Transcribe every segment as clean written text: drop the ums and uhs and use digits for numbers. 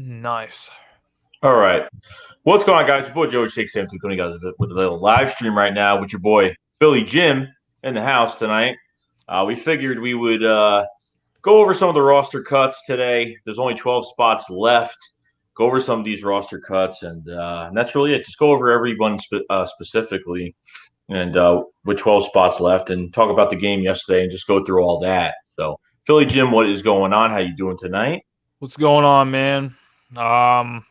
Nice. All right. What's going on, guys? Your boy Joey Shake Sam coming guys with a little live stream right now with your boy Philly Jim in the house tonight. We figured we would go over some of the roster cuts today. There's only 12 spots left. Go over some of these roster cuts, and that's really it. Just go over everyone specifically and with 12 spots left and talk about the game yesterday and just go through all that. So, Philly Jim, what is going on? How you doing tonight? What's going on, man? I'm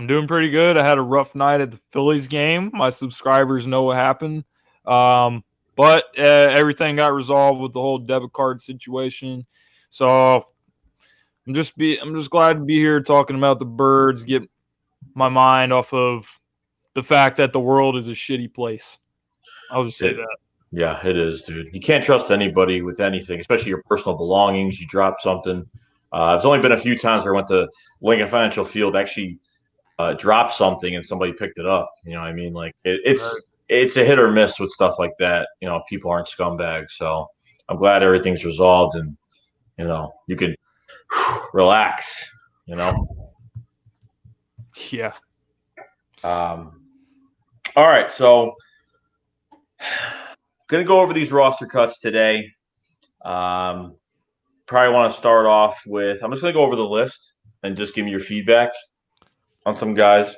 doing pretty good. I had a rough night at the Phillies game. My subscribers know what happened. But everything got resolved with the whole debit card situation. So I'm just glad to be here talking about the Birds, get my mind off of the fact that the world is a shitty place. I'll just say that. Yeah, it is, dude. You can't trust anybody with anything, especially your personal belongings. You drop something. There's only been a few times where I went to Lincoln Financial Field, actually dropped something, and somebody picked it up. You know what I mean? Like Right. it's a hit or miss with stuff like that. People aren't scumbags. So I'm glad everything's resolved, and you can relax. You know. Yeah. All right, so going to go over these roster cuts today. Probably want to start off with, I'm just going to go over the list and just give me your feedback on some guys.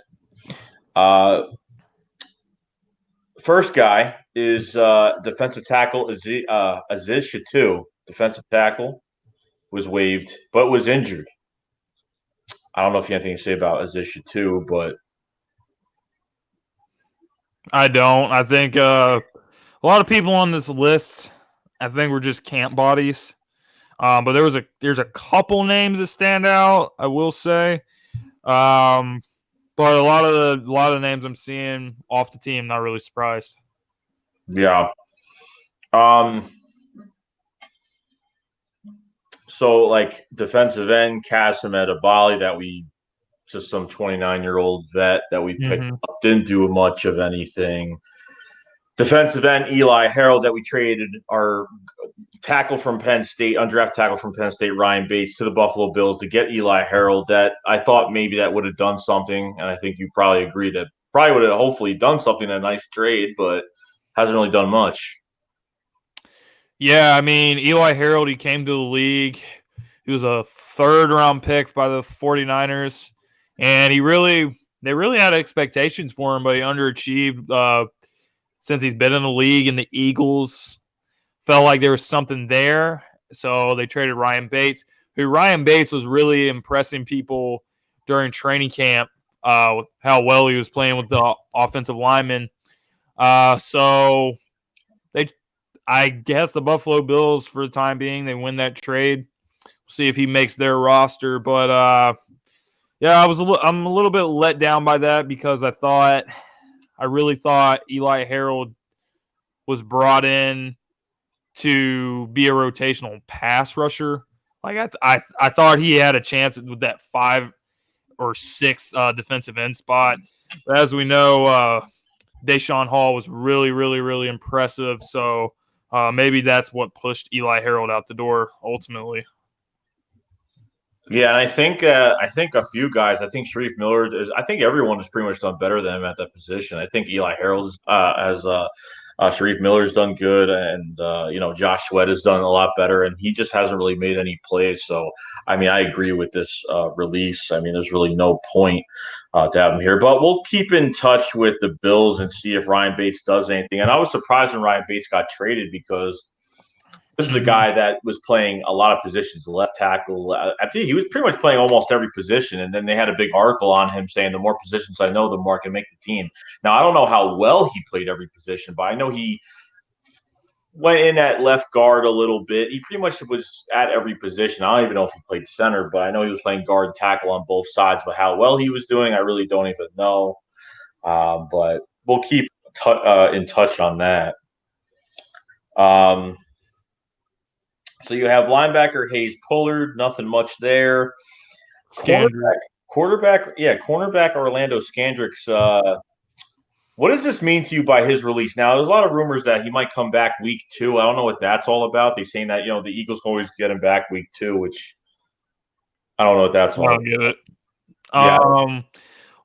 First guy is defensive tackle Aziz Shatu. Defensive tackle was waived, but was injured. I don't know if you have anything to say about Aziz Shatu, but I don't. I think a lot of people on this list, I think, were just camp bodies. But there's a couple names that stand out, I will say. But a lot of the names I'm seeing off the team, not really surprised. yeah. So like defensive end Kasim Edebali, that we just some 29-year-old vet that we picked up, didn't do much of anything. Defensive end Eli Harold, that we traded our tackle from Penn State, undrafted tackle from Penn State, Ryan Bates, to the Buffalo Bills to get Eli Harold. That I thought maybe that would have done something, and I think you probably agree that probably would have hopefully done something in a nice trade, but hasn't really done much. Yeah, I mean, Eli Harold, he came to the league. He was a third-round pick by the 49ers, and they really had expectations for him, but he underachieved since he's been in the league, and the Eagles felt like there was something there, so they traded Ryan Bates, who Ryan Bates was really impressing people during training camp with how well he was playing with the offensive linemen. So I guess the Buffalo Bills, for the time being, they win that trade. We'll see if he makes their roster, but yeah, I'm a little bit let down by that because I really thought Eli Harold was brought in to be a rotational pass rusher. Like I thought he had a chance with that 5 or 6 defensive end spot. But as we know, Deshaun Hall was really, really, really impressive. So maybe that's what pushed Eli Harold out the door ultimately. Yeah, and I think a few guys. I think Sharif Miller is. I think everyone has pretty much done better than him at that position. I think Eli Harold has Sharif Miller's done good, and Josh Sweat has done a lot better, and he just hasn't really made any plays. So I mean, I agree with this release. I mean, there's really no point to have him here, but we'll keep in touch with the Bills and see if Ryan Bates does anything. And I was surprised when Ryan Bates got traded because this is a guy that was playing a lot of positions, left tackle. I think he was pretty much playing almost every position. And then they had a big article on him saying the more positions I know, the more I can make the team. Now, I don't know how well he played every position, but I know he went in at left guard a little bit. He pretty much was at every position. I don't even know if he played center, but I know he was playing guard and tackle on both sides. But how well he was doing, I really don't even know. But we'll keep in touch on that. So you have linebacker Hayes Pullard, nothing much there. Cornerback Orlando Scandricks. What does this mean to you by his release? Now, there's a lot of rumors that he might come back week 2. I don't know what that's all about. They're saying that the Eagles can always get him back week 2, which I don't know what that's all I about. don't get it. Yeah.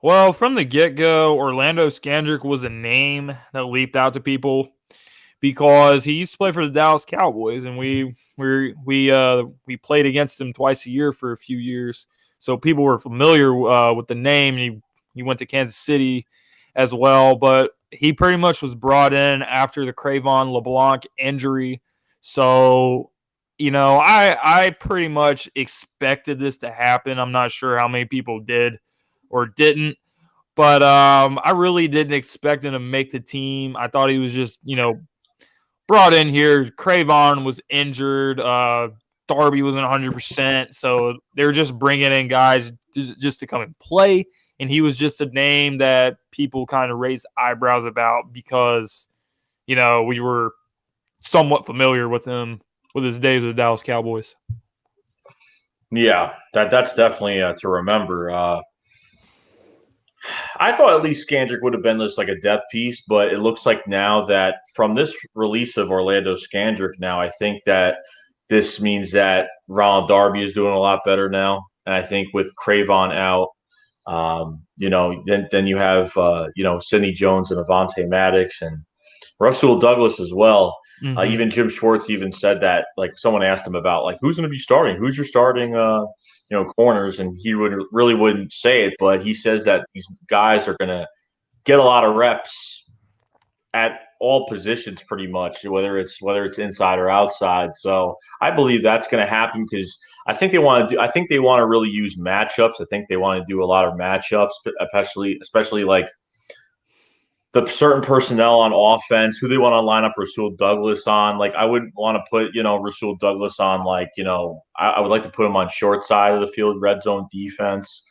Well, from the get-go, Orlando Scandrick was a name that leaped out to people because he used to play for the Dallas Cowboys, and we played against him twice a year for a few years, so people were familiar with the name. He went to Kansas City as well, but he pretty much was brought in after the Cravon LeBlanc injury. So, I pretty much expected this to happen. I'm not sure how many people did or didn't. But I really didn't expect him to make the team. I thought he was just, brought in here. Cravon was injured. Darby wasn't 100%. So they were just bringing in guys just to come and play. And he was just a name that people kind of raised eyebrows about because, we were somewhat familiar with him with his days with the Dallas Cowboys. Yeah, that's definitely to remember. I thought at least Skandrick would have been this like a depth piece, but it looks like now that from this release of Orlando Skandrick, now I think that this means that Ronald Darby is doing a lot better now, and I think with Cravon out, then you have Sidney Jones and Avonte Maddox and Russell Douglas as well. Mm-hmm. Even Jim Schwartz even said that, like, someone asked him about like who's going to be starting, who's your starting corners, and he wouldn't say it, but he says that these guys are going to get a lot of reps at all positions pretty much, whether it's inside or outside. So I believe that's going to happen because I think they want to really use matchups. I think they want to do a lot of matchups, especially like the certain personnel on offense, who they want to line up Rasul Douglas on. Like, I wouldn't want to put, Rasul Douglas on, like, I would like to put him on short side of the field, red zone defense,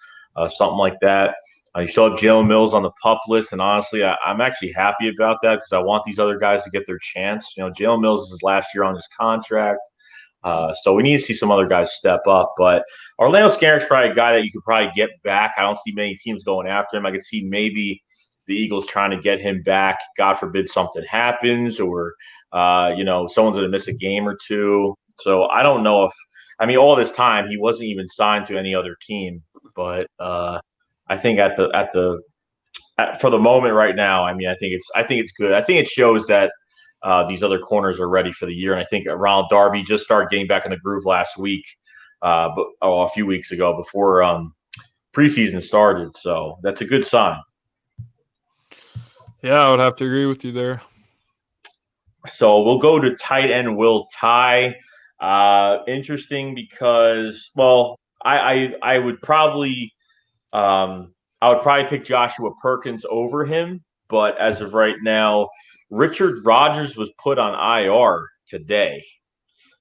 something like that. You still have Jalen Mills on the pup list, and honestly, I'm actually happy about that because I want these other guys to get their chance. Jalen Mills is his last year on his contract. So we need to see some other guys step up. But Orlando Scandrick's probably a guy that you could probably get back. I don't see many teams going after him. I could see maybe the Eagles trying to get him back. God forbid something happens, or someone's going to miss a game or two. So I don't know if all this time he wasn't even signed to any other team. But I think for the moment right now, I think it's good. I think it shows that these other corners are ready for the year, and I think Ronald Darby just started getting back in the groove last week, a few weeks ago before preseason started. So that's a good sign. Yeah, I would have to agree with you there. So we'll go to tight end Will Tye. Interesting because, well, I would probably pick Joshua Perkins over him, but as of right now, Richard Rodgers was put on IR today.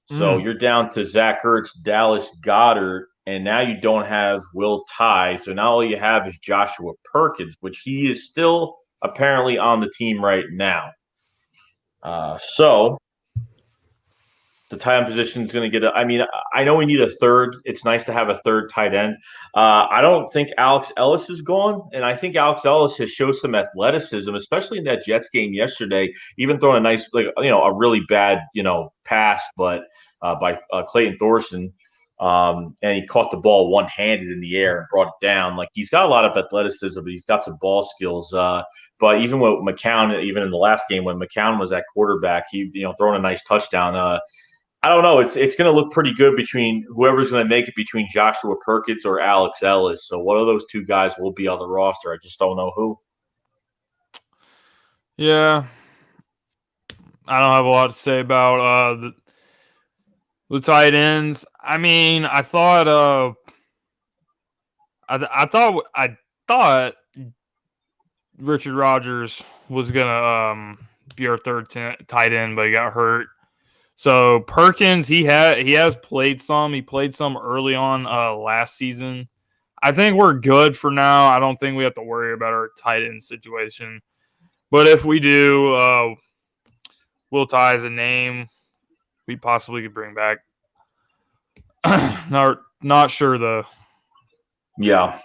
So you're down to Zach Ertz, Dallas Goedert, and now you don't have Will Tye. So now all you have is Joshua Perkins, which he is still apparently on the team right now. So the tight end position is going to get I know we need a third. It's nice to have a third tight end. I don't think Alex Ellis is gone, and I think Alex Ellis has showed some athleticism, especially in that Jets game yesterday, even throwing a nice, a really bad, pass, but by Clayton Thorson. And he caught the ball one-handed in the air and brought it down. Like, he's got a lot of athleticism, but he's got some ball skills. But even with McCown, even in the last game when McCown was at quarterback, he throwing a nice touchdown. I don't know. It's going to look pretty good between whoever's going to make it between Joshua Perkins or Alex Ellis. So one of those two guys will be on the roster. I just don't know who. Yeah, I don't have a lot to say about the tight ends. I thought I thought Richard Rodgers was gonna be our third tight end, but he got hurt. So Perkins, he has played some. He played some early on last season. I think we're good for now. I don't think we have to worry about our tight end situation. But if we do, Will Tye is a name we possibly could bring back. Not sure though. Yeah.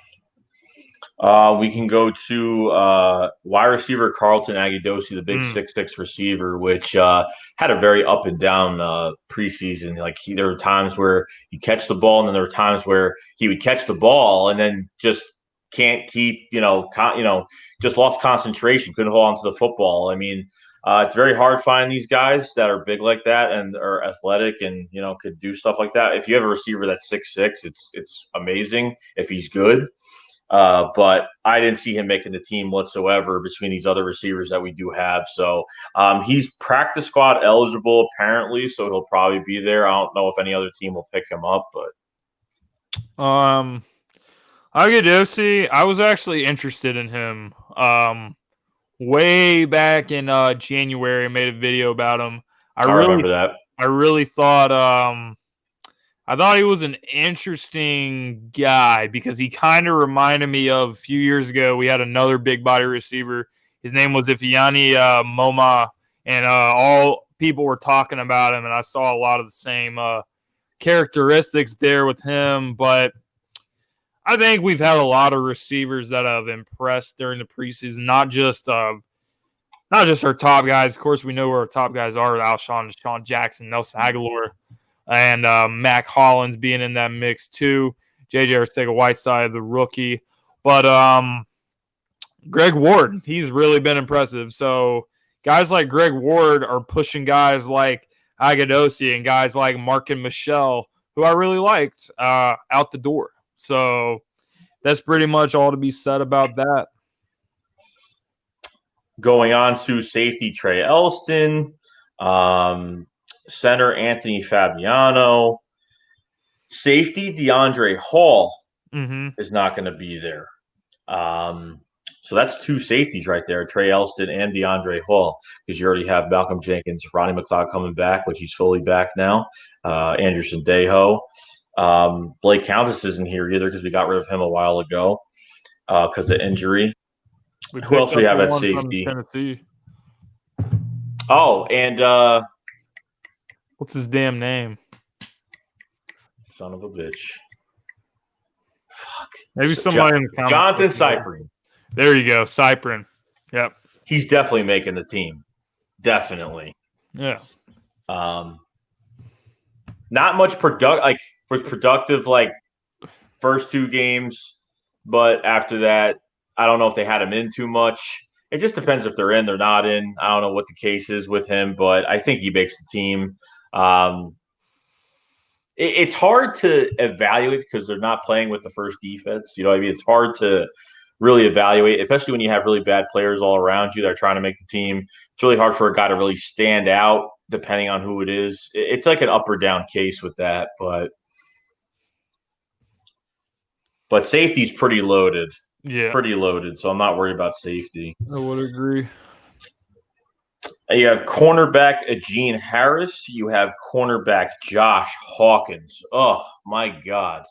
We can go to wide receiver Carlton Agudosi, the big 6'6" receiver, which had a very up and down preseason. Like, there were times where he'd catch the ball, and then there were times where he would catch the ball and then just can't keep, just lost concentration, couldn't hold on to the football. I mean, it's very hard finding these guys that are big like that and are athletic and could do stuff like that. If you have a receiver that's 6'6", it's amazing if he's good. But I didn't see him making the team whatsoever between these other receivers that we do have. So he's practice squad eligible apparently, so he'll probably be there. I don't know if any other team will pick him up, but Agudosi, I was actually interested in him. Way back in January, I made a video about him. I remember that. I really thought I thought he was an interesting guy because he kind of reminded me of a few years ago. We had another big body receiver. His name was Ifeanyi Moma, and all people were talking about him, and I saw a lot of the same characteristics there with him. But I think we've had a lot of receivers that have impressed during the preseason, not just our top guys. Of course, we know where our top guys are: Alshon, Deshaun Jackson, Nelson Aguilar, and Mac Hollins being in that mix too. JJ Arcega-Whiteside, the rookie, but Greg Ward, he's really been impressive. So guys like Greg Ward are pushing guys like Agudosi and guys like Marken Michel, who I really liked, out the door. So that's pretty much all to be said about that. Going on to safety, Trey Elston, center Anthony Fabiano, safety DeAndre Hall is not going to be there. So that's two safeties right there, Trey Elston and DeAndre Hall, because you already have Malcolm Jenkins, Ronnie McLeod coming back, which he's fully back now, Andrew Sendejo. Blake Countess isn't here either because we got rid of him a while ago because of injury. Who else do we have at safety? Tennessee. Oh, and what's his damn name? Son of a bitch. Fuck. Maybe somebody in the comments. Jonathan Cyprien. There you go, Cyprien. Yep. He's definitely making the team. Definitely. Yeah. Not much was productive like first two games, but after that, I don't know if they had him in too much. It just depends if they're in, they're not in. I don't know what the case is with him, but I think he makes the team. It's hard to evaluate because they're not playing with the first defense. You know what I mean? It's hard to really evaluate, especially when you have really bad players all around you that are trying to make the team. It's really hard for a guy to really stand out depending on who it is. It's like an up or down case with that, but safety's pretty loaded. Yeah. Pretty loaded, so I'm not worried about safety. I would agree. You have cornerback Eugene Harris. You have cornerback Josh Hawkins. Oh, my God.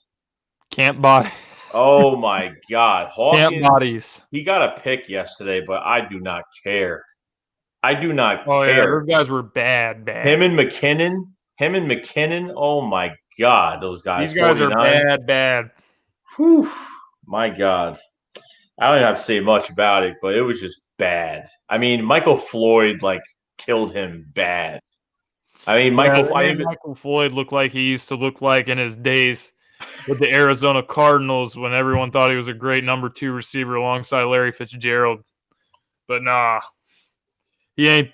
Camp body. Oh, my God. Hawkins, camp bodies. He got a pick yesterday, but I do not care. I do not care. Oh, yeah, those guys were bad. Him and McKinnon, oh, my God, those guys. These guys 49. Are bad. Whew, my God. I don't even have to say much about it, but it was just bad. I mean, Michael Floyd, killed him bad. I mean, Michael Floyd looked like he used to look like in his days with the Arizona Cardinals when everyone thought he was a great number 2 receiver alongside Larry Fitzgerald. But nah,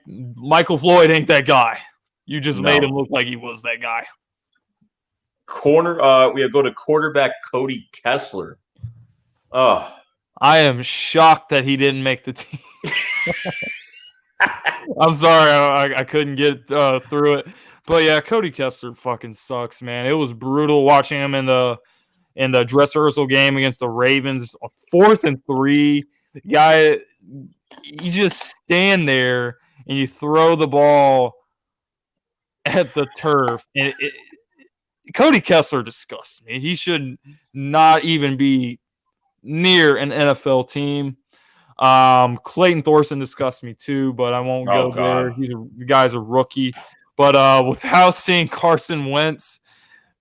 Michael Floyd ain't that guy. You just made him look like he was that guy. We go to quarterback Cody Kessler. Oh, I am shocked that he didn't make the team. I'm sorry, I couldn't get through it. But yeah, Cody Kessler fucking sucks, man. It was brutal watching him in the dress rehearsal game against the Ravens. 4th and 3. The guy, you just stand there and you throw the ball at the turf. And Cody Kessler disgusts me. He should not even be near an NFL team. Clayton Thorson disgusts me too, but I won't go there. The guy's a rookie. But without seeing Carson Wentz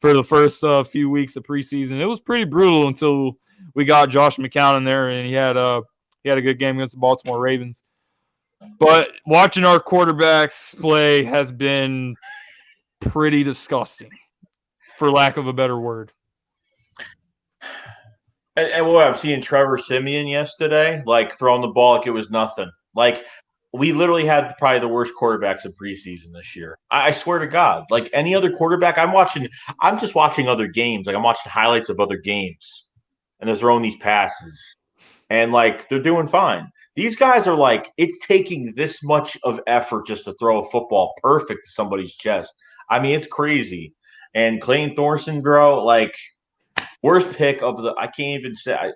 for the first few weeks of preseason, it was pretty brutal until we got Josh McCown in there, and he had a good game against the Baltimore Ravens. But watching our quarterbacks play has been pretty disgusting, for lack of a better word. And what I'm seeing Trevor Siemian yesterday, like throwing the ball like it was nothing. Like we literally had probably the worst quarterbacks in preseason this year. I swear to God, like any other quarterback, I'm just watching other games. Like I'm watching highlights of other games, and they're throwing these passes, and like they're doing fine. These guys are like, it's taking this much of effort just to throw a football perfect to somebody's chest. I mean, it's crazy. And Clayton Thorson, bro, like worst pick of the. I can't even say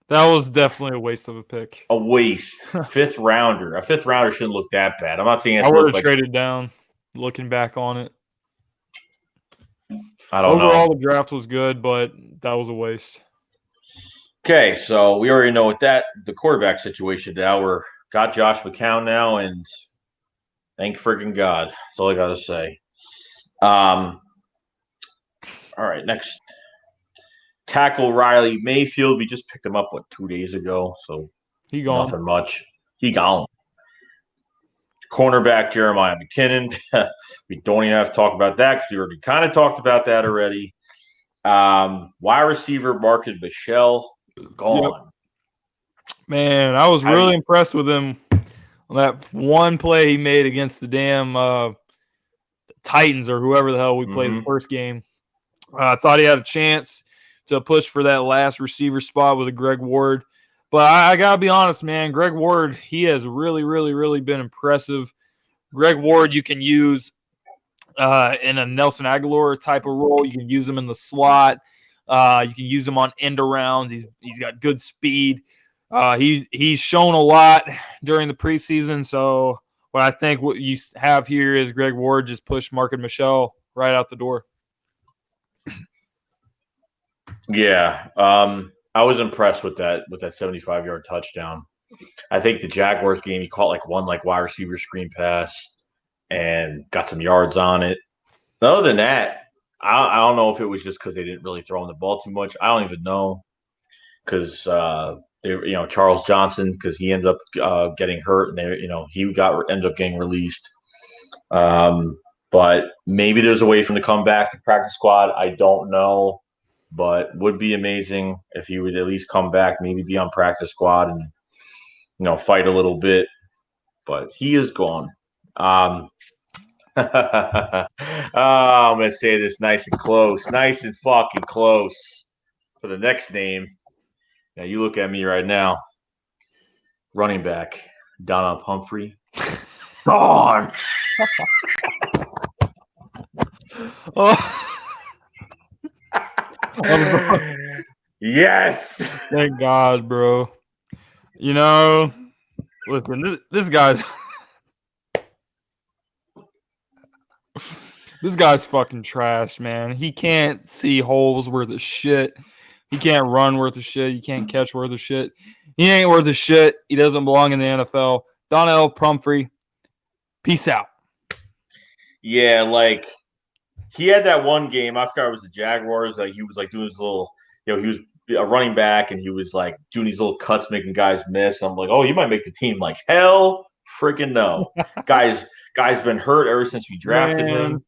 That was definitely a waste of a pick. a waste. Fifth rounder. A fifth rounder shouldn't look that bad. I'm not saying I it's would look have like traded down. Looking back on it, I don't know. overall the draft was good, but that was a waste. Okay, so we already know what the quarterback situation now. We're got Josh McCown now, and thank freaking God. That's all I gotta say. All right, next tackle Riley Mayfield. We just picked him up 2 days ago, so He gone. nothing much. He gone. Cornerback Jeremiah McKinnon. We don't even have to talk about that because we already kind of talked about that already. Wide receiver Marcus Michelle gone. Yep. Man, I was really impressed with him on that one play he made against the damn Titans or whoever the hell we played the first game. I thought he had a chance to push for that last receiver spot with a Greg Ward. But I got to be honest, man, Greg Ward, he has really, really, really been impressive. Greg Ward, you can use in a Nelson Aguilar type of role. You can use him in the slot. You can use him on end arounds. He's got good speed. He's shown a lot during the preseason. So what I think what you have here is Greg Ward just pushed Marcus Michelle right out the door. Yeah, I was impressed with that 75-yard touchdown. I think the Jaguars game, he caught one wide receiver screen pass and got some yards on it. Other than that, I don't know if it was just because they didn't really throw him the ball too much. I don't even know because Charles Johnson, because he ended up getting hurt, and he ended up getting released. But maybe there's a way for him to come back to practice squad. I don't know, but would be amazing if he would at least come back, maybe be on practice squad and fight a little bit. But he is gone. I'm going to say this nice and fucking close for the next name. Now, you look at me right now. Running back, Donnell Pumphrey. Gone. Yes. Thank God, bro. Listen, this guy's this guy's fucking trash, man. He can't see holes worth of shit. He can't run worth of shit. He can't catch worth of shit. He ain't worth of shit. He doesn't belong in the NFL. Donnell Pumphrey, peace out. Yeah, he had that one game. I forgot it was the Jaguars. He was doing his little, he was a running back and he was doing these little cuts, making guys miss. I'm like, oh, you might make the team. Hell, freaking no, guy's been hurt ever since we drafted him.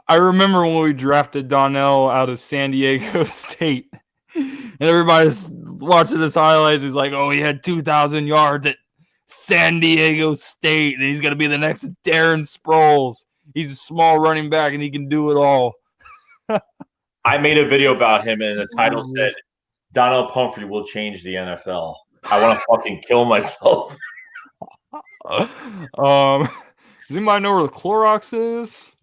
I remember when we drafted Donnell out of San Diego State, and everybody's watching his highlights. He's like, oh, he had 2,000 yards at San Diego State, and he's going to be the next Darren Sproles. He's a small running back, and he can do it all. I made a video about him, and the title said, Donnell Pumphrey will change the NFL. I want to fucking kill myself. Does anybody know where the Clorox is?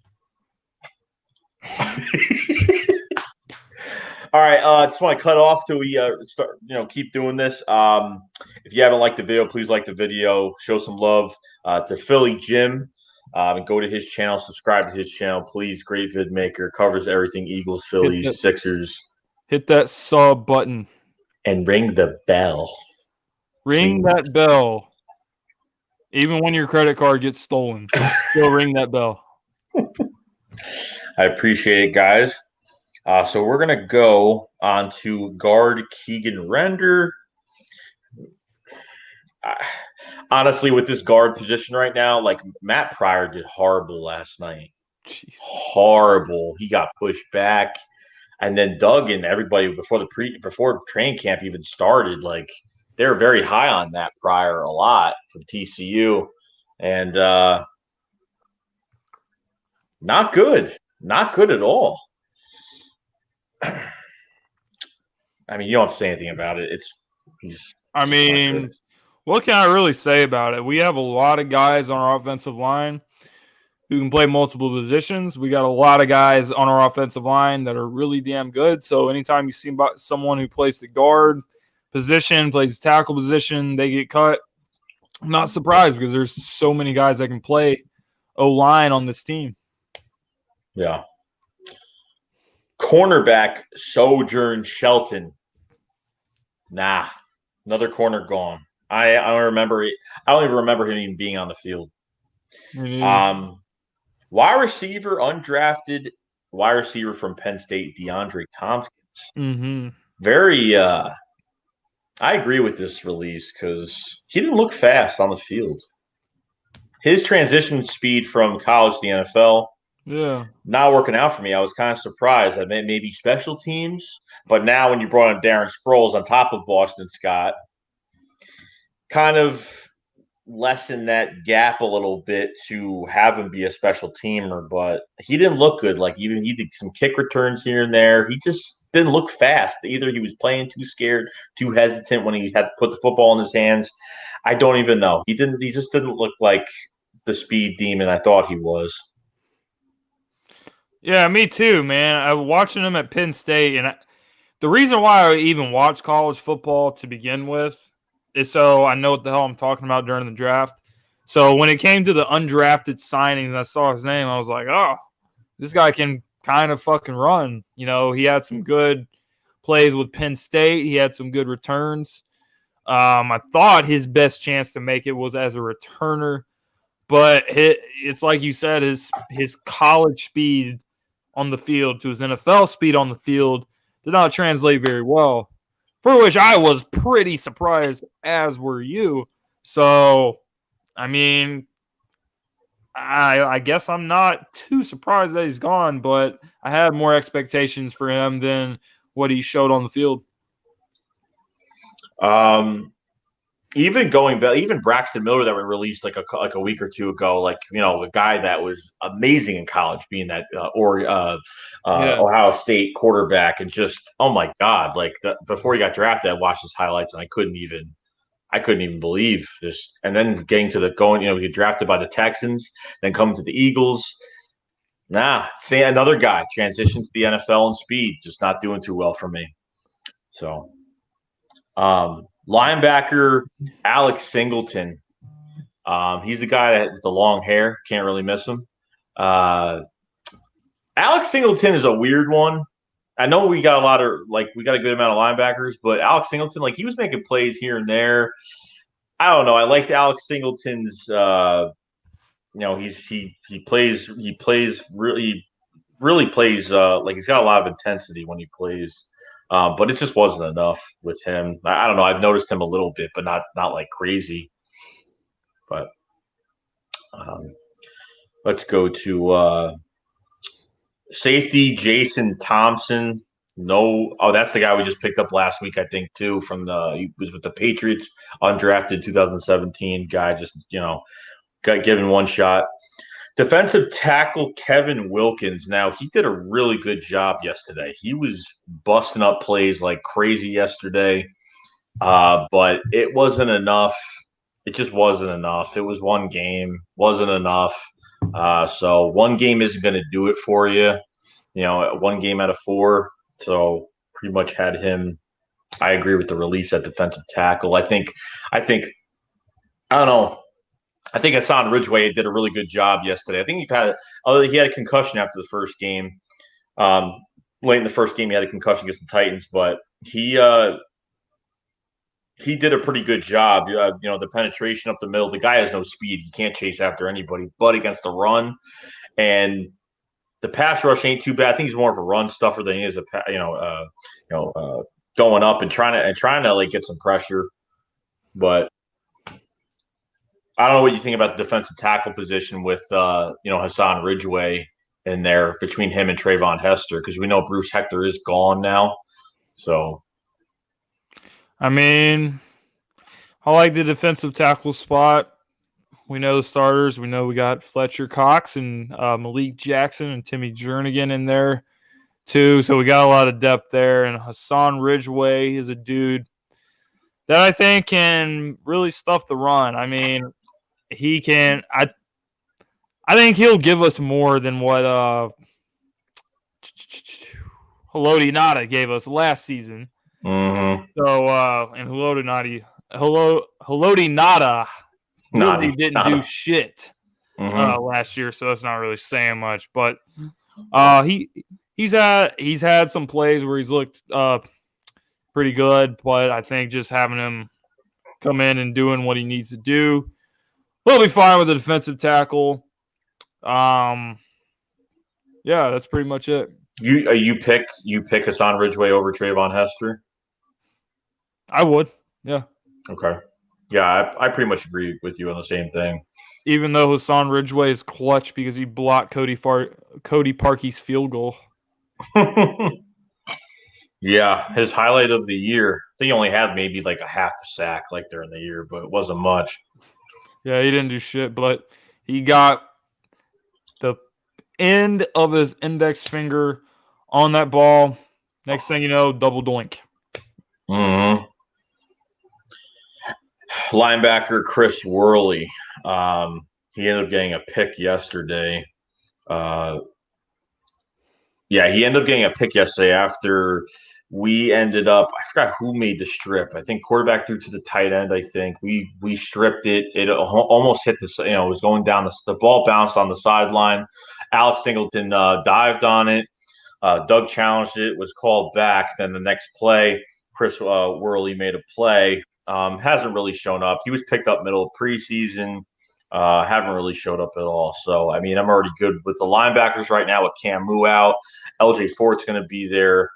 All right, just want to cut off till we start. Keep doing this. If you haven't liked the video, please like the video. Show some love to Philly Jim. And go to his channel. Subscribe to his channel, please. Great vid maker, covers everything Eagles, Phillies, Sixers. Hit that sub button and ring the bell. Ring that bell. Even when your credit card gets stolen, still ring that bell. I appreciate it, guys. So we're going to go on to guard Keegan Render. Honestly, with this guard position right now, Matt Pryor did horrible last night. Jeez. Horrible. He got pushed back. And then Doug and everybody before training camp even started, like they were very high on Matt Pryor a lot from TCU, and not good, not good at all. I mean, you don't have to say anything about it. I mean, what can I really say about it? We have a lot of guys on our offensive line who can play multiple positions. We got a lot of guys on our offensive line that are really damn good. So anytime you see someone who plays the guard position, plays the tackle position, they get cut. I'm not surprised because there's so many guys that can play O-line on this team. Yeah. Cornerback Sojourn Shelton. Nah, another corner gone. I don't remember it. I don't even remember him even being on the field. Wide receiver, undrafted wide receiver from Penn State, DeAndre Thompkins. Mm-hmm. Very, I agree with this release because he didn't look fast on the field. His transition speed from college to the NFL, not working out for me. I was kind of surprised. I meant maybe special teams, but now when you brought in Darren Sproles on top of Boston Scott, kind of lessen that gap a little bit to have him be a special teamer, but he didn't look good. Like even he did some kick returns here and there. He just didn't look fast. Either he was playing too scared, too hesitant when he had to put the football in his hands. I don't even know. He just didn't look like the speed demon I thought he was. Yeah, me too, man. I was watching him at Penn State, and the reason why I even watch college football to begin with is so I know what the hell I'm talking about during the draft. So when it came to the undrafted signings and I saw his name, I was like, oh, this guy can kind of fucking run. You know, he had some good plays with Penn State. He had some good returns. I thought his best chance to make it was as a returner, but it's like you said, his college speed on the field to his NFL speed on the field did not translate very well, for which I was pretty surprised, as were you. So, I mean, I guess I'm not too surprised that he's gone, but I had more expectations for him than what he showed on the field. Even going back, even Braxton Miller that we released like a week or two ago, like a guy that was amazing in college, being that Ohio State quarterback, and just oh my god, like before he got drafted, I watched his highlights and I couldn't even believe this. And then getting to he get drafted by the Texans, then coming to the Eagles. Say another guy transition to the NFL and speed, just not doing too well for me. So, linebacker Alex Singleton. He's the guy that with the long hair. Can't really miss him. Alex Singleton is a weird one. I know we got a good amount of linebackers, but Alex Singleton, he was making plays here and there. I don't know. I liked Alex Singleton's. He plays really plays like he's got a lot of intensity when he plays. But it just wasn't enough with him. I don't know. I've noticed him a little bit, but not like crazy. But let's go to safety Jason Thompson. That's the guy we just picked up last week, I think, too. He was with the Patriots, undrafted 2017 guy. Just got given one shot. Defensive tackle Kevin Wilkins. Now, he did a really good job yesterday. He was busting up plays like crazy yesterday, but it wasn't enough. It just wasn't enough. It was one game, wasn't enough. So one game isn't going to do it for you. One game out of 4. So pretty much had him. I agree with the release at defensive tackle. I think. I don't know. I think Hassan Ridgeway did a really good job yesterday. I think he had a concussion after the first game. Late in the first game, he had a concussion against the Titans, but he did a pretty good job. The penetration up the middle. The guy has no speed. He can't chase after anybody, but against the run, and the pass rush ain't too bad. I think he's more of a run stuffer than he is going up and trying to get some pressure, but. I don't know what you think about the defensive tackle position with Hassan Ridgeway. in there between him and Trayvon Hester because we know Bruce Hector is gone now. So, I mean, I like the defensive tackle spot. We know the starters. We know we got Fletcher Cox and Malik Jackson and Timmy Jernigan in there too. So we got a lot of depth there. And Hassan Ridgeway is a dude that I think can really stuff the run. I mean, he can. I think he'll give us more than what Haloti Nada gave us last season. So and Haloti Nada really didn't do shit last year, so that's not really saying much. But he's had some plays where he's looked pretty good, but I think just having him come in and doing what he needs to do, we'll be fine with the defensive tackle. Yeah, that's pretty much it. You pick Hassan Ridgeway over Trayvon Hester? I would, yeah. Okay. Yeah, I pretty much agree with you on the same thing. Even though Hassan Ridgeway is clutch because he blocked Cody Parkey's field goal. Yeah, his highlight of the year. I think he only had maybe like a half a sack like during the year, but it wasn't much. Yeah, he didn't do shit, but he got the end of his index finger on that ball. Next thing you know, double doink. Mm-hmm. Linebacker Chris Worley. He ended up getting a pick yesterday. He ended up getting a pick yesterday after we ended up. I forgot who made the strip. I think quarterback threw to the tight end. I think we stripped it. It almost hit the. It was going down. The ball bounced on the sideline. Alex Singleton dived on it. Doug challenged it. Was called back. Then the next play, Chris Worley made a play. Hasn't really shown up. He was picked up middle of preseason. Haven't really showed up at all. So, I mean, I'm already good with the linebackers right now with Cam Moo out. LJ Fort's going to be there,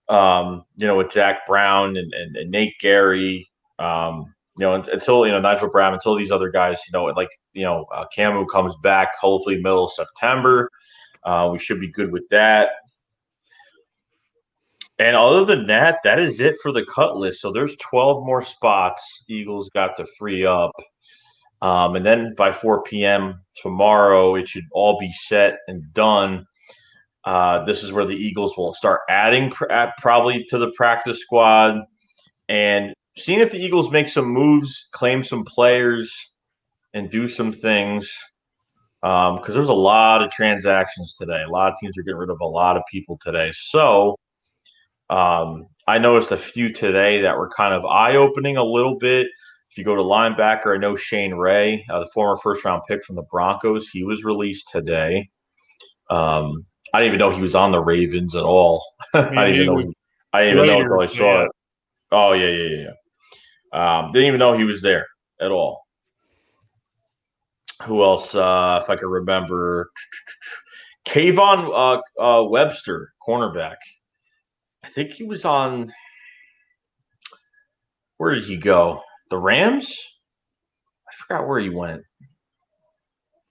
with Zach Brown and Nate Gary, until, Nigel Brown, until these other guys, Cam Moo comes back, hopefully middle of September. We should be good with that. And other than that, that is it for the cut list. So there's 12 more spots Eagles got to free up. And then by 4 p.m. tomorrow, it should all be set and done. This is where the Eagles will start adding probably to the practice squad and seeing if the Eagles make some moves, claim some players, and do some things. Because there's a lot of transactions today. A lot of teams are getting rid of a lot of people today. So I noticed a few today that were kind of eye-opening a little bit. If you go to linebacker, I know Shane Ray, the former first-round pick from the Broncos, he was released today. I didn't even know he was on the Ravens at all. I didn't even know until I saw it. Oh, yeah. Didn't even know he was there at all. Who else, if I can remember? Kayvon Webster, cornerback. I think he was on – where did he go? The Rams? I forgot where he went.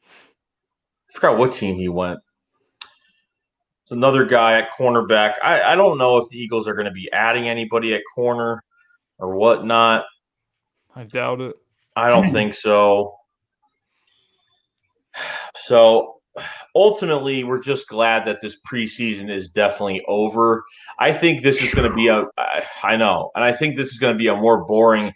I forgot what team he went. It's another guy at cornerback. I don't know if the Eagles are going to be adding anybody at corner or whatnot. I doubt it. I don't think so. So ultimately, we're just glad that this preseason is definitely over. I think this is going to be I know, and I think this is going to be a more boring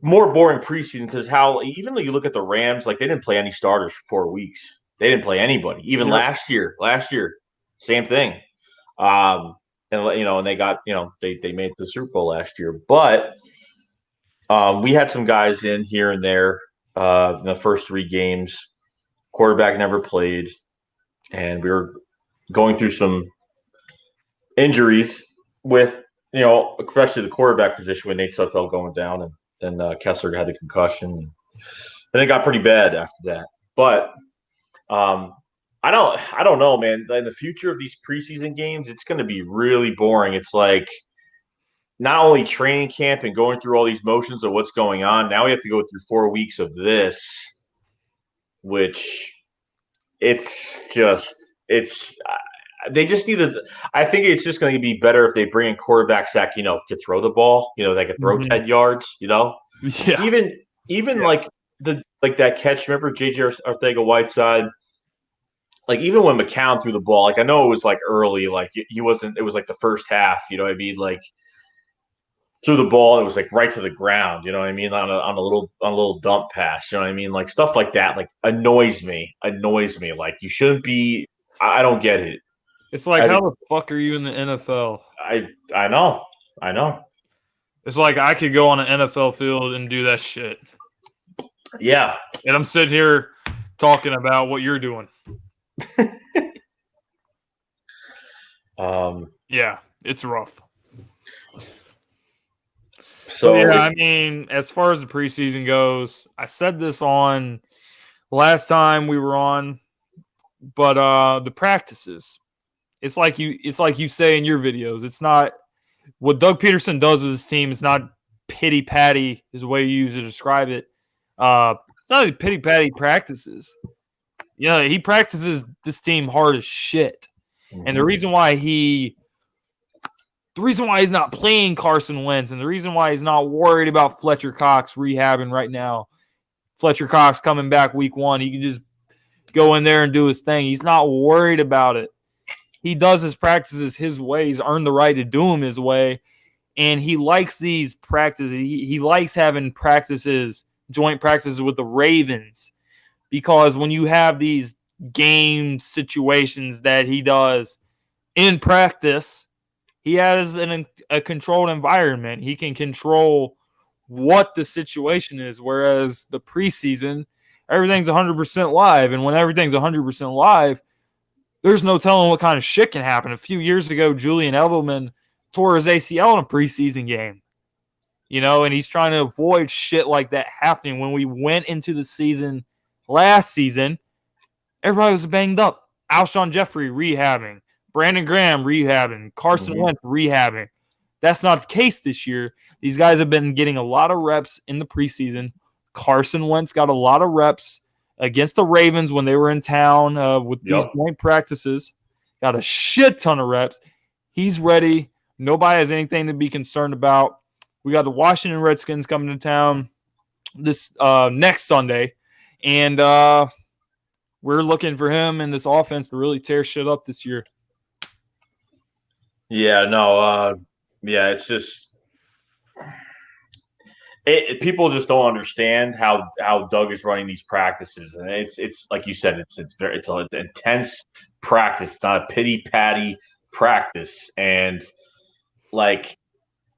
preseason because even though you look at the Rams, like they didn't play any starters for 4 weeks. They didn't play anybody. Even last year, same thing. And they got, they made the Super Bowl last year, but we had some guys in here and there in the first 3 games. Quarterback never played, and we were going through some injuries with, especially the quarterback position with Nate Sudfeld going down, and then Kessler had a concussion. Then it got pretty bad after that. But I don't know, man. In the future of these preseason games, it's going to be really boring. It's like not only training camp and going through all these motions of what's going on. Now we have to go through 4 weeks of this, which they just need to. I think it's just going to be better if they bring in quarterbacks that could throw the ball. They could throw 10 yards. Yeah. Even like that catch. Remember JJ Arcega-Whiteside? Like even when McCown threw the ball, like I know it was like early, like he wasn't. It was like the first half. You know what I mean? Like threw the ball, it was like right to the ground. You know what I mean? On a little dump pass. You know what I mean? Like stuff like that. Like annoys me. Like you shouldn't be. I don't get it. It's like, how the fuck are you in the NFL? I know. It's like I could go on an NFL field and do that shit. Yeah. And I'm sitting here talking about what you're doing. Yeah, it's rough. So yeah, I mean, as far as the preseason goes, I said this on last time we were on, but the practices, it's like you say in your videos, it's not what Doug Peterson does with his team. It's not pity patty is the way you use to describe it. It's not like pity patty practices. He practices this team hard as shit, and the reason why he's not playing Carson Wentz, and the reason why he's not worried about Fletcher Cox rehabbing right now. Fletcher Cox coming back week 1, he can just go in there and do his thing. He's not worried about it. He does his practices his way. He's earned the right to do them his way. And he likes these practices. He likes having joint practices with the Ravens, because when you have these game situations that he does in practice, he has a controlled environment. He can control what the situation is, whereas the preseason, everything's 100% live. And when everything's 100% live, there's no telling what kind of shit can happen. A few years ago, Julian Edelman tore his ACL in a preseason game. And he's trying to avoid shit like that happening. When we went into the season last season, everybody was banged up. Alshon Jeffrey rehabbing. Brandon Graham rehabbing. Carson Wentz rehabbing. That's not the case this year. These guys have been getting a lot of reps in the preseason. Carson Wentz got a lot of reps against the Ravens when they were in town with these joint practices. Got a shit ton of reps. He's ready. Nobody has anything to be concerned about. We got the Washington Redskins coming to town this next Sunday. And we're looking for him and this offense to really tear shit up this year. Yeah, no. It's just people just don't understand how Doug is running these practices, and it's like you said, it's an intense practice. It's not a pity patty practice, and like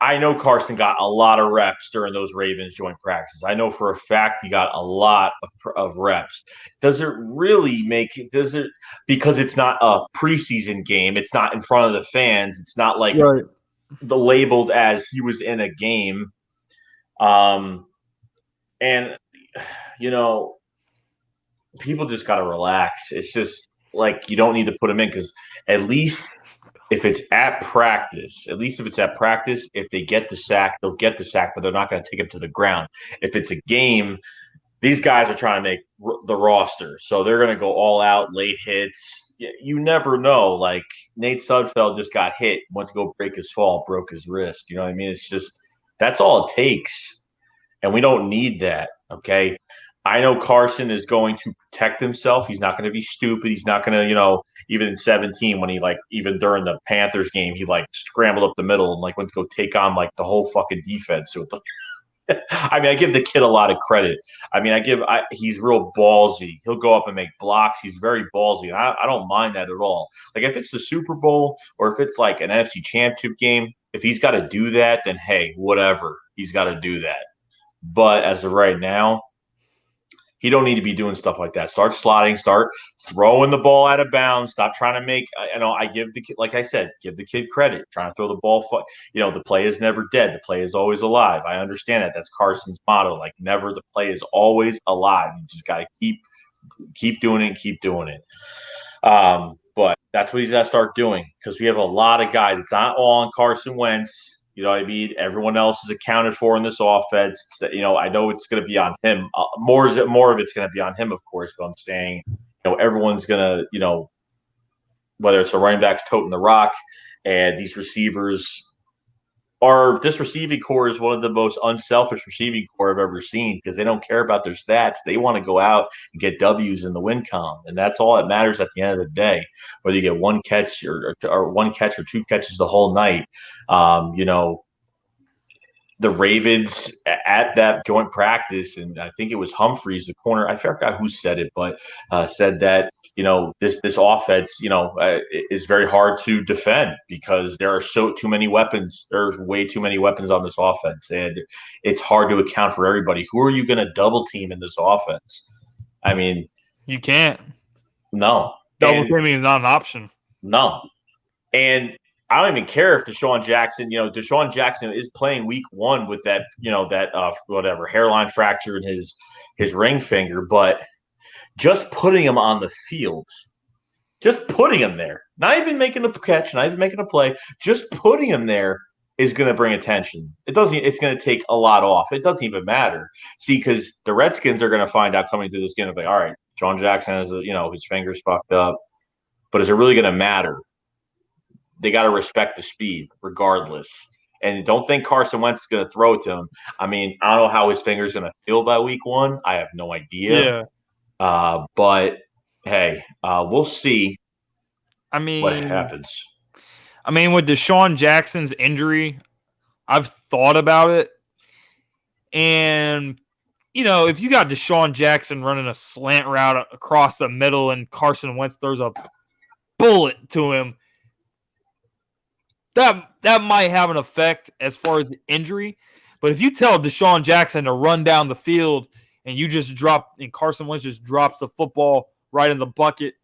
I know Carson got a lot of reps during those Ravens joint practices. I know for a fact he got a lot of reps. Does it really make it? Does it, because it's not a preseason game? It's not in front of the fans. It's not like the labeled as he was in a game. And people just got to relax. It's just like you don't need to put him in, because at least if it's at practice, if they get the sack, they'll get the sack, but they're not going to take him to the ground. If it's a game, these guys are trying to make the roster, so they're going to go all out, late hits. You never know. Like Nate Sudfeld just got hit, went to go break his fall, broke his wrist. You know what I mean? It's just, that's all it takes. And we don't need that, okay? I know Carson is going to protect himself. He's not going to be stupid. He's not going to, even in 17, when he even during the Panthers game, he scrambled up the middle and went to go take on the whole fucking defense. So I mean, I give the kid a lot of credit. I mean, he's real ballsy. He'll go up and make blocks. He's very ballsy. And I don't mind that at all. Like if it's the Super Bowl or if it's an NFC Championship game, if he's got to do that, then hey, whatever. He's got to do that. But as of right now, he don't need to be doing stuff like that. Start slotting, start throwing the ball out of bounds. Stop trying to make, I give the kid, like I said, give the kid credit. Trying to throw the ball. The play is never dead. The play is always alive. I understand that. That's Carson's motto. Never, the play is always alive. You just got to keep doing it. But that's what he's got to start doing, because we have a lot of guys. It's not all on Carson Wentz. You know what I mean? Everyone else is accounted for in this offense. I know it's going to be on him. More of it's going to be on him, of course. But I'm saying everyone's gonna, whether it's the running backs toting the rock, and these receivers this receiving core is one of the most unselfish receiving core I've ever seen because they don't care about their stats. They want to go out and get W's in the win column, and that's all that matters at the end of the day. Whether you get one catch or one catch or two catches the whole night, the Ravens at that joint practice, and I think it was Humphreys, the corner. I forgot who said it, but said that this offense is very hard to defend because there are too many weapons. There's way too many weapons on this offense, and it's hard to account for everybody. Who are you going to double team in this offense? I mean, you can't. No, double teaming is not an option. No, and I don't even care if Deshaun Jackson is playing week 1 with that hairline fracture in his ring finger, but just putting him on the field, just putting him there, not even making a catch, not even making a play, just putting him there is going to bring attention. It's going to take a lot off. It doesn't even matter. See, because the Redskins are going to find out coming through this game, like, all right, Deshaun Jackson has his fingers fucked up, but is it really going to matter? They got to respect the speed regardless. And don't think Carson Wentz is going to throw it to him. I mean, I don't know how his finger's going to feel by week 1. I have no idea. Yeah. But, hey, we'll see what happens. I mean, with Deshaun Jackson's injury, I've thought about it. And, if you got Deshaun Jackson running a slant route across the middle and Carson Wentz throws a bullet to him, that might have an effect as far as the injury. But if you tell Deshaun Jackson to run down the field and Carson Wentz just drops the football right in the bucket,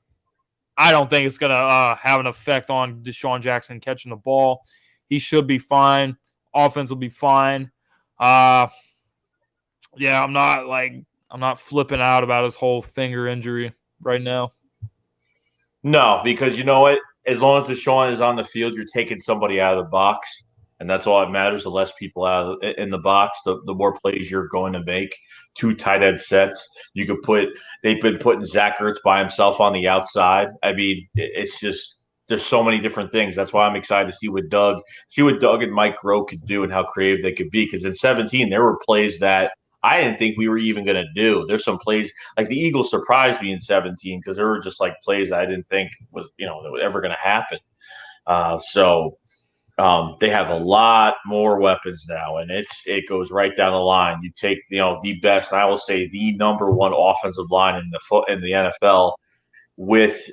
I don't think it's going to have an effect on Deshaun Jackson catching the ball. He should be fine. Offense will be fine. I'm not flipping out about his whole finger injury right now. No, because you know what? As long as Deshaun is on the field, you're taking somebody out of the box, and that's all that matters. The less people in the box, the more plays you're going to make. 2 tight end sets. They've been putting Zach Ertz by himself on the outside. I mean, it's just there's so many different things. That's why I'm excited to see what Doug and Mike Rowe could do and how creative they could be. Because in 17, there were plays that I didn't think we were even going to do. There's some plays like the Eagles surprised me in 17 because there were just like plays I didn't think was ever going to happen. They have a lot more weapons now, and it goes right down the line. You take the best, and I will say the number 1 offensive line in the NFL with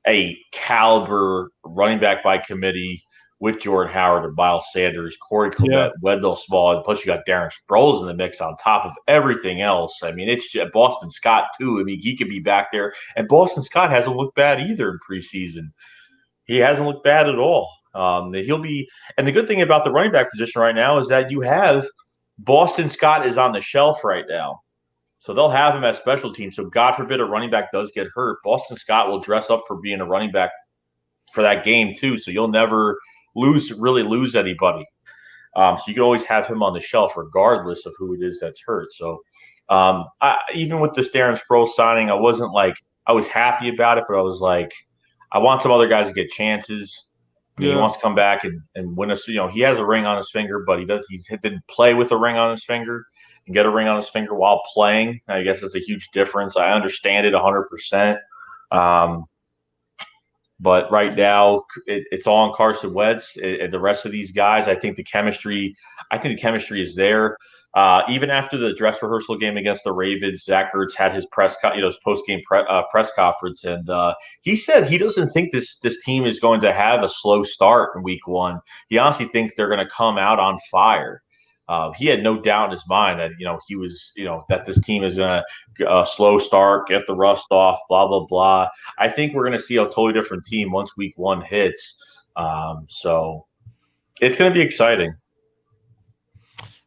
a caliber running back by committee with Jordan Howard and Miles Sanders, Corey Clement, Wendell Small, and plus you got Darren Sproles in the mix on top of everything else. I mean, it's Boston Scott too. I mean, he could be back there, and Boston Scott hasn't looked bad either in preseason. He hasn't looked bad at all. He'll be, and the good thing about the running back position right now is that you have Boston Scott is on the shelf right now. So they'll have him at special teams. So God forbid a running back does get hurt, Boston Scott will dress up for being a running back for that game too. So you'll never really lose anybody. So you can always have him on the shelf regardless of who it is that's hurt. So even with this Darren Sproles signing, I was happy about it, but I was like, I want some other guys to get chances. I mean, he wants to come back and win us. He has a ring on his finger, but he didn't play with a ring on his finger and get a ring on his finger while playing. I guess it's a huge difference. I understand it 100%. But right now, it's all on Carson Wentz. The rest of these guys, I think the chemistry is there. Even after the dress rehearsal game against the Ravens, Zach Ertz had his post-game press conference, and he said he doesn't think this team is going to have a slow start in week 1. He honestly thinks they're going to come out on fire. He had no doubt in his mind that he was that this team is going to slow start, get the rust off, blah blah blah. I think we're going to see a totally different team once week 1 hits. So it's going to be exciting.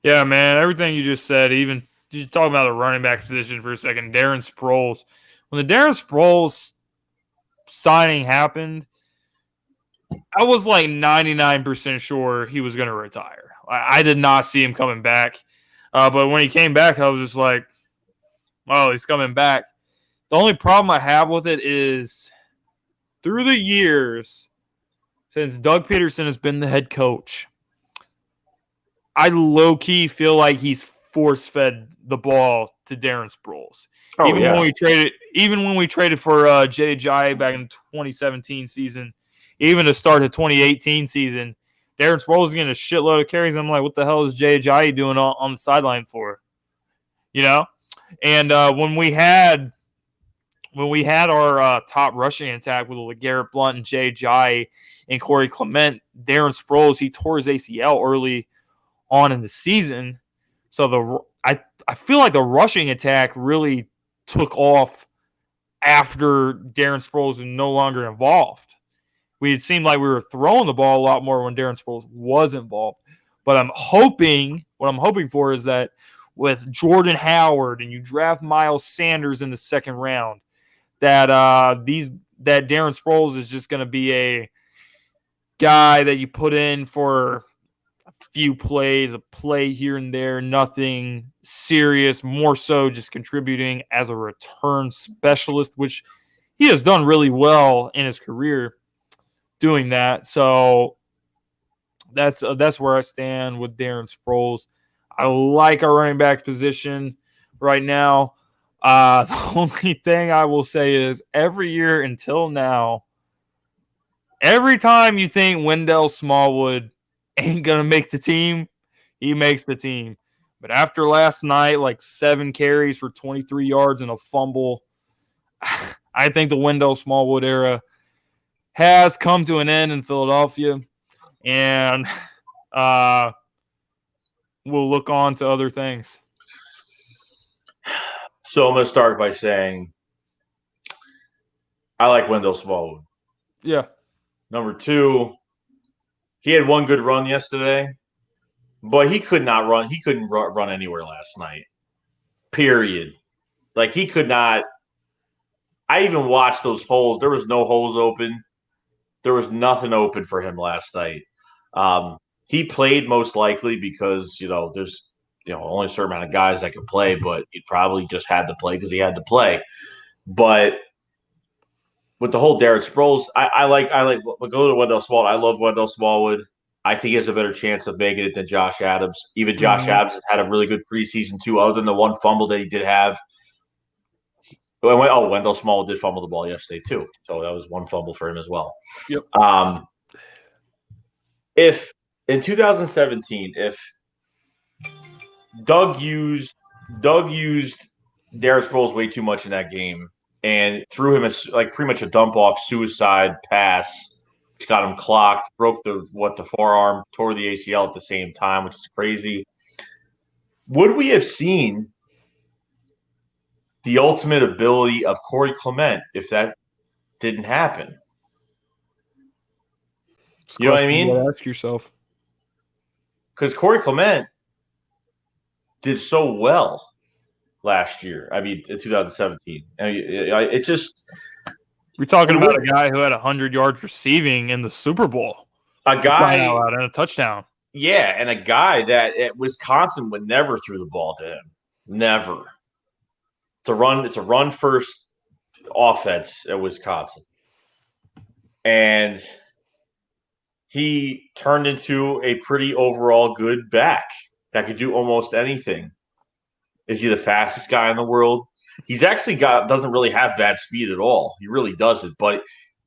Yeah, man. Everything you just said, even you talk about the running back position for a second. Darren Sproles. When the Darren Sproles signing happened, I was like 99% sure he was going to retire. I did not see him coming back. But when he came back, I was just like, oh, he's coming back. The only problem I have with it is through the years since Doug Peterson has been the head coach, I low-key feel like he's force-fed the ball to Darren Sproles. Oh, even yeah. when we traded for Jay Ajayi back in 2017 season, even to start the 2018 season, Darren Sproles is getting a shitload of carries. I'm like, what the hell is Jay Ajayi doing on the sideline for? You know? And when we had our top rushing attack with LeGarrette Blount and Jay Ajayi and Corey Clement, Darren Sproles, he tore his ACL early on in the season. So I feel like the rushing attack really took off after Darren Sproles was no longer involved. It seemed like we were throwing the ball a lot more when Darren Sproles was involved. But what I'm hoping for is that with Jordan Howard and you draft Miles Sanders in the second round, that Darren Sproles is just going to be a guy that you put in for a few plays, a play here and there, nothing serious, more so just contributing as a return specialist, which he has done really well in his career doing that. So that's where I stand with Darren Sproles. I like our running back position right now. The only thing I will say is every year until now, every time you think Wendell Smallwood ain't going to make the team, he makes the team. But after last night, like 7 carries for 23 yards and a fumble, I think the Wendell Smallwood era has come to an end in Philadelphia. And we'll look on to other things. So I'm going to start by saying I like Wendell Smallwood. Yeah. Number 2, he had one good run yesterday, but he could not run. He couldn't run anywhere last night, period. Like, he could not. I even watched those holes. There was no holes open. There was nothing open for him last night. He played most likely because, there's only a certain amount of guys that can play, but he probably just had to play because he had to play. But with the whole Darren Sproles, I like go to Wendell Smallwood. I love Wendell Smallwood. I think he has a better chance of making it than Josh Adams. Even Josh Adams has had a really good preseason too, other than the one fumble that he did have. Wendell Smallwood did fumble the ball yesterday too, so that was one fumble for him as well. Yep. If in 2017, if Doug used Darren Sproles way too much in that game and threw him pretty much a dump off suicide pass, which got him clocked, broke the forearm, tore the ACL at the same time, which is crazy. Would we have seen the ultimate ability of Corey Clement if that didn't happen? You know what I mean? Ask yourself. Because Corey Clement did so well last year. I mean, in 2017. It's just we're talking about a guy who had 100 yards receiving in the Super Bowl. A guy and a touchdown. Yeah, and a guy that at Wisconsin would never threw the ball to him. Never. It's a run first offense at Wisconsin. And he turned into a pretty overall good back that could do almost anything. Is he the fastest guy in the world? He's actually doesn't really have bad speed at all. He really doesn't, but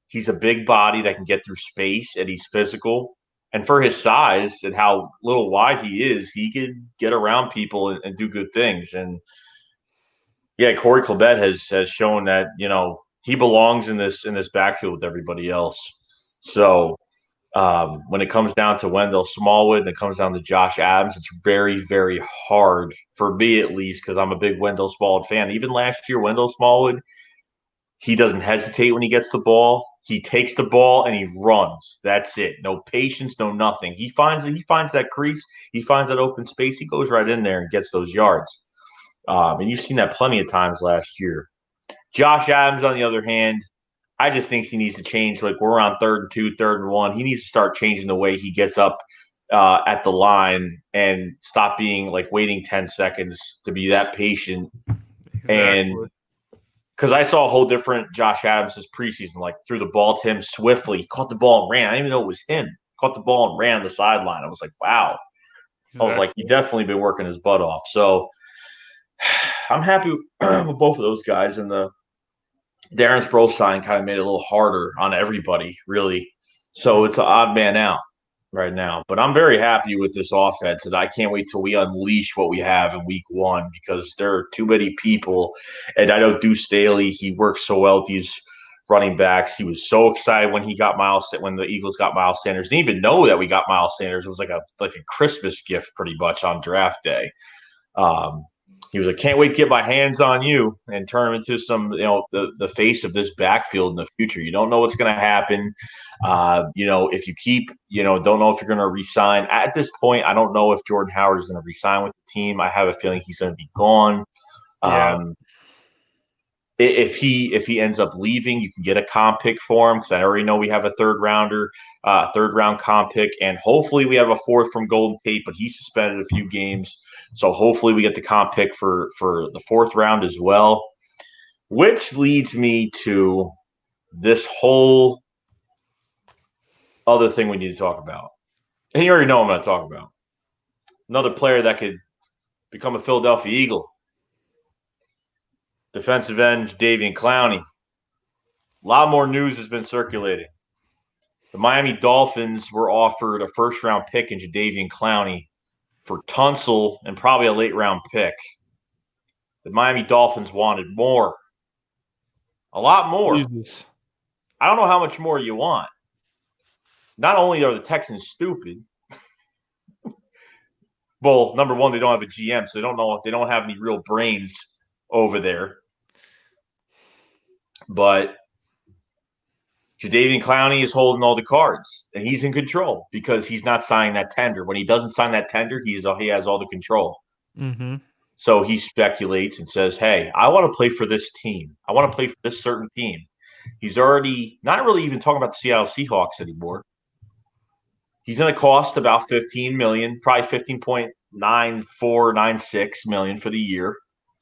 he's a big body that can get through space, and he's physical. And for his size and how little wide he is, he can get around people and do good things. And yeah, Corey Clement has shown that, he belongs in this backfield with everybody else. So when it comes down to Wendell Smallwood and it comes down to Josh Adams, it's very, very hard for me, at least, because I'm a big Wendell Smallwood fan. Even last year, Wendell Smallwood, he doesn't hesitate when he gets the ball. He takes the ball and he runs. That's it. No patience, no nothing. He finds that crease. He finds that open space. He goes right in there and gets those yards. And you've seen that plenty of times last year. Josh Adams, on the other hand, I just think he needs to change. Like, we're on 3rd and 2, 3rd and 1. He needs to start changing the way he gets up at the line and stop being like waiting 10 seconds to be that patient. Exactly. because I saw a whole different Josh Adams this preseason, like threw the ball to him swiftly. He caught the ball and ran. I didn't even know it was him. Caught the ball and ran on the sideline. I was like, wow. I was like, he definitely been working his butt off. So I'm happy with both of those guys. And the Darren Sproles sign kind of made it a little harder on everybody, really. So it's an odd man out right now. But I'm very happy with this offense, and I can't wait till we unleash what we have in week one because there are too many people. And I know Deuce Staley, he works so well with these running backs. He was so excited when when the Eagles got Miles Sanders. Didn't even know that we got Miles Sanders. It was like a Christmas gift pretty much on draft day. He was like, can't wait to get my hands on you and turn him into some, the face of this backfield in the future. You don't know what's going to happen. If you keep, don't know if you're going to resign. At this point, I don't know if Jordan Howard is going to resign with the team. I have a feeling he's going to be gone. Yeah. If he ends up leaving, you can get a comp pick for him because I already know we have a third round comp pick, and hopefully we have a fourth from Golden Tate, but he suspended a few games, so hopefully we get the comp pick for the fourth round as well. Which leads me to this whole other thing we need to talk about, and you already know what I'm going to talk about. Another player that could become a Philadelphia Eagle. Defensive end Jadeveon Clowney. A lot more news has been circulating. The Miami Dolphins were offered a first-round pick in Jadeveon Clowney for Tunsil and probably a late-round pick. The Miami Dolphins wanted more. A lot more. Jesus. I don't know how much more you want. Not only are the Texans stupid, well, number one, they don't have a GM, so they don't have any real brains over there. But Jadeveon Clowney is holding all the cards, and he's in control because he's not signing that tender. When he doesn't sign that tender, he has all the control. Mm-hmm. So he speculates and says, hey, I want to play for this team. I want to play for this certain team. He's already not really even talking about the Seattle Seahawks anymore. He's going to cost about $15 million, probably $15.9496 million for the year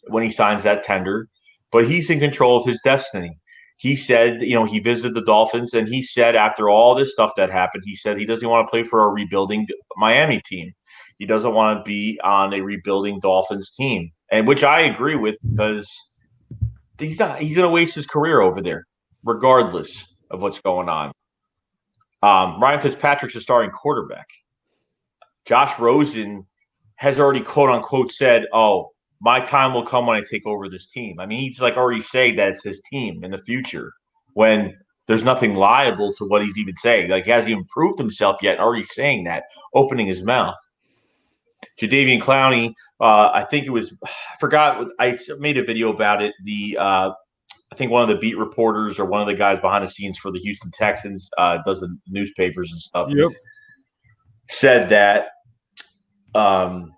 when he signs that tender. But he's in control of his destiny. He said, he visited the Dolphins, and he said after all this stuff that happened, he said he doesn't want to play for a rebuilding Miami team. He doesn't want to be on a rebuilding Dolphins team, and which I agree with because he's going to waste his career over there, regardless of what's going on. Ryan Fitzpatrick's a starting quarterback. Josh Rosen has already quote unquote said, "Oh, my time will come when I take over this team." I mean, he's like already saying that it's his team in the future when there's nothing liable to what he's even saying. Like he hasn't even proved himself yet, already saying that, opening his mouth. Jadeveon Clowney, I think it was, I forgot, I made a video about it. I think one of the beat reporters or one of the guys behind the scenes for the Houston Texans does the newspapers and stuff. Yep. Said that Jadeveon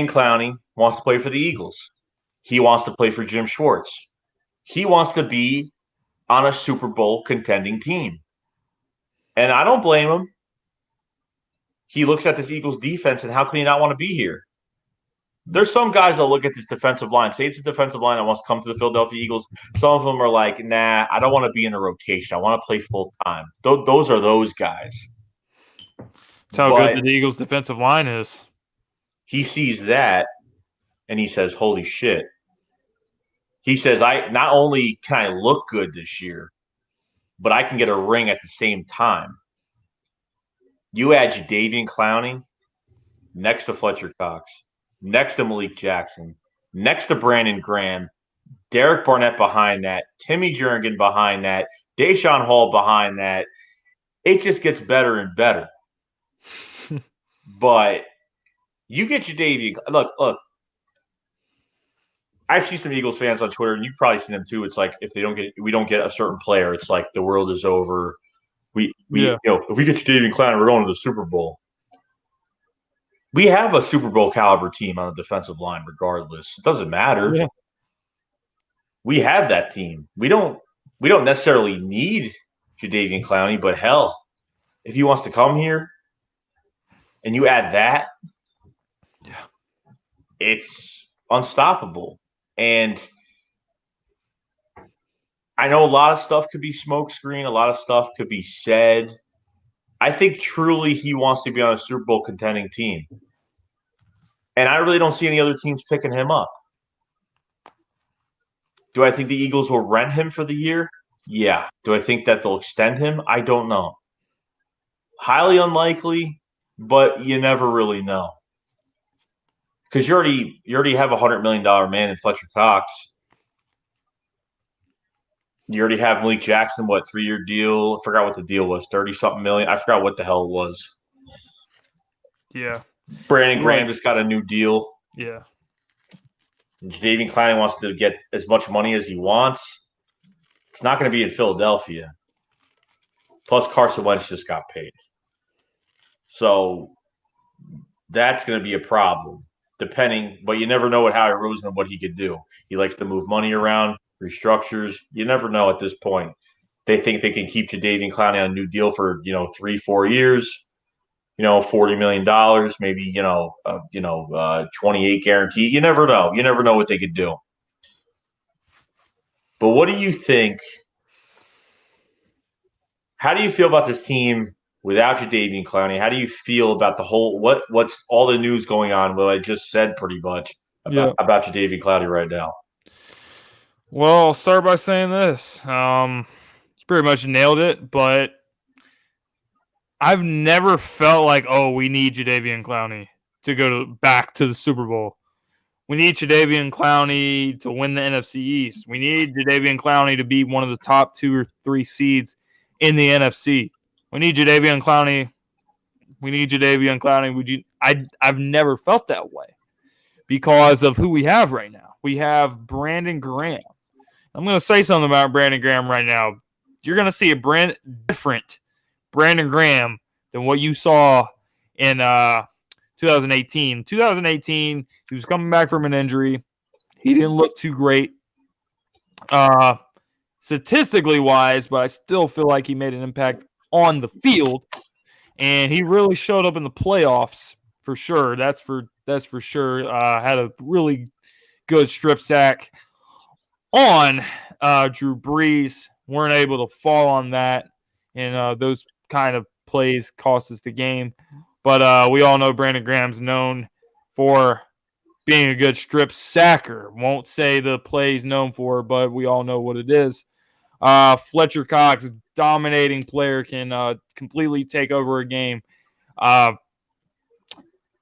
Clowney wants to play for the Eagles. He wants to play for Jim Schwartz. He wants to be on a Super Bowl contending team. And I don't blame him. He looks at this Eagles defense, and how can he not want to be here? There's some guys that look at this defensive line, say it's a defensive line that wants to come to the Philadelphia Eagles. Some of them are like, nah, I don't want to be in a rotation. I want to play full time. Those are those guys. That's how good the Eagles' defensive line is. He sees that, and he says, holy shit. He says, I not only can I look good this year, but I can get a ring at the same time. You add Jadeveon Clowney next to Fletcher Cox, next to Malik Jackson, next to Brandon Graham, Derek Barnett behind that, Timmy Jernigan behind that, Deshaun Hall behind that. It just gets better and better. But you get Jadeveon. Look. I see some Eagles fans on Twitter, and you've probably seen them too. It's like if we don't get a certain player, it's like the world is over. If we get Jadeveon Clowney, we're going to the Super Bowl. We have a Super Bowl caliber team on the defensive line, regardless. It doesn't matter. Yeah. We have that team. We don't necessarily need Jadeveon Clowney, but hell, if he wants to come here and you add that, yeah, it's unstoppable. And I know a lot of stuff could be smokescreen. A lot of stuff could be said. I think truly he wants to be on a Super Bowl contending team. And I really don't see any other teams picking him up. Do I think the Eagles will rent him for the year? Yeah. Do I think that they'll extend him? I don't know. Highly unlikely, but you never really know. Because you already have $100 million man in Fletcher Cox. You already have Malik Jackson, 3-year deal? I forgot what the deal was, 30-something million. I forgot what the hell it was. Yeah. Brandon Graham just got a new deal. Yeah. Jadeveon Clowney wants to get as much money as he wants. It's not going to be in Philadelphia. Plus, Carson Wentz just got paid. So that's going to be a problem, but you never know what Howie Roseman, what he could do. He likes to move money around, restructures. You never know at this point. They think they can keep Jadeveon Clowney on a new deal for 3-4 years. $40 million, maybe 28 guarantee. You never know. You never know what they could do. But what do you think? How do you feel about this team without Jadeveon Clowney? How do you feel about the whole what's all the news going on? What I just said pretty much about Jadeveon Clowney right now. Well, I'll start by saying this. It's pretty much nailed it, but I've never felt like, we need Jadeveon Clowney to go back to the Super Bowl. We need Jadeveon Clowney to win the NFC East. We need Jadeveon Clowney to be one of the top 2 or 3 seeds in the NFC. We need Jadeveon Clowney. I've never felt that way because of who we have right now. We have Brandon Graham. I'm going to say something about Brandon Graham right now. You're going to see a different Brandon Graham than what you saw in 2018. 2018, he was coming back from an injury. He didn't look too great statistically wise, but I still feel like he made an impact on the field. And he really showed up in the playoffs for sure. That's for sure. Had a really good strip sack on Drew Brees. Weren't able to fall on that. And those kind of plays cost us the game. But we all know Brandon Graham's known for being a good strip sacker. Won't say the play he's known for, but we all know what it is. Fletcher Cox, dominating player, can completely take over a game.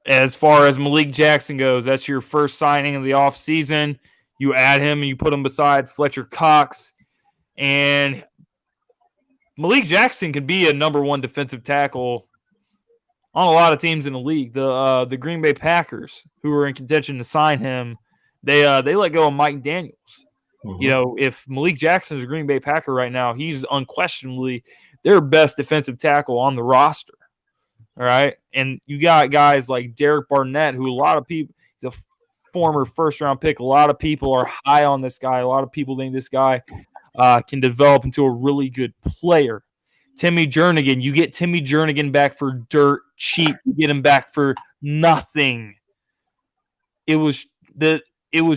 As far as Malik Jackson goes, that's your first signing of the offseason. You add him and you put him beside Fletcher Cox. And Malik Jackson can be a number 1 defensive tackle on a lot of teams in the league. The Green Bay Packers, who were in contention to sign him, they let go of Mike Daniels. Mm-hmm. If Malik Jackson is a Green Bay Packer right now, he's unquestionably their best defensive tackle on the roster. All right. And you got guys like Derek Barnett, who a lot of people, the former first-round pick, a lot of people are high on this guy. A lot of people think this guy can develop into a really good player. Timmy Jernigan, you get Timmy Jernigan back for dirt cheap. You get him back for nothing. It was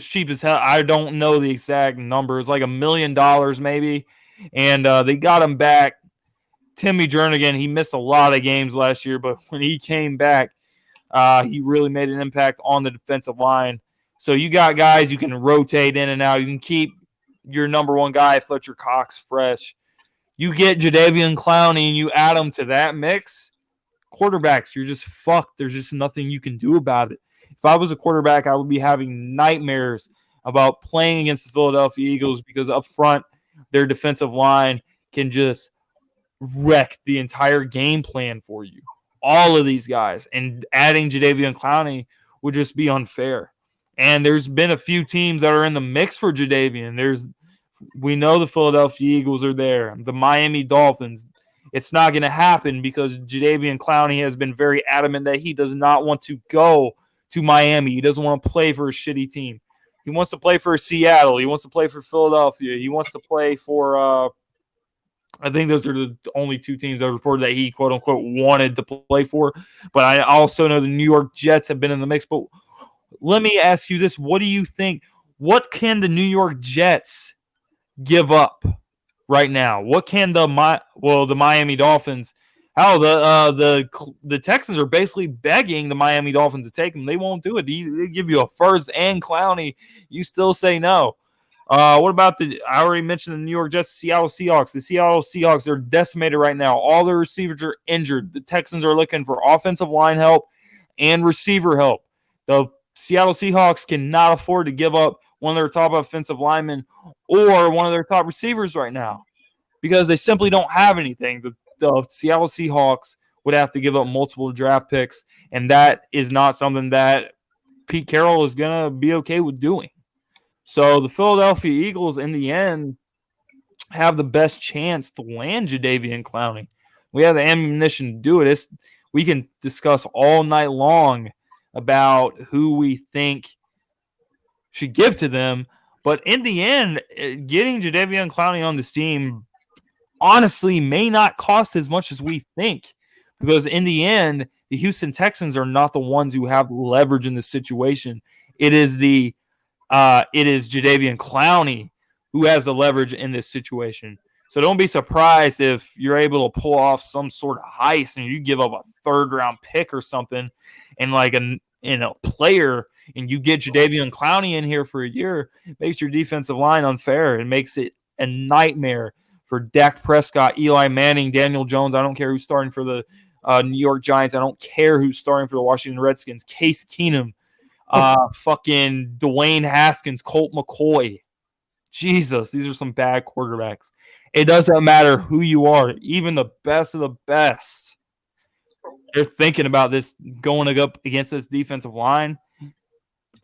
cheap as hell. I don't know the exact number. It's like $1 million maybe. And they got him back. Timmy Jernigan, he missed a lot of games last year, but when he came back, he really made an impact on the defensive line. So you got guys you can rotate in and out. You can keep your number 1 guy, Fletcher Cox, fresh. You get Jadeveon Clowney and you add him to that mix, quarterbacks, you're just fucked. There's just nothing you can do about it. If I was a quarterback, I would be having nightmares about playing against the Philadelphia Eagles because up front, their defensive line can just wreck the entire game plan for you. All of these guys. And adding Jadeveon Clowney would just be unfair. And there's been a few teams that are in the mix for Jadeveon. We know the Philadelphia Eagles are there. The Miami Dolphins. It's not going to happen because Jadeveon Clowney has been very adamant that he does not want to go to Miami. He doesn't want to play for a shitty team. He wants to play for Seattle. He wants to play for Philadelphia. He wants to play for I think those are the only 2 teams that reported that he, quote-unquote, wanted to play for. But I also know the New York Jets have been in the mix. But let me ask you this. What do you think? What can the New York Jets give up right now? What can the Miami Dolphins? Hell, the Texans are basically begging the Miami Dolphins to take them. They won't do it. They give you a first and Clowney. You still say no. What about I already mentioned the New York Jets, Seattle Seahawks. The Seattle Seahawks are decimated right now. All their receivers are injured. The Texans are looking for offensive line help and receiver help. The Seattle Seahawks cannot afford to give up one of their top offensive linemen or one of their top receivers right now because they simply don't have anything. The Seattle Seahawks would have to give up multiple draft picks, and that is not something that Pete Carroll is going to be okay with doing. So the Philadelphia Eagles, in the end, have the best chance to land Jadeveon Clowney. We have the ammunition to do it. We can discuss all night long about who we think should give to them. But in the end, getting Jadeveon Clowney on this team honestly may not cost as much as we think. Because in the end, the Houston Texans are not the ones who have leverage in this situation. It is Jadeveon Clowney who has the leverage in this situation. So don't be surprised if you're able to pull off some sort of heist and you give up a third-round pick or something and like a player and you get Jadeveon Clowney in here for a year. It makes your defensive line unfair. It makes it a nightmare for Dak Prescott, Eli Manning, Daniel Jones. I don't care who's starting for the New York Giants. I don't care who's starting for the Washington Redskins. Case Keenum. Fucking Dwayne Haskins, Colt McCoy. Jesus, these are some bad quarterbacks. It doesn't matter who you are, even the best of the best. They're thinking about this going up against this defensive line.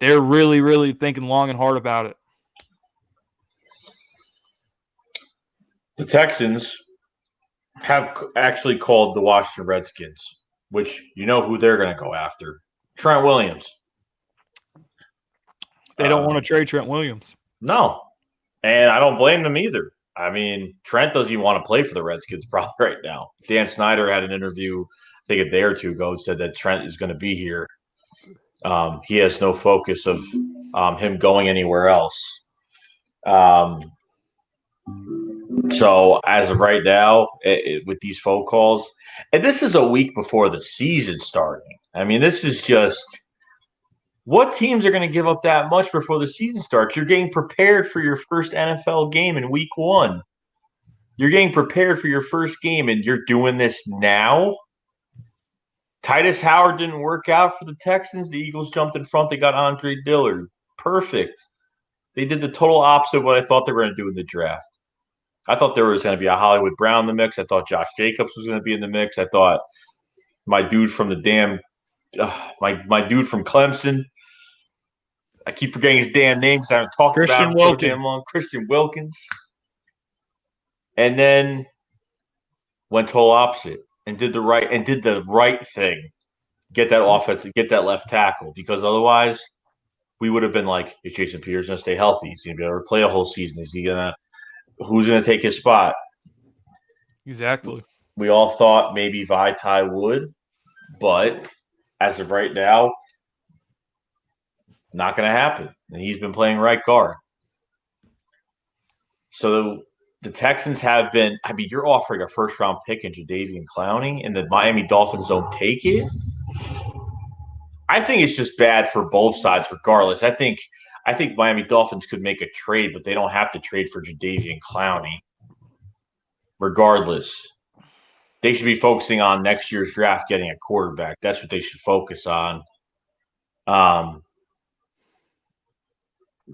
They're really, really thinking long and hard about it. The Texans have actually called the Washington Redskins, which you know who they're going to go after. Trent Williams. They don't want to trade Trent Williams. No. And I don't blame them either. I mean, Trent doesn't even want to play for the Redskins probably right now. Dan Snyder had an interview, I think a day or two ago, said that Trent is going to be here. He has no focus of him going anywhere else. So as of right now, with these phone calls, and this is a week before the season starting. I mean, this is just – what teams are going to give up that much before the season starts? You're getting prepared for your first NFL game in week 1. You're getting prepared for your first game, and you're doing this now? Titus Howard didn't work out for the Texans. The Eagles jumped in front. They got Andre Dillard. Perfect. They did the total opposite of what I thought they were going to do in the draft. I thought there was going to be a Hollywood Brown in the mix. I thought Josh Jacobs was going to be in the mix. I thought my dude from my dude from Clemson, I keep forgetting his damn name because I haven't talked about him so damn long. Christian Wilkins. And then went total opposite and did the right thing. Get that offense, get that left tackle, because otherwise we would have been like, is Jason Peters going to stay healthy? Is he going to be able to play a whole season? Who's going to take his spot? Exactly. We all thought maybe Vaitai would, but as of right now, not going to happen. And he's been playing right guard. So the Texans have been, I mean, you're offering a first-round pick in Jadeveon Clowney, and the Miami Dolphins don't take it? I think it's just bad for both sides regardless. I think Miami Dolphins could make a trade, but they don't have to trade for Jadeveon Clowney. Regardless, they should be focusing on next year's draft, getting a quarterback. That's what they should focus on.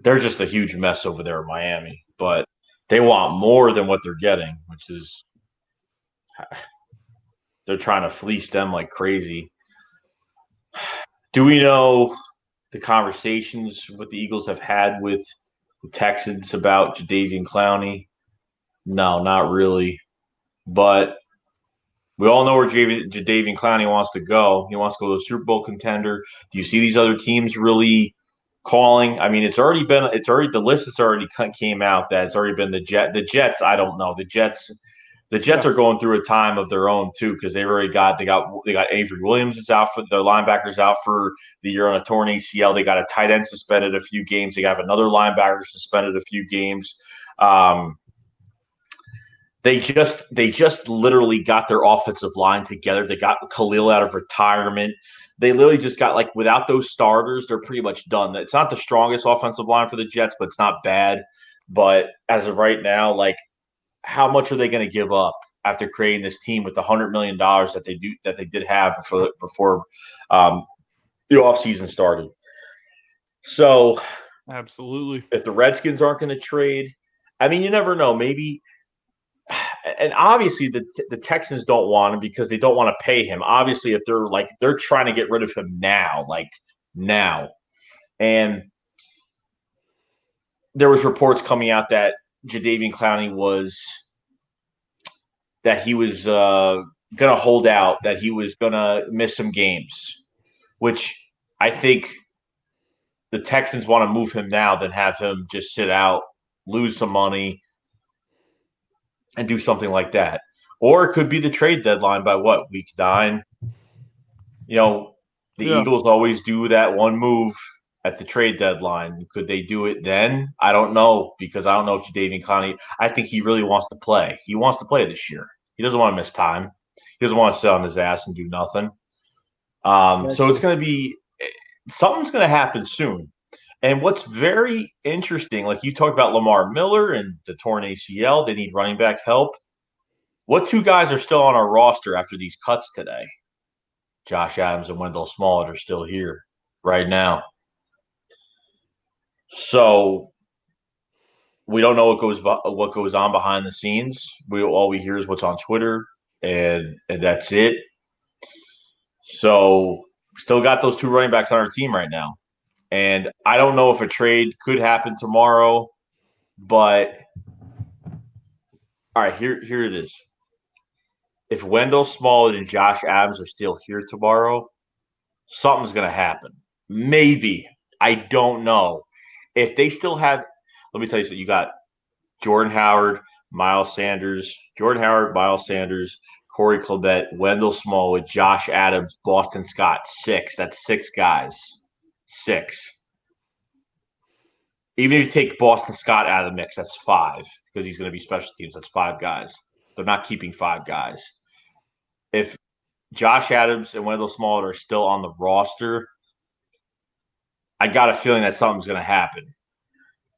They're just a huge mess over there in Miami, but they want more than what they're getting, which is they're trying to fleece them like crazy. Do we know the conversations what the Eagles have had with the Texans about Jadeveon Clowney? No, not really. But we all know where Jadeveon Clowney wants to go. He wants to go to a Super Bowl contender. Do you see these other teams really calling? I mean, the list has already came out that it's already been the Jets. I don't know. The Jets are going through a time of their own too, because they got Avery Williams is out for their linebackers out for the year on a torn ACL. They got a tight end suspended a few games. They got another linebacker suspended a few games. They just literally got their offensive line together. They got Khalil out of retirement. They literally just got without those starters, they're pretty much done. It's not the strongest offensive line for the Jets, but it's not bad. But as of right now, how much are they going to give up after creating this team with the $100 million that they did have before the offseason started? So, absolutely. If the Redskins aren't going to trade, I mean, you never know. Maybe, and obviously the Texans don't want him because they don't want to pay him. Obviously, if they're trying to get rid of him now, now, and there was reports coming out that Jadeveon Clowney was going to hold out, that he was going to miss some games, which I think the Texans want to move him now than have him just sit out, lose some money, and do something like that. Or it could be the trade deadline by week 9. The Eagles always do that one move at the trade deadline. Could they do it then? I don't know, because I don't know if Jadeveon Clowney, I think he really wants to play. He wants to play this year. He doesn't want to miss time. He doesn't want to sit on his ass and do nothing. So it's going to be – something's going to happen soon. And what's very interesting, like you talked about Lamar Miller and the torn ACL, they need running back help. What 2 guys are still on our roster after these cuts today? Josh Adams and Wendell Smollett are still here right now. So we don't know what goes on behind the scenes. All we hear is what's on Twitter, and that's it. So still got those 2 running backs on our team right now. And I don't know if a trade could happen tomorrow, but all right, here it is. If Wendell Smollett and Josh Adams are still here tomorrow, something's going to happen. Maybe. I don't know. If they still have – let me tell you something. You got Jordan Howard, Miles Sanders, Corey Clement, Wendell Smollett, Josh Adams, Boston Scott, 6. That's 6 guys. 6. Even if you take Boston Scott out of the mix, that's 5, because he's going to be special teams. That's 5 guys. They're not keeping 5 guys. If Josh Adams and Wendell Smollett are still on the roster, I got a feeling that something's going to happen.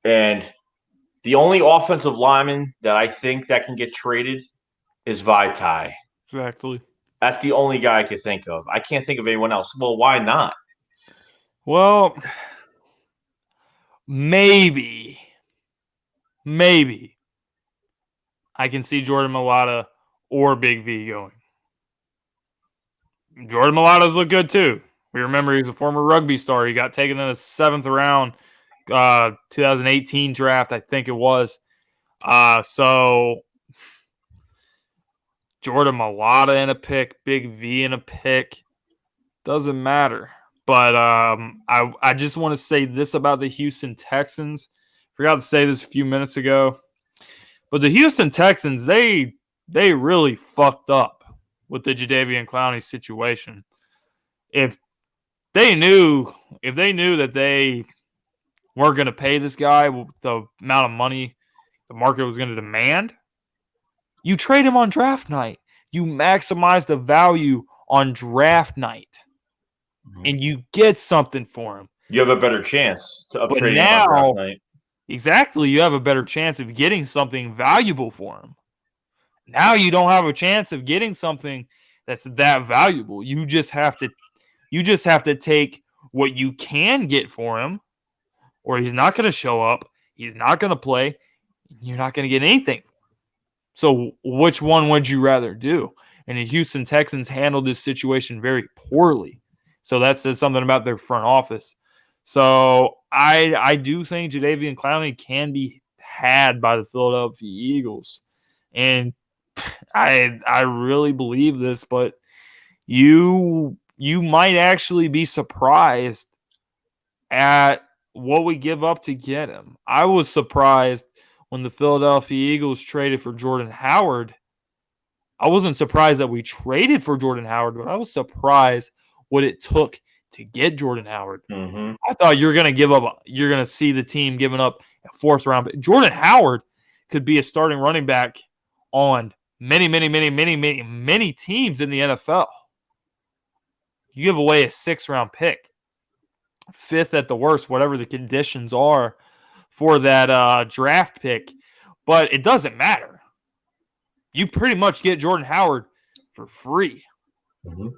And the only offensive lineman that I think that can get traded is Vaitai. Exactly. That's the only guy I could think of. I can't think of anyone else. Well, why not? Well, maybe I can see Jordan Mailata or Big V going. Jordan Mailata's look good too. We remember he's a former rugby star. He got taken in the 7th round, 2018 draft, I think it was. So Jordan Mailata in a pick, Big V in a pick, doesn't matter. But I just want to say this about the Houston Texans. Forgot to say this a few minutes ago. But the Houston Texans, they really fucked up with the Jadeveon Clowney situation. If they knew that they weren't going to pay this guy the amount of money the market was going to demand, you trade him on draft night. You maximize the value on draft night. And you get something for him. You have a better chance of trading him on draft night. Exactly. You have a better chance of getting something valuable for him. Now you don't have a chance of getting something that's that valuable. You just have to take what you can get for him, or he's not going to show up. He's not going to play. You're not going to get anything for him. So which one would you rather do? And the Houston Texans handled this situation very poorly. So that says something about their front office. So I do think Jadeveon Clowney can be had by the Philadelphia Eagles. And I really believe this, but you might actually be surprised at what we give up to get him. I was surprised when the Philadelphia Eagles traded for Jordan Howard. I wasn't surprised that we traded for Jordan Howard, but I was surprised what it took to get Jordan Howard. Mm-hmm. I thought you're going to see the team giving up a 4th round. Jordan Howard could be a starting running back on many, many, many, many, many, many teams in the NFL. You give away a 6th-round pick, 5th at the worst, whatever the conditions are for that draft pick. But it doesn't matter. You pretty much get Jordan Howard for free. Mm-hmm.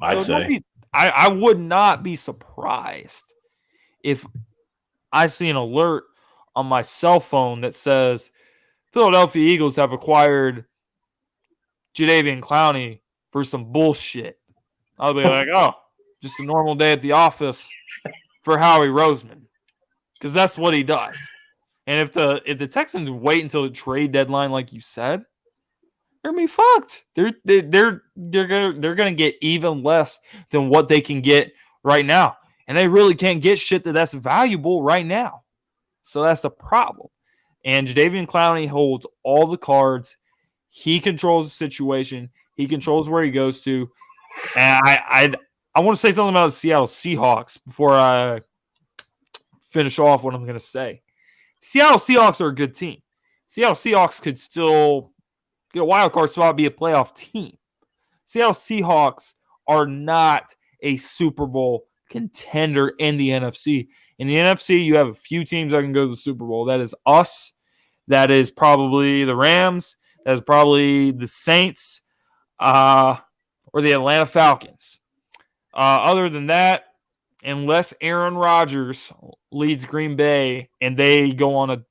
I'd say. I would not be surprised if I see an alert on my cell phone that says Philadelphia Eagles have acquired Jadeveon Clowney for some bullshit. I'll be like, oh, just a normal day at the office for Howie Roseman. Because that's what he does. And if the Texans wait until the trade deadline, like you said, they're gonna be fucked. They're gonna get even less than what they can get right now. And they really can't get shit that's valuable right now. So that's the problem. And Jadeveon Clowney holds all the cards. He controls the situation. He controls where he goes to. And I want to say something about the Seattle Seahawks before I finish off what I'm going to say. Seattle Seahawks are a good team. Seattle Seahawks could still get a wild card spot, be a playoff team. Seattle Seahawks are not a Super Bowl contender in the NFC. In the NFC, you have a few teams that can go to the Super Bowl. That is us. That is probably the Rams. That is probably the Saints or the Atlanta Falcons. Other than that, unless Aaron Rodgers leads Green Bay and they go on a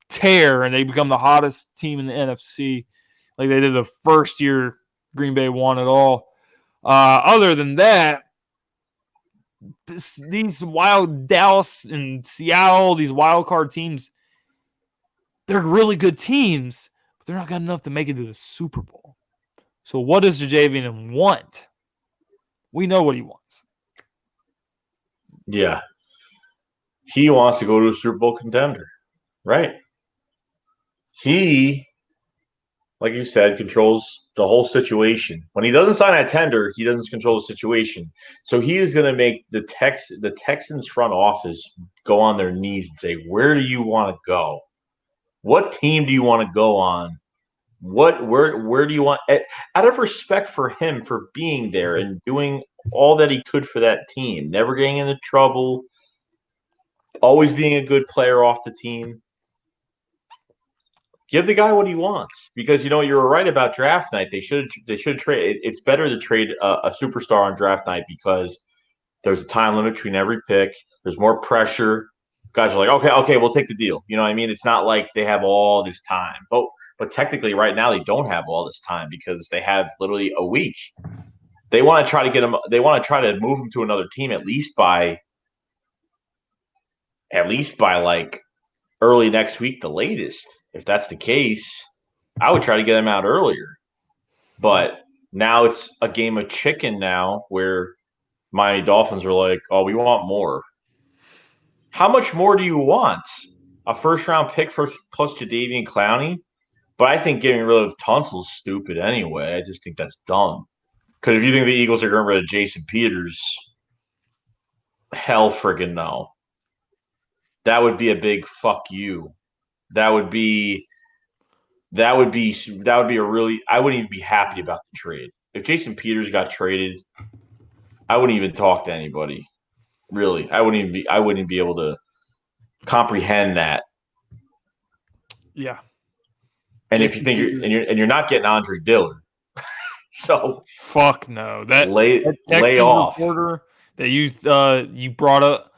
tear and they become the hottest team in the NFC, like they did the first year Green Bay won it all. Other than that, these wild Dallas and Seattle, these wild card teams, they're really good teams, but they're not good enough to make it to the Super Bowl. So what does Jadeveon want? We know what he wants. Yeah. He wants to go to a Super Bowl contender, right? He, like you said, controls the whole situation. When he doesn't sign that tender, he doesn't control the situation. So he is going to make the Texans front office go on their knees and say, where do you want to go? What team do you want to go on? Where do you want, out of respect for him for being there and doing all that he could for that team, never getting into trouble, always being a good player off the team. Give the guy what he wants, because you were right about draft night. They should trade. It's better to trade a superstar on draft night because there's a time limit between every pick. There's more pressure. Guys are like, okay, we'll take the deal. You know what I mean? It's not like they have all this time, but technically right now they don't have all this time because they have literally a week. They want to try to get him. They want to try to move him to another team at least by like early next week, the latest. If that's the case, I would try to get him out earlier. But now it's a game of chicken now where Miami Dolphins are like, oh, we want more. How much more do you want? A first-round pick plus Jadeveon Clowney? But I think getting rid of Tunsil's stupid anyway. I just think that's dumb. Because if you think the Eagles are getting rid of Jason Peters, hell friggin' no. That would be a big fuck you. That would be a really, I wouldn't even be happy about the trade. If Jason Peters got traded, I wouldn't even talk to anybody. Really. I wouldn't even be able to comprehend that. Yeah. And if you think you're not getting Andre Dillard. So fuck no. That lay off. Reporter that you brought up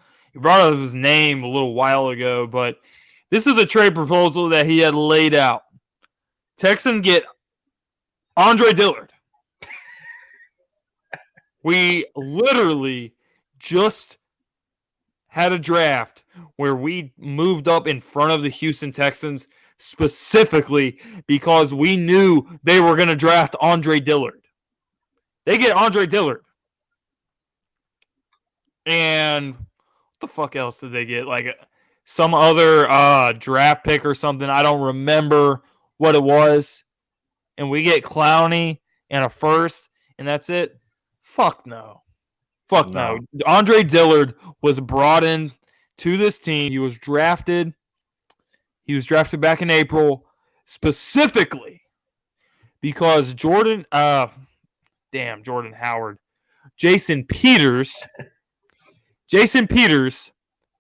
his name a little while ago, but this is the trade proposal that he had laid out. Texans get Andre Dillard. We literally just had a draft where we moved up in front of the Houston Texans specifically because we knew they were going to draft Andre Dillard. They get Andre Dillard. And what the fuck else did they get? Like some other draft pick or something. I don't remember what it was. And we get Clowney and a first, and that's it. Fuck no. Fuck no. Andre Dillard was brought in to this team. He was drafted back in April. specifically because Jordan Howard. Jason Peters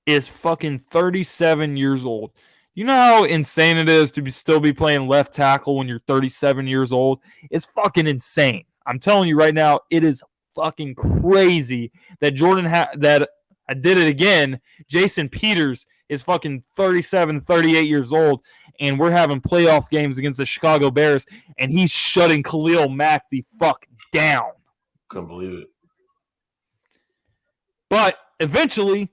is fucking 37 years old. You know how insane it is to still be playing left tackle when you're 37 years old? It's fucking insane. I'm telling you right now, it is fucking crazy that that I did it again. Jason Peters is fucking 37, 38 years old, and we're having playoff games against the Chicago Bears, and he's shutting Khalil Mack the fuck down. Couldn't believe it. But eventually,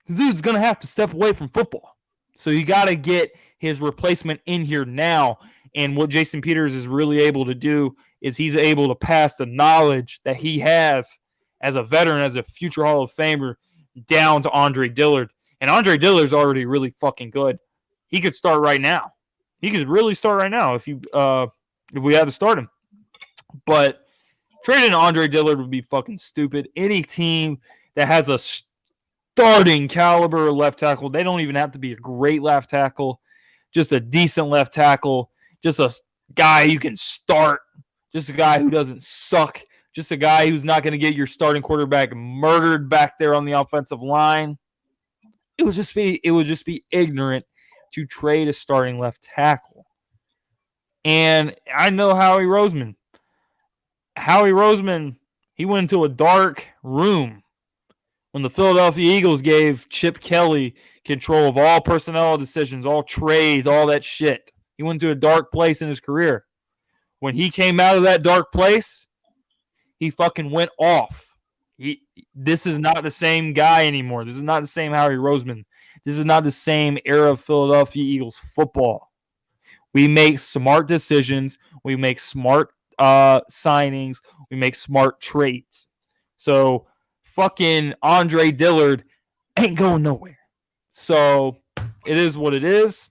the dude's going to have to step away from football. So you got to get his replacement in here now. And what Jason Peters is really able to do is he's able to pass the knowledge that he has as a veteran, as a future Hall of Famer, down to Andre Dillard. And Andre Dillard's already really fucking good. He could start right now. He could really start right now if we had to start him. But trading Andre Dillard would be fucking stupid. Any team that has a starting caliber left tackle, they don't even have to be a great left tackle, just a decent left tackle, just a guy you can start, just a guy who doesn't suck, just a guy who's not going to get your starting quarterback murdered back there on the offensive line. It would just be ignorant to trade a starting left tackle. And I know Howie Roseman. He went into a dark room when the Philadelphia Eagles gave Chip Kelly control of all personnel decisions, all trades, all that shit. He went to a dark place in his career. When he came out of that dark place, he fucking went off. This is not the same guy anymore. This is not the same Howie Roseman. This is not the same era of Philadelphia Eagles football. We make smart decisions. We make smart signings. We make smart trades. So fucking Andre Dillard ain't going nowhere. So it is what it is.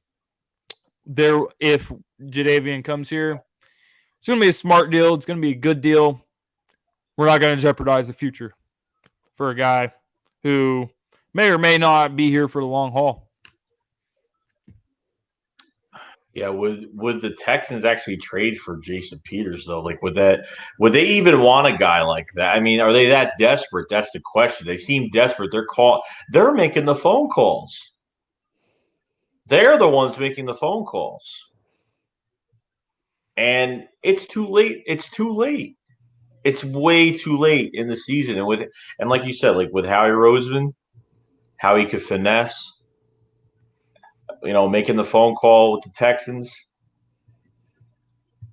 If Jadeveon comes here, it's going to be a smart deal. It's going to be a good deal. We're not going to jeopardize the future for a guy who may or may not be here for the long haul. Yeah, would the Texans actually trade for Jason Peters though? Like, would they even want a guy like that? I mean, are they that desperate? That's the question. They seem desperate. They're making the phone calls. They're the ones making the phone calls. And it's too late. It's too late. It's way too late in the season. And like you said, like with Howie Roseman, how he could finesse, making the phone call with the Texans.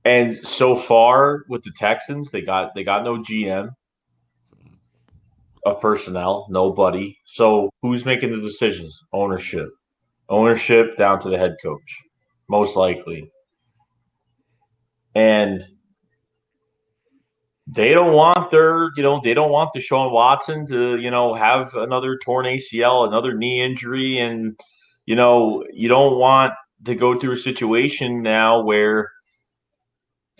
And so far with the Texans, they got no GM of personnel, nobody. So who's making the decisions? Ownership down to the head coach, most likely. And they don't want Deshaun Watson to, have another torn ACL, another knee injury. And, you don't want to go through a situation now where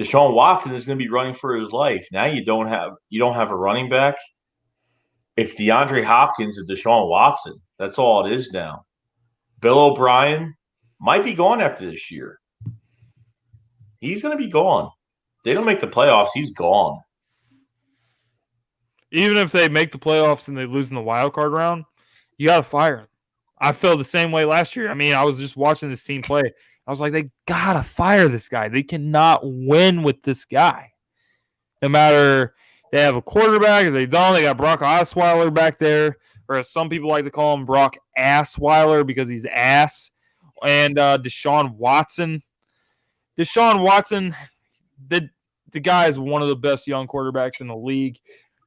Deshaun Watson is going to be running for his life. Now you don't have a running back. It's DeAndre Hopkins and Deshaun Watson. That's all it is now. Bill O'Brien might be gone after this year. He's going to be gone. They don't make the playoffs, he's gone. Even if they make the playoffs and they lose in the wild card round, you got to fire him. I felt the same way last year. I mean, I was just watching this team play. I was like, they got to fire this guy. They cannot win with this guy. No matter they have a quarterback or they don't, they got Brock Osweiler back there, or as some people like to call him, Brock Assweiler because he's ass. And Deshaun Watson. The guy is one of the best young quarterbacks in the league.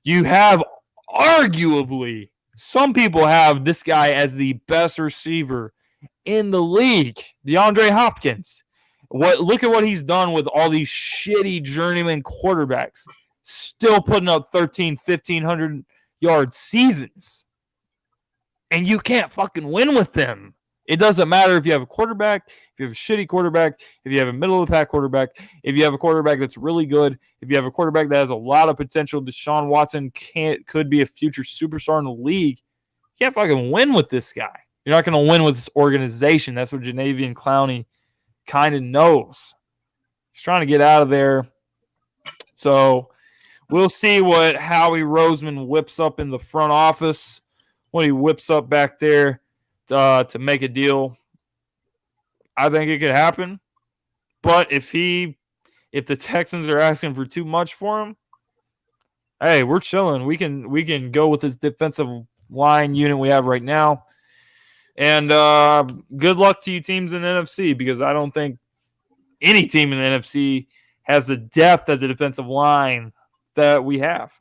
You have arguably, some people have this guy as the best receiver in the league, DeAndre Hopkins. Look at what he's done with all these shitty journeyman quarterbacks, still putting up 1,500 seasons. And you can't fucking win with them. It doesn't matter if you have a quarterback, if you have a shitty quarterback, if you have a middle-of-the-pack quarterback, if you have a quarterback that's really good, if you have a quarterback that has a lot of potential. Deshaun Watson could be a future superstar in the league. You can't fucking win with this guy. You're not going to win with this organization. That's what Jadeveon Clowney kind of knows. He's trying to get out of there. So we'll see what Howie Roseman whips up in the front office, what he whips up back there to make a deal. I think it could happen. But if the Texans are asking for too much for him, hey, we're chilling. We can go with this defensive line unit we have right now. And good luck to you teams in the NFC, because I don't think any team in the NFC has the depth of the defensive line that we have.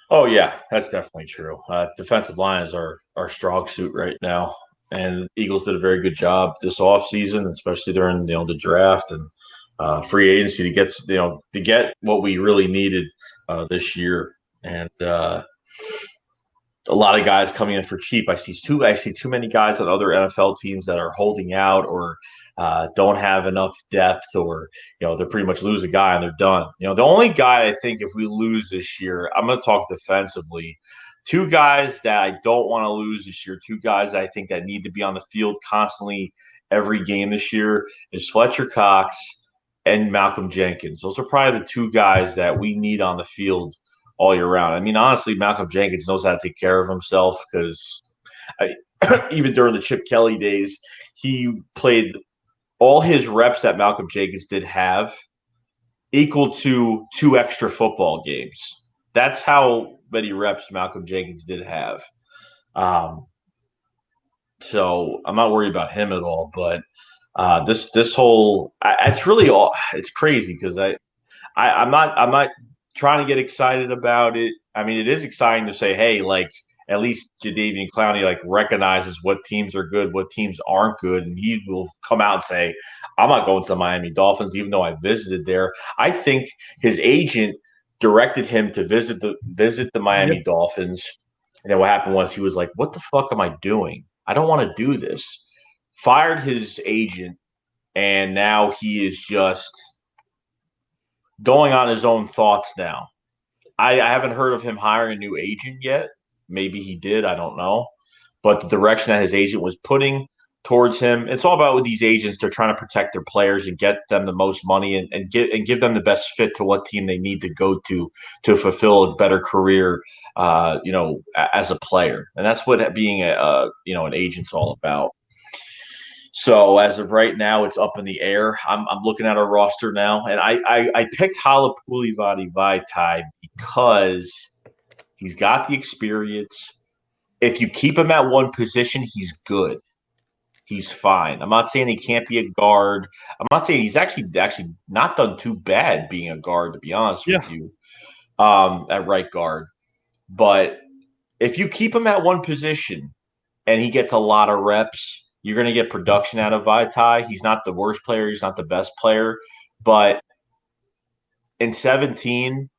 Oh yeah, that's definitely true. Defensive line is our strong suit right now, and Eagles did a very good job this offseason, especially during the draft and free agency to get what we really needed this year. And a lot of guys coming in for cheap. I see too many guys on other NFL teams that are holding out or don't have enough depth, or they're pretty much lose a guy and they're done. The only guy I think if we lose this year, I'm going to talk defensively. Two guys that I don't want to lose this year, two guys I think that need to be on the field constantly every game this year is Fletcher Cox and Malcolm Jenkins. Those are probably the two guys that we need on the field all year round. I mean, honestly, Malcolm Jenkins knows how to take care of himself, because even during the Chip Kelly days, he played all his reps that Malcolm Jenkins did have equal to 2 extra football games. That's how many reps Malcolm Jenkins did have. So I'm not worried about him at all. But this whole it's crazy, because I'm not trying to get excited about it. I mean, it is exciting to say, hey, like, at least Jadeveon Clowney recognizes what teams are good, what teams aren't good, and he will come out and say, I'm not going to the Miami Dolphins, even though I visited there. I think his agent directed him to visit the Miami Dolphins, and then what happened was he was like, what the fuck am I doing? I don't want to do this. Fired his agent, and now he is just going on his own thoughts now. I haven't heard of him hiring a new agent yet. Maybe he did. I don't know. But the direction that his agent was putting towards him, it's all about with these agents. They're trying to protect their players and get them the most money and give them the best fit to what team they need to go to fulfill a better career, as a player. And that's what being an agent's all about. So as of right now, it's up in the air. I'm looking at our roster now, and I picked Halapoulivaati Vaitai because he's got the experience. If you keep him at one position, he's good. He's fine. I'm not saying he can't be a guard. I'm not saying he's actually not done too bad being a guard, to be honest with you, at right guard. But if you keep him at one position and he gets a lot of reps, you're going to get production out of Vaitai. He's not the worst player. He's not the best player. But in 17,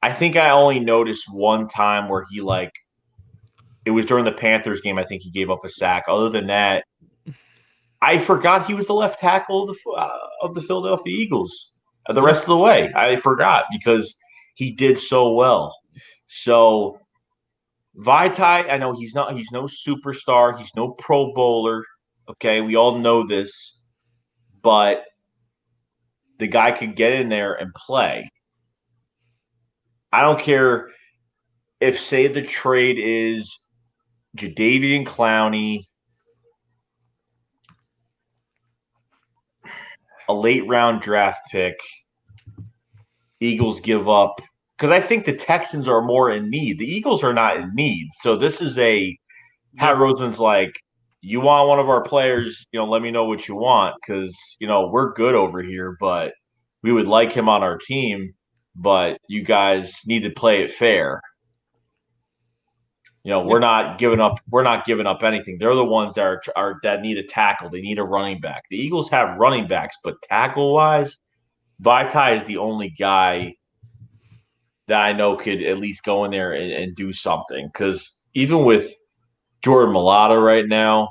I think I only noticed one time where it was during the Panthers game. I think he gave up a sack. Other than that, I forgot he was the left tackle of the Philadelphia Eagles the rest of the way. I forgot because he did so well. So Vaitai, I know he's no superstar. He's no Pro Bowler. Okay, we all know this, but the guy could get in there and play. I don't care if, say, the trade is Jadeveon Clowney, a late round draft pick, Eagles give up, because I think the Texans are more in need. The Eagles are not in need. So this is Pat Roseman's like, you want one of our players, let me know what you want, because, we're good over here, but we would like him on our team, but you guys need to play it fair. We're not giving up anything. They're the ones that need a tackle. They need a running back. The Eagles have running backs, but tackle-wise, Vaitai is the only guy that I know could at least go in there and do something. Because even with Jordan Mailata right now,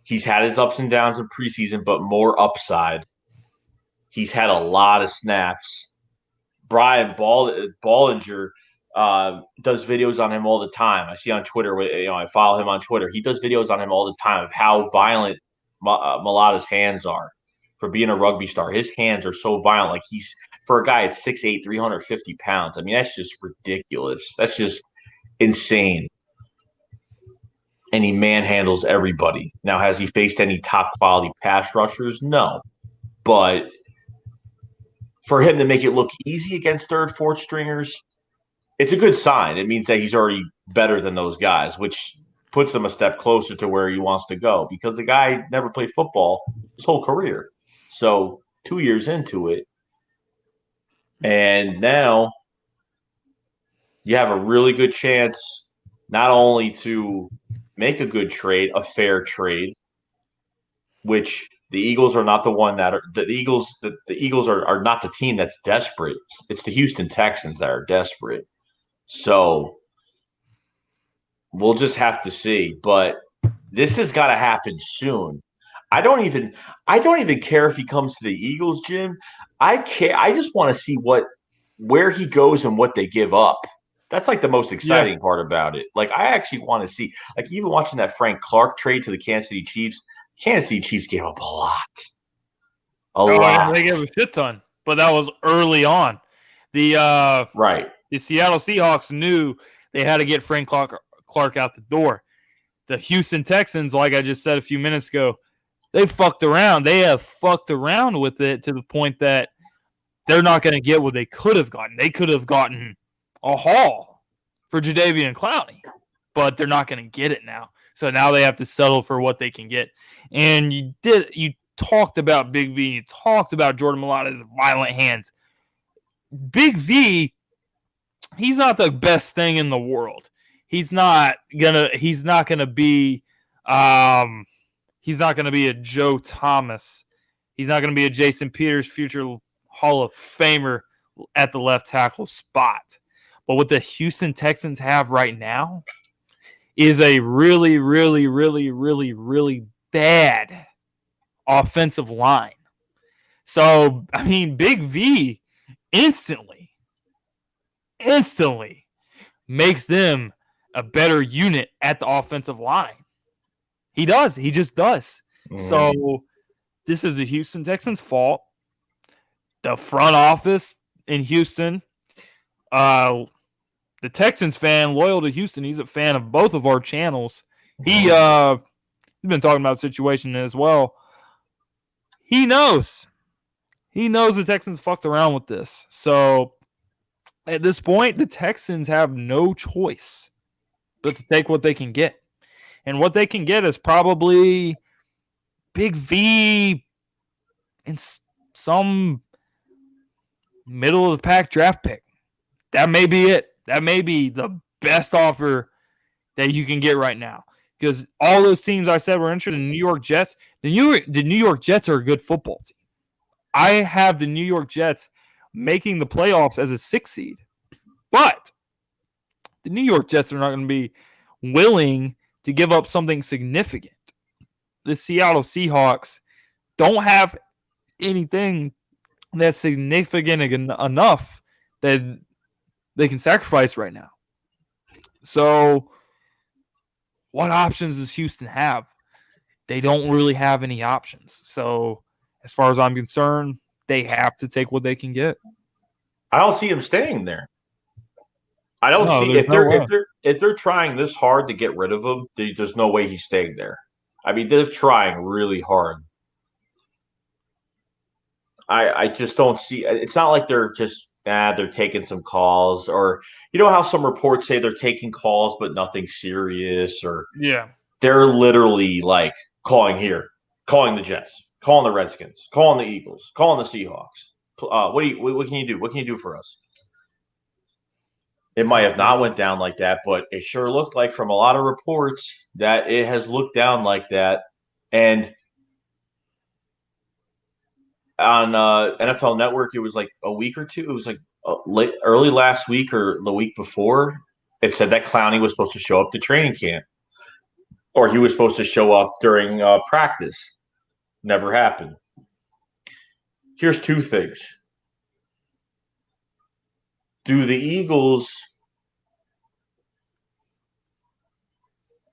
he's had his ups and downs in preseason, but more upside. He's had a lot of snaps. Brian Ballinger does videos on him all the time. I see on Twitter. I follow him on Twitter. He does videos on him all the time of how violent Mulata's hands are for being a rugby star. His hands are so violent. Like he's for a guy at 6'8", 350 pounds. I mean, that's just ridiculous. That's just insane. And he manhandles everybody. Now, has he faced any top quality pass rushers? No. But for him to make it look easy against third, fourth stringers, it's a good sign. It means that he's already better than those guys, which puts him a step closer to where he wants to go because the guy never played football his whole career. So 2 years into it, and now you have a really good chance not only to make a good trade, a fair trade, which the Eagles are not the one that are the Eagles. The Eagles are not the team that's desperate. It's the Houston Texans that are desperate. So we'll just have to see. But this has got to happen soon. I don't even care if he comes to the Eagles, Jim. I just want to see where he goes and what they give up. That's like the most exciting part about it. Like I actually want to see, like even watching that Frank Clark trade to the Kansas City Chiefs. Kansas City Chiefs gave up a lot. A lot. They gave a shit ton, but that was early on. Right. The Seattle Seahawks knew they had to get Frank Clark out the door. The Houston Texans, like I just said a few minutes ago, they fucked around. They have fucked around with it to the point that they're not going to get what they could have gotten. They could have gotten a haul for Jadeveon Clowney, but they're not going to get it now. So now they have to settle for what they can get. And you talked about Big V. You talked about Jordan Mailata's violent hands. Big V, he's not the best thing in the world. He's not gonna be a Joe Thomas. He's not gonna be a Jason Peters, future Hall of Famer at the left tackle spot. But what the Houston Texans have right now is a really, really, really, really, really bad offensive line. So, I mean, Big V instantly makes them a better unit at the offensive line. He does. He just does. Mm-hmm. So, this is the Houston Texans' fault. The front office in Houston, the Texans fan loyal to Houston, he's a fan of both of our channels. He's been talking about the situation as well. He knows the Texans fucked around with this. So at this point, the Texans have no choice but to take what they can get. And what they can get is probably Big V and some middle of the pack draft pick. That may be it. That may be the best offer that you can get right now. Because all those teams I said were interested in the New York Jets. The New York Jets are a good football team. I have the New York Jets making the playoffs as a 6th seed. But the New York Jets are not going to be willing to give up something significant. The Seattle Seahawks don't have anything that's significant enough that they can sacrifice right now. So what options does Houston have? They don't really have any options. So as far as I'm concerned, they have to take what they can get. I don't see him staying there. I don't see if they're trying this hard to get rid of him, there's no way he's staying there. I mean, they're trying really hard. I just don't see. It's not like they're just they're taking some calls, or you know how some reports say they're taking calls but nothing serious, or they're literally like calling the Jets, calling the Redskins, calling the Eagles, calling the Seahawks. What can you do? What can you do for us? It might have not went down like that, but it sure looked like from a lot of reports that it has looked down like that. And on NFL Network, it was like a week or two. It was like early last week or the week before. It said that Clowney was supposed to show up to training camp, or he was supposed to show up during practice. Never happened. Here's two things. Do the Eagles –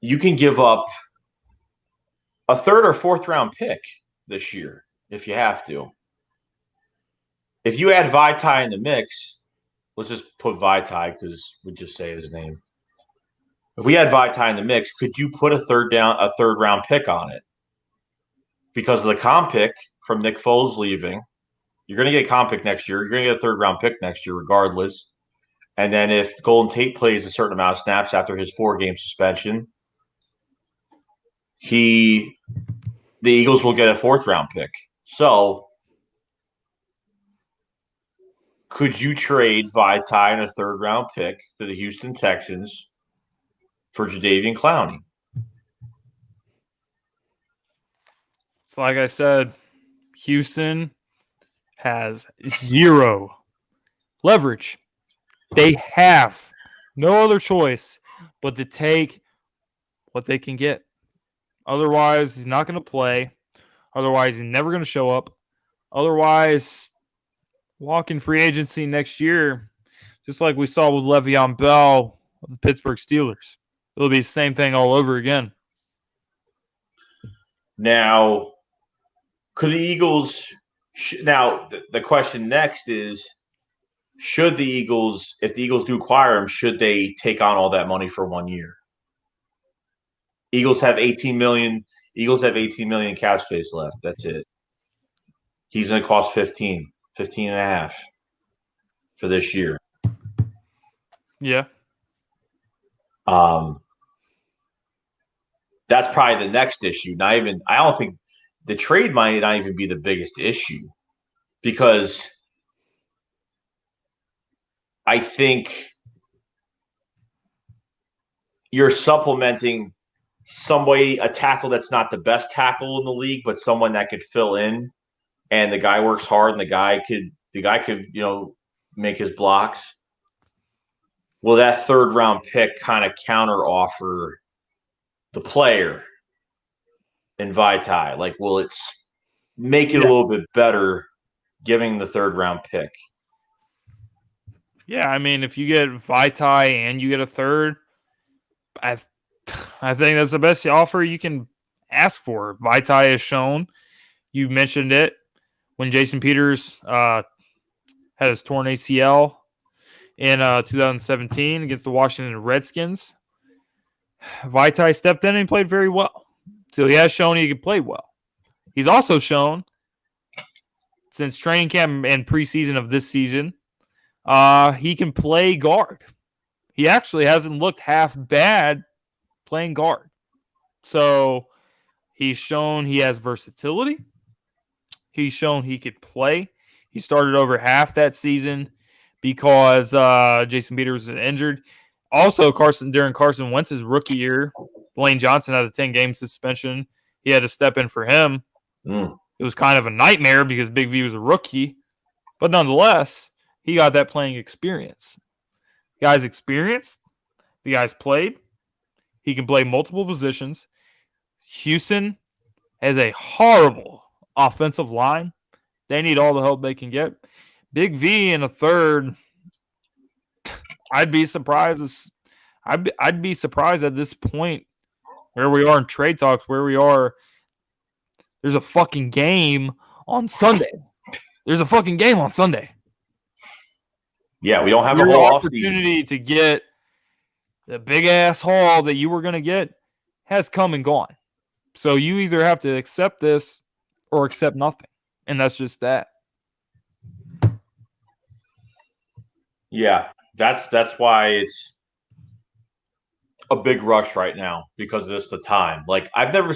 you can give up a third or fourth round pick this year if you have to. If you add Vaitai in the mix, let's just put Vaitai because we just say his name. If we had Vaitai in the mix, could you put a third round pick on it? Because of the comp pick from Nick Foles leaving, you're going to get a comp pick next year. You're going to get a third round pick next year, regardless. And then if Golden Tate plays a certain amount of snaps after his 4-game suspension, the Eagles will get a fourth round pick. So could you trade Vaitai and a third round pick to the Houston Texans for Jadeveon Clowney? It's like I said, Houston has zero leverage. They have no other choice but to take what they can get. Otherwise, he's not going to play. Otherwise, he's never going to show up. Otherwise, walking free agency next year, just like we saw with Le'Veon Bell of the Pittsburgh Steelers. It'll be the same thing all over again. Now, could the Eagles – now, the question next is, should the Eagles – if the Eagles do acquire him, should they take on all that money for 1 year? Eagles have $18 million. Eagles have $18 million cap space left. That's it. He's going to cost 15 and a half for this year. Yeah. That's probably the next issue. I don't think the trade might not even be the biggest issue, because I think you're supplementing a tackle that's not the best tackle in the league, but someone that could fill in, and the guy works hard, and the guy could make his blocks. Will that third round pick kind of counter offer the player in Vaitai? Like, will it make it a little bit better giving the third round pick? Yeah, I mean, if you get Vaitai and you get a third, I think that's the best offer you can ask for. Vaitai has shown, you mentioned it, when Jason Peters had his torn ACL in 2017 against the Washington Redskins. Vaitai stepped in and played very well. So he has shown he can play well. He's also shown, since training camp and preseason of this season, he can play guard. He actually hasn't looked half bad playing guard. So he's shown he has versatility. He's shown he could play. He started over half that season because Jason Peters was injured. Also, during Carson Wentz's rookie year, Lane Johnson had a 10-game suspension. He had to step in for him. It was kind of a nightmare because Big V was a rookie. But nonetheless, he got that playing experience. The guy's experienced. The guy's played. He can play multiple positions. Houston has a horrible offensive line. They need all the help they can get. Big V in a third, I'd be surprised. I'd be surprised at this point where we are in trade talks, where we are. There's a fucking game on Sunday. Yeah, we don't have Your a whole opportunity to get the big ass haul that you were going to get has come and gone. So you either have to accept this or accept nothing. And that's just that. Yeah, that's why it's a big rush right now, because it's the time. Like, I don't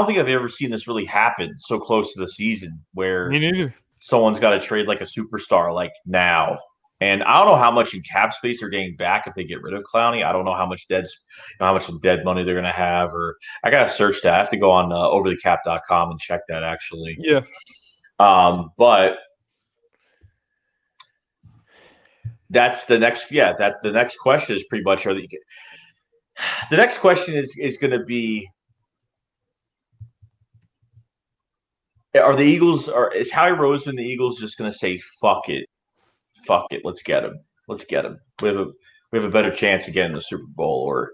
think I've ever seen this really happen so close to the season, where Me neither. someone's got to trade like a superstar like now. And I don't know how much in cap space they're getting back if they get rid of Clowney. I don't know how much dead money they're going to have. Or I got to search that. I have to go on overthecap.com and check that, actually. Yeah. But that's the next. Yeah, the next question is pretty much the next question is going to be: is Howie Roseman the Eagles just going to say fuck it, let's get him. We have a better chance of getting the Super Bowl, or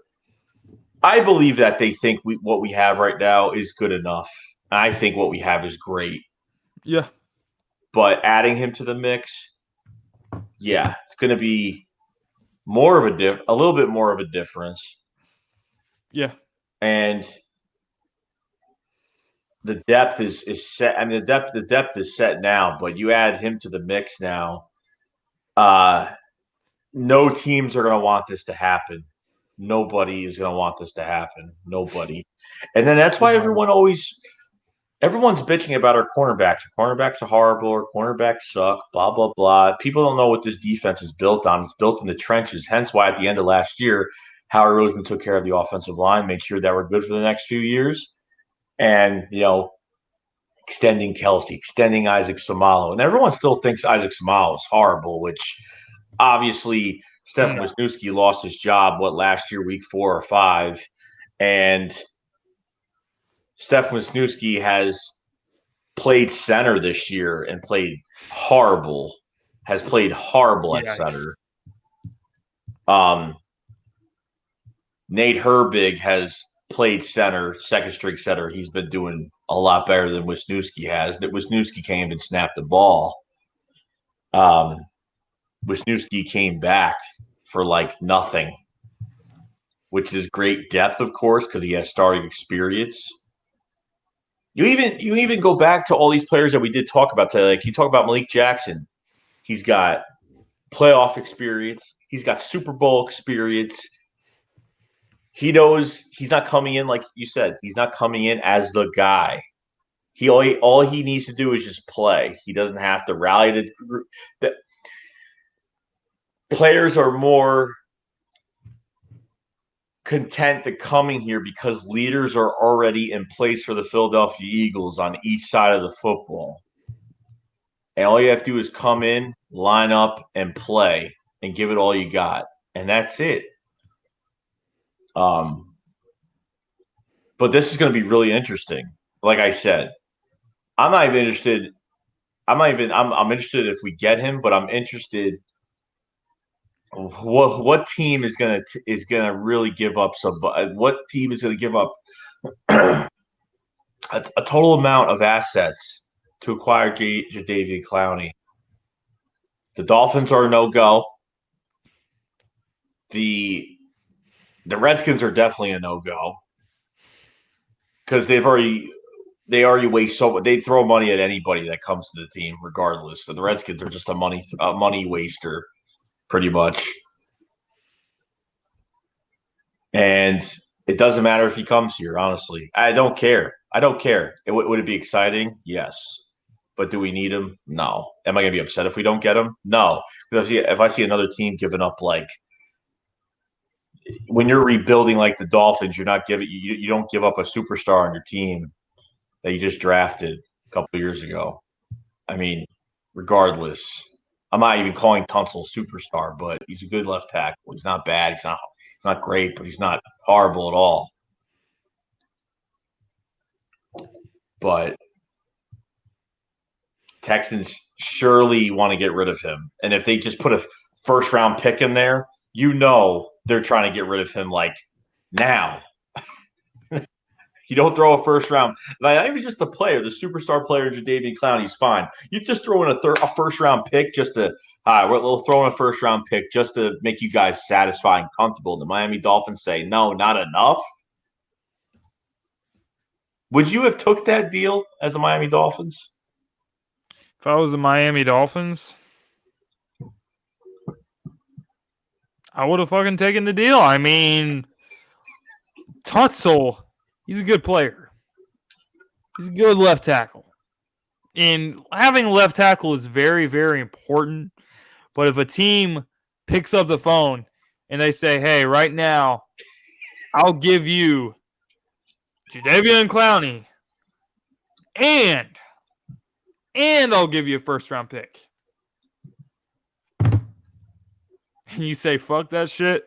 I believe that they think what we have right now is good enough. I think what we have is great. Yeah. But adding him to the mix, yeah, it's going to be more of a little bit more of a difference. Yeah. And the depth is set. I mean, the depth is set now, but you add him to the mix now. No teams are going to want this to happen. Nobody is going to want this to happen. Nobody. And then that's why everyone's bitching about our cornerbacks. Our cornerbacks are horrible. Our cornerbacks suck. Blah blah blah. People don't know what this defense is built on. It's built in the trenches. Hence why at the end of last year, Howard Roseman took care of the offensive line, made sure that we're good for the next few years, and extending Kelsey, extending Isaac Samalo, and everyone still thinks Isaac Samalo is horrible, which obviously Stefan Wisniewski lost his job last year, week 4 or 5, and Stefan Wisniewski has played center this year and played horrible. Has played horrible at center. Nate Herbig has played center, second string center. He's been doing a lot better than Wisniewski has. That Wisniewski can't even snap the ball. Wisniewski came back for like nothing, which is great depth, of course, because he has starting experience. You even go back to all these players that we did talk about today. Like you talk about Malik Jackson. He's got playoff experience. He's got Super Bowl experience. He knows he's not coming in, like you said, he's not coming in as the guy. All he needs to do is just play. He doesn't have to rally the group. The players are more content to coming here because leaders are already in place for the Philadelphia Eagles on each side of the football. And all you have to do is come in, line up, and play, and give it all you got. And that's it. But this is going to be really interesting. Like I said, I'm not even interested. I'm interested if we get him, but I'm interested. What team is gonna really give up some? What team is going to give up a total amount of assets to acquire Jadeveon Clowney? The Dolphins are a no-go. The Redskins are definitely a no-go because they already waste so much. They throw money at anybody that comes to the team, regardless. So the Redskins are just a money waster, pretty much. And it doesn't matter if he comes here, honestly. I don't care. Would it be exciting? Yes. But do we need him? No. Am I going to be upset if we don't get him? No. Because if I see another team giving up, like, when you're rebuilding like the Dolphins, you don't give up a superstar on your team that you just drafted a couple years ago. I mean, regardless, I'm not even calling Tunsil superstar, but he's a good left tackle. He's not bad. He's not great, but he's not horrible at all. But Texans surely want to get rid of him. And if they just put a first round pick in there, they're trying to get rid of him like now. You don't throw a first round, not even just the player, the superstar player, Jadeveon Clowney's fine. You just throw in a first round pick just to, we'll throw in a first round pick just to make you guys satisfied and comfortable. The Miami Dolphins say, no, not enough. Would you have took that deal as the Miami Dolphins? If I was the Miami Dolphins, I would have fucking taken the deal. I mean, Tunsil, he's a good player. He's a good left tackle. And having a left tackle is very, very important. But if a team picks up the phone and they say, hey, right now, I'll give you Jadeveon Clowney and I'll give you a first-round pick. And you say, fuck that shit,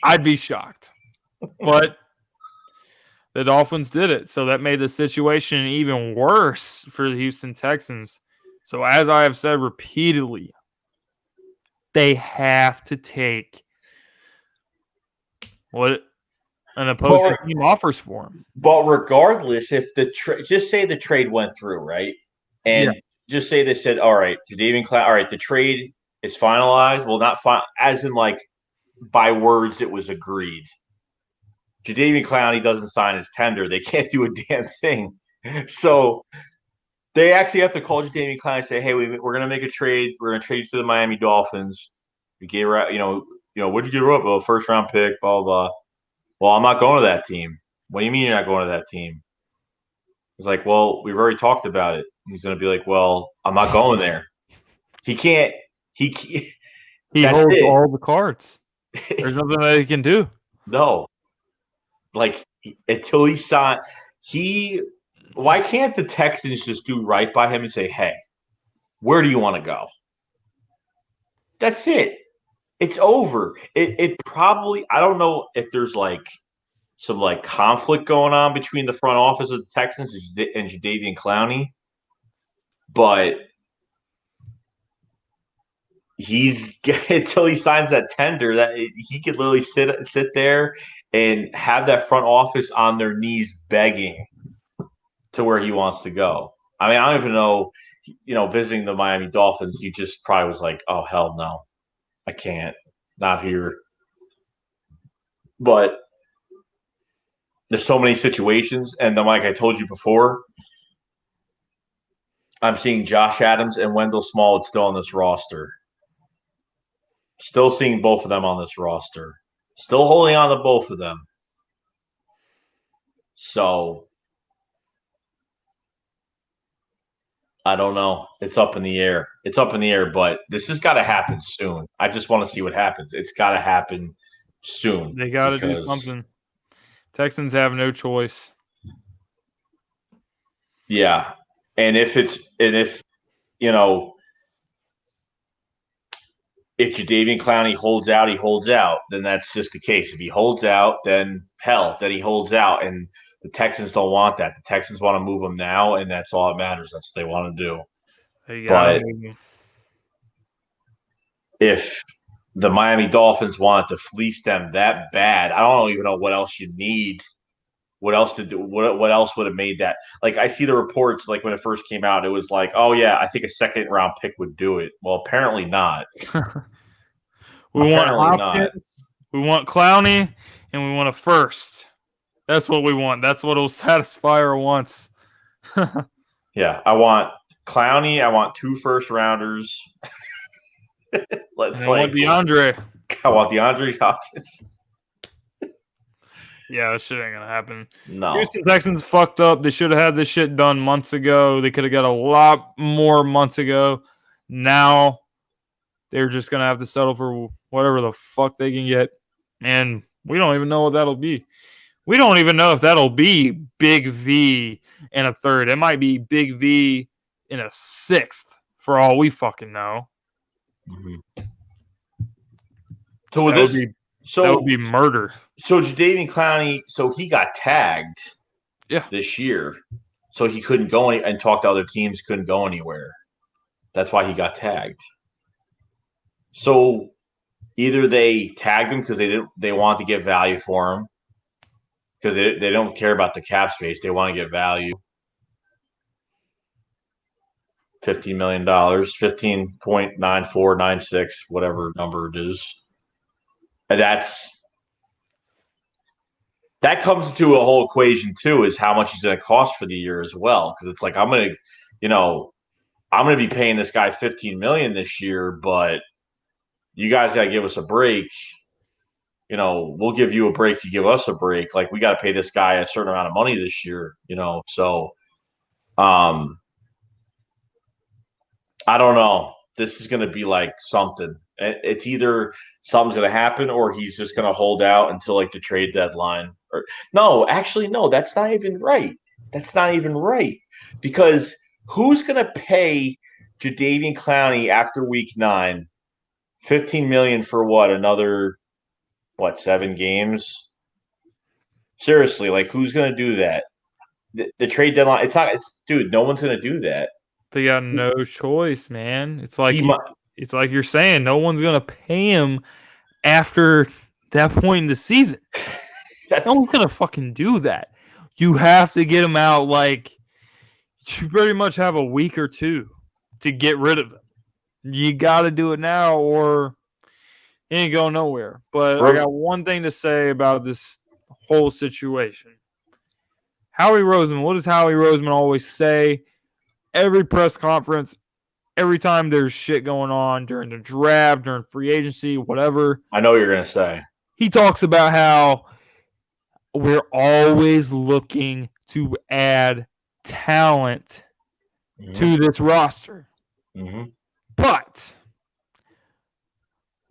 I'd be shocked. But the Dolphins did it. So that made the situation even worse for the Houston Texans. So as I have said repeatedly, they have to take what an opposing team offers for him. But regardless, if just say the trade went through, right? And just say they said, all right, Jadeveon Clowney, all right, the trade is finalized. Well, not as in like by words it was agreed. Jadeveon Clowney doesn't sign his tender. They can't do a damn thing. So they actually have to call Jadeveon Clowney and say, hey, we're going to make a trade. We're going to trade you to the Miami Dolphins. We gave her, what'd you give her up? Well, first round pick, blah, blah. Well, I'm not going to that team. What do you mean you're not going to that team? He's like, well, we've already talked about it. He's going to be like, well, I'm not going there. He can't. He holds all the cards. There's nothing that he can do. No. Like, until he signed, why can't the Texans just do right by him and say, hey, where do you want to go? That's it. It's over. It probably, I don't know if there's like some like conflict going on between the front office of the Texans and Jadeveon Clowney, but until he signs that tender, that he could literally sit there and have that front office on their knees begging to where he wants to go. I mean, I don't even know, visiting the Miami Dolphins, he just probably was like, oh, hell no, I can't, not here. But there's so many situations, and then, like I told you before, I'm seeing Josh Adams and Wendell Smallwood still on this roster. Still seeing both of them on this roster. Still holding on to both of them. So, I don't know. It's up in the air. But this has got to happen soon. I just want to see what happens. It's got to happen soon. They got to do something. Texans have no choice. Yeah. And if Jadeveon Clowney holds out, he holds out, then that's just the case. If he holds out, then he holds out. And the Texans don't want that. The Texans want to move him now, and that's all that matters. That's what they want to do. But if the Miami Dolphins wanted to fleece them that bad, I don't even know what else you need. What else to do? What else would have made that? Like, I see the reports, like when it first came out, it was like, oh yeah, I think a second round pick would do it. Well, apparently not. We want Hopkins, we want Clowney, and we want a first. That's what we want. That's what will satisfy our wants. Yeah, I want Clowney. I want 2 first rounders. I want DeAndre. I want DeAndre Hopkins. Yeah, this shit ain't gonna happen. No. Houston Texans fucked up. They should have had this shit done months ago. They could have got a lot more months ago. Now they're just gonna have to settle for whatever the fuck they can get. And we don't even know what that'll be. We don't even know if that'll be Big V in a third. It might be Big V in a 6th for all we fucking know. Mm-hmm. So that would be murder. So Jadeveon Clowney, so he got tagged this year. So he couldn't go and talk to other teams, couldn't go anywhere. That's why he got tagged. So either they tagged him because they want to get value for him, because they don't care about the cap space. They want to get value. $15 million, 15.9496, whatever number it is. And that comes into a whole equation too, is how much he's going to cost for the year as well. Because it's like, I'm going to be paying this guy $15 million this year, but you guys got to give us a break. We'll give you a break. You give us a break. Like, we got to pay this guy a certain amount of money this year. So, I don't know. This is going to be like something. It's either something's going to happen or he's just going to hold out until like the trade deadline. No, that's not even right. Because who's going to pay Jadeveon Clowney after week 9 $15 million for what? Another 7 games? Seriously, like, who's going to do that? The trade deadline. Dude, no one's going to do that. They got no choice, man. It's like you're saying, no one's gonna pay him after that point in the season. No one's gonna fucking do that. You have to get him out. Like, you pretty much have a week or two to get rid of him. You got to do it now, or he ain't going nowhere. But I got one thing to say about this whole situation. Howie Roseman. What does Howie Roseman always say? Every press conference, every time there's shit going on during the draft, during free agency, whatever. I know what you're gonna say. He talks about how we're always looking to add talent to this roster. Mm-hmm. But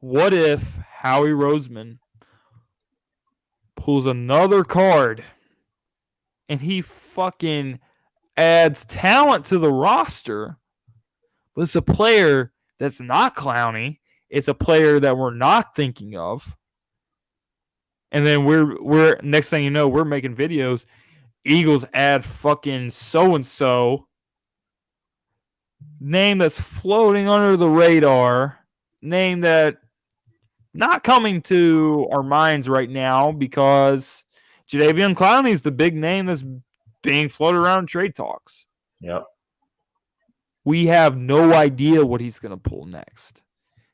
what if Howie Roseman pulls another card and he fucking adds talent to the roster, but it's a player that's not Clowney. It's a player that we're not thinking of. And then we're next thing you know, we're making videos. Eagles add fucking so-and-so. Name that's floating under the radar. Name that not coming to our minds right now because Jadeveon Clowney is the big name that's being floated around in trade talks. Yep. We have no idea what he's going to pull next.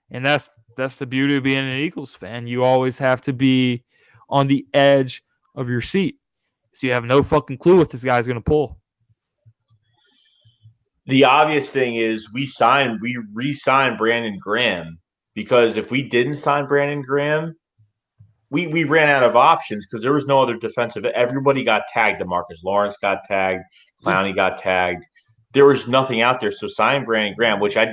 And that's the beauty of being an Eagles fan. You always have to be on the edge of your seat. So you have no fucking clue what this guy's going to pull. The obvious thing is we re-signed Brandon Graham, because if we didn't sign Brandon Graham, we ran out of options because there was no other defensive. Everybody got tagged. DeMarcus Lawrence got tagged. Clowney got tagged. There was nothing out there. So sign Brandon Graham, which I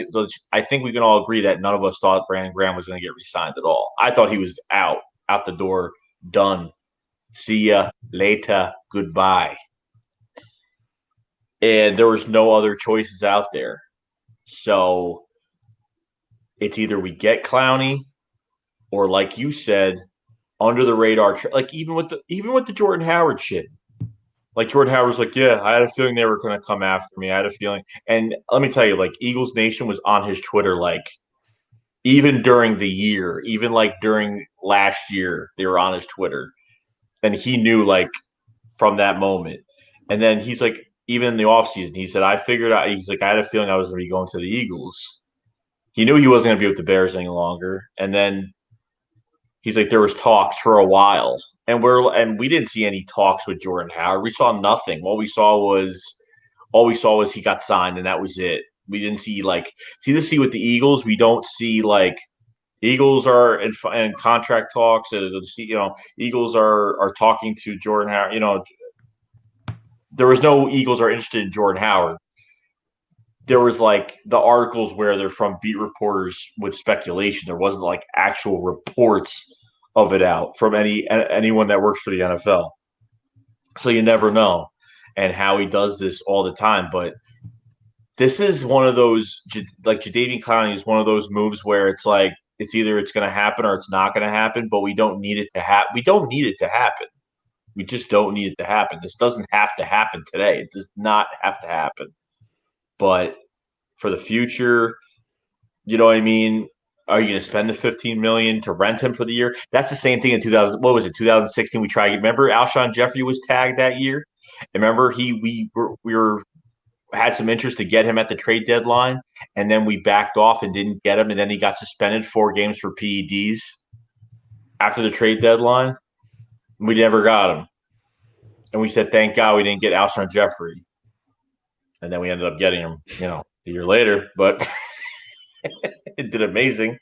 think we can all agree that none of us thought Brandon Graham was going to get re-signed at all. I thought he was out the door, done. See ya later. Goodbye. And there was no other choices out there. So it's either we get Clowney or, like you said, under the radar, like even with the Jordan Howard shit. Like Jordan Howard's like, yeah, I had a feeling they were going to come after me. I had a feeling. And let me tell you, like Eagles Nation was on his Twitter, like even during the year, even like during last year, they were on his Twitter. And he knew like from that moment. And then he's like, even in the offseason, he said, he's like, I had a feeling I was going to be going to the Eagles. He knew he wasn't going to be with the Bears any longer. And then he's like, there was talks for a while. And we didn't see any talks with Jordan Howard. We saw nothing. All we saw was he got signed, and that was it. We didn't see with the Eagles. We don't see like Eagles are in contract talks. Eagles are talking to Jordan Howard. There was no Eagles are interested in Jordan Howard. There was like the articles where they're from beat reporters with speculation. There wasn't like actual reports of it out from anyone that works for the NFL. So you never know. And Howie does this all the time. But this is one of those, like Jadeveon Clowney is one of those moves where it's like, it's either it's going to happen or it's not going to happen, but we don't need it to happen. We don't need it to happen. We just don't need it to happen. This doesn't have to happen today. It does not have to happen. But for the future, you know what I mean? Are you going to spend the $15 million to rent him for the year? That's the same thing in 2016. We tried. Remember, Alshon Jeffrey was tagged that year. Remember, we had some interest to get him at the trade deadline, and then we backed off and didn't get him, and then he got suspended 4 games for PEDs after the trade deadline. We never got him, and we said, "Thank God we didn't get Alshon Jeffrey." And then we ended up getting him, a year later, but it did amazing.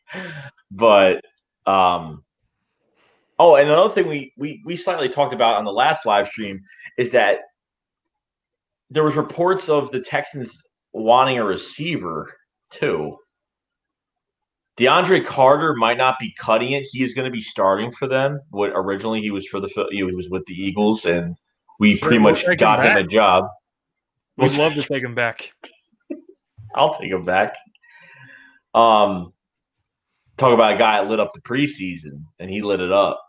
But and another thing we slightly talked about on the last live stream is that there was reports of the Texans wanting a receiver too. DeAndre Carter might not be cutting it. He is going to be starting for them. What originally he was he was with the Eagles, and we pretty much got him a job. We'd love to take him back. I'll take him back. Talk about a guy that lit up the preseason, and he lit it up.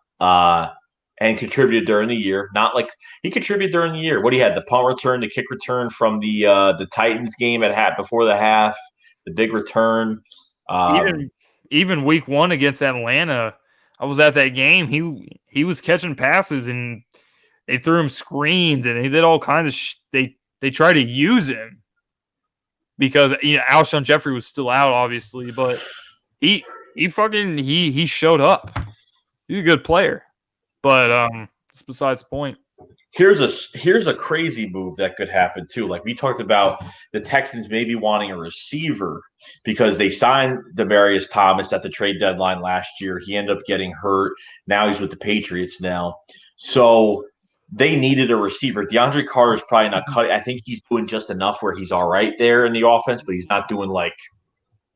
And contributed during the year. Not like he contributed during the year. What he had, the punt return, the kick return from the Titans game before the half, the big return. Even week 1 against Atlanta, I was at that game. He was catching passes and they threw him screens and they did all kinds of they tried to use him because Alshon Jeffrey was still out, obviously, but he showed up. He's a good player, but it's besides the point. Here's a crazy move that could happen too. Like we talked about the Texans maybe wanting a receiver because they signed Demaryius Thomas at the trade deadline last year. He ended up getting hurt. Now he's with the Patriots now. So they needed a receiver. DeAndre Carter's probably not cutting. I think he's doing just enough where he's all right there in the offense, but he's not doing like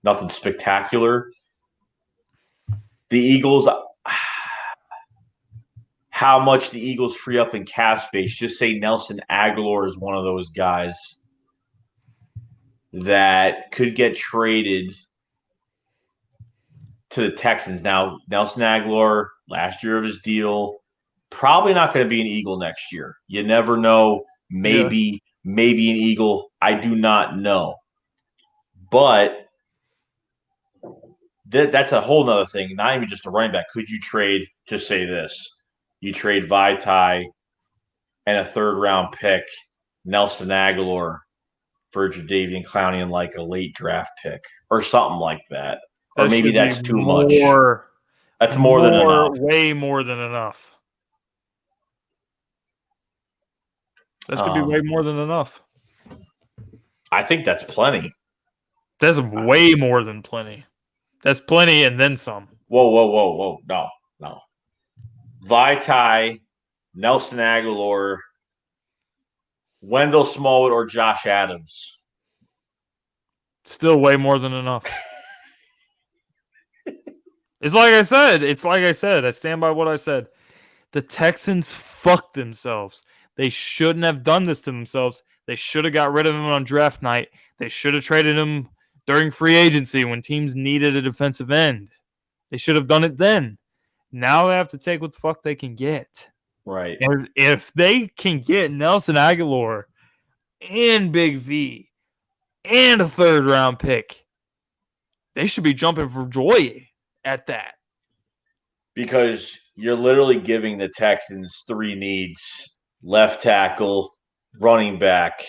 nothing spectacular. The Eagles, how much the Eagles free up in cap space. Just say Nelson Agholor is one of those guys that could get traded to the Texans. Now, Nelson Agholor, last year of his deal, probably not going to be an Eagle next year. You never know. Maybe an Eagle. I do not know. But that's a whole nother thing. Not even just a running back. Could you trade, just say this, you trade Vaitai and a third-round pick, Nelson Agholor, for Jadeveon Clowney and like a late draft pick or something like that. Or maybe that's too much. That's more than enough. Way more than enough. That should be way more than enough. I think that's plenty. That's way more than plenty. That's plenty and then some. Whoa. No. Vaitai, Nelson Agholor, Wendell Smallwood, or Josh Adams. Still way more than enough. It's like I said. I stand by what I said. The Texans fucked themselves. They shouldn't have done this to themselves. They should have got rid of him on draft night. They should have traded him during free agency when teams needed a defensive end. They should have done it then. Now they have to take what the fuck they can get. Right. And if they can get Nelson Agholor and Big V and a third-round pick, they should be jumping for joy at that. Because you're literally giving the Texans three needs: left tackle, running back,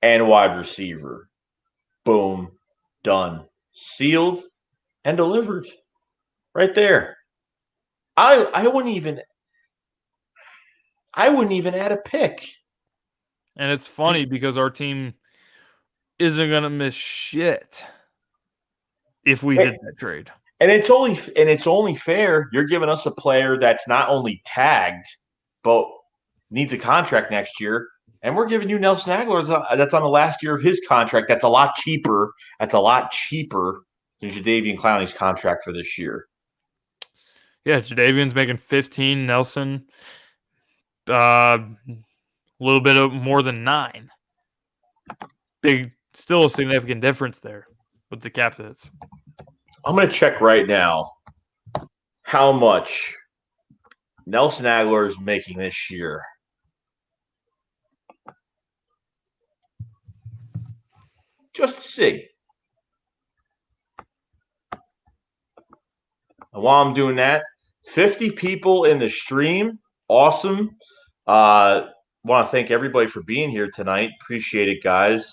and wide receiver. Boom. Done. Sealed and delivered. Right there. I wouldn't even add a pick. And it's funny because our team isn't going to miss shit if we did that trade. And it's only fair. You're giving us a player that's not only tagged, but needs a contract next year. And we're giving you Nelson Agholor that's on the last year of his contract. That's a lot cheaper. That's a lot cheaper than Jadeveon Clowney's contract for this year. Yeah, Jadeveon's making 15. Nelson, a little bit more than 9. Still a significant difference there with the cap hits. I'm going to check right now how much Nelson Agholor is making this year. Just to see. And while I'm doing that, 50 people in the stream. Awesome. Want to thank everybody for being here tonight. Appreciate it, guys.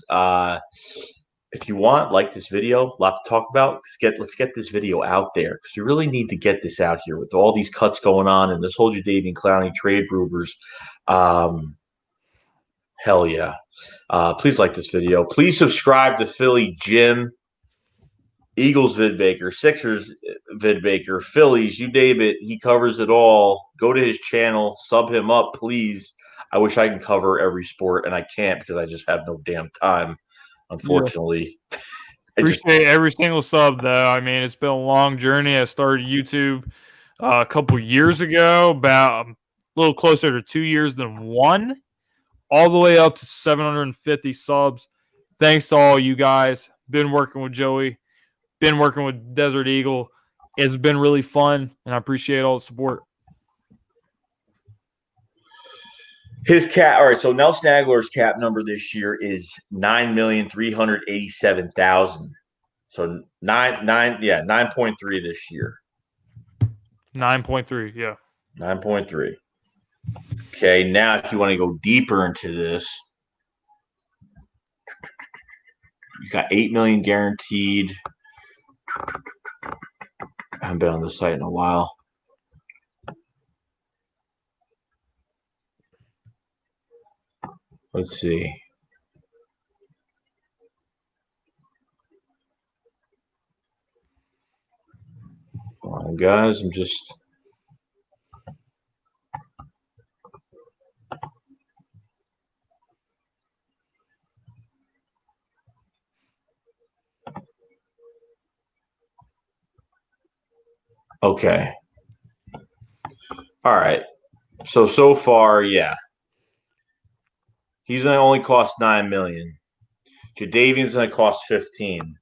If you want, like this video, a lot to talk about. Let's get this video out there because we really need to get this out here with all these cuts going on and this whole Jadeveon Clowney trade rumors. Hell yeah. Please like this video. Please subscribe to Philly Jim, Eagles vidmaker, Sixers vidmaker, Phillies, you name it. He covers it all. Go to his channel, sub him up, please. I wish I could cover every sport, and I can't because I just have no damn time, unfortunately. Yeah. Appreciate every single sub, though. I mean, it's been a long journey. I started YouTube a couple years ago, about a little closer to 2 years than 1, all the way up to 750 subs. Thanks to all you guys. Been working with Joey. Been working with Desert Eagle. It's been really fun, and I appreciate all the support. His cap, all right. So Nelson Agholor's cap number this year is $9,387,000. So 9.3 this year. 9.3. Yeah. 9.3. Okay, now if you want to go deeper into this, he's got 8 million guaranteed. I haven't been on the site in a while. Let's see. Come on, guys. I'm just. Okay. All right. So far, yeah. He's gonna only cost 9 million. Jadeveon's gonna cost 15.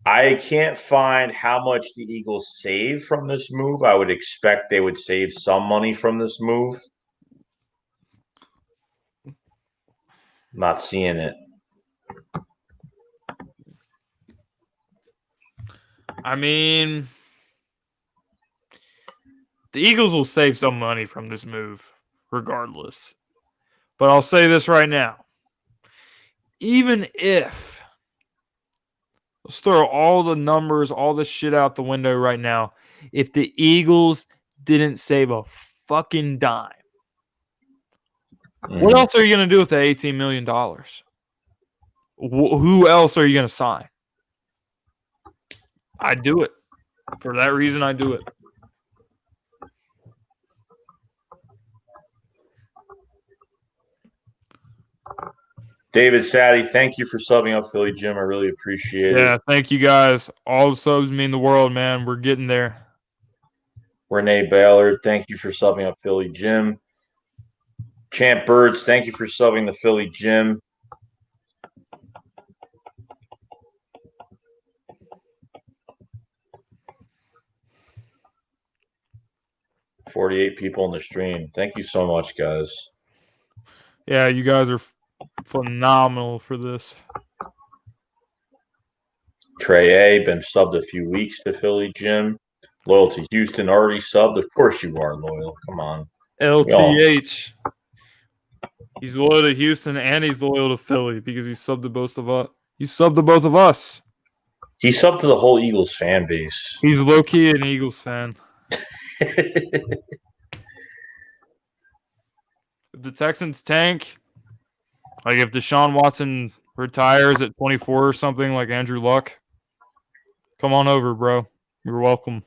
I can't find how much the Eagles save from this move. I would expect they would save some money from this move. Not seeing it. I mean, the Eagles will save some money from this move, regardless. But I'll say this right now. Even if, let's throw all the numbers, all the shit out the window right now. If the Eagles didn't save a fucking dime, what else are you going to do with the $18 million? Who else are you going to sign? I'd do it. For that reason, I do it. David Saddy, thank you for subbing up Philly Jim. I really appreciate it. Yeah, thank you guys. All the subs mean the world, man. We're getting there. Renee Ballard, thank you for subbing up Philly Jim. Champ Birds, thank you for subbing the Philly Jim. $48 people in the stream. Thank you so much, guys. Yeah, you guys are phenomenal for this. Trey A, been subbed a few weeks to Philly Jim. Loyal to Houston, already subbed. Of course you are loyal. Come on. LTH. He's loyal to Houston and he's loyal to Philly because he subbed to both of us. He subbed to both of us. He subbed to the whole Eagles fan base. He's low-key an Eagles fan. If the Texans tank, like if Deshaun Watson retires at 24 or something like Andrew Luck, come on over, bro. You're welcome.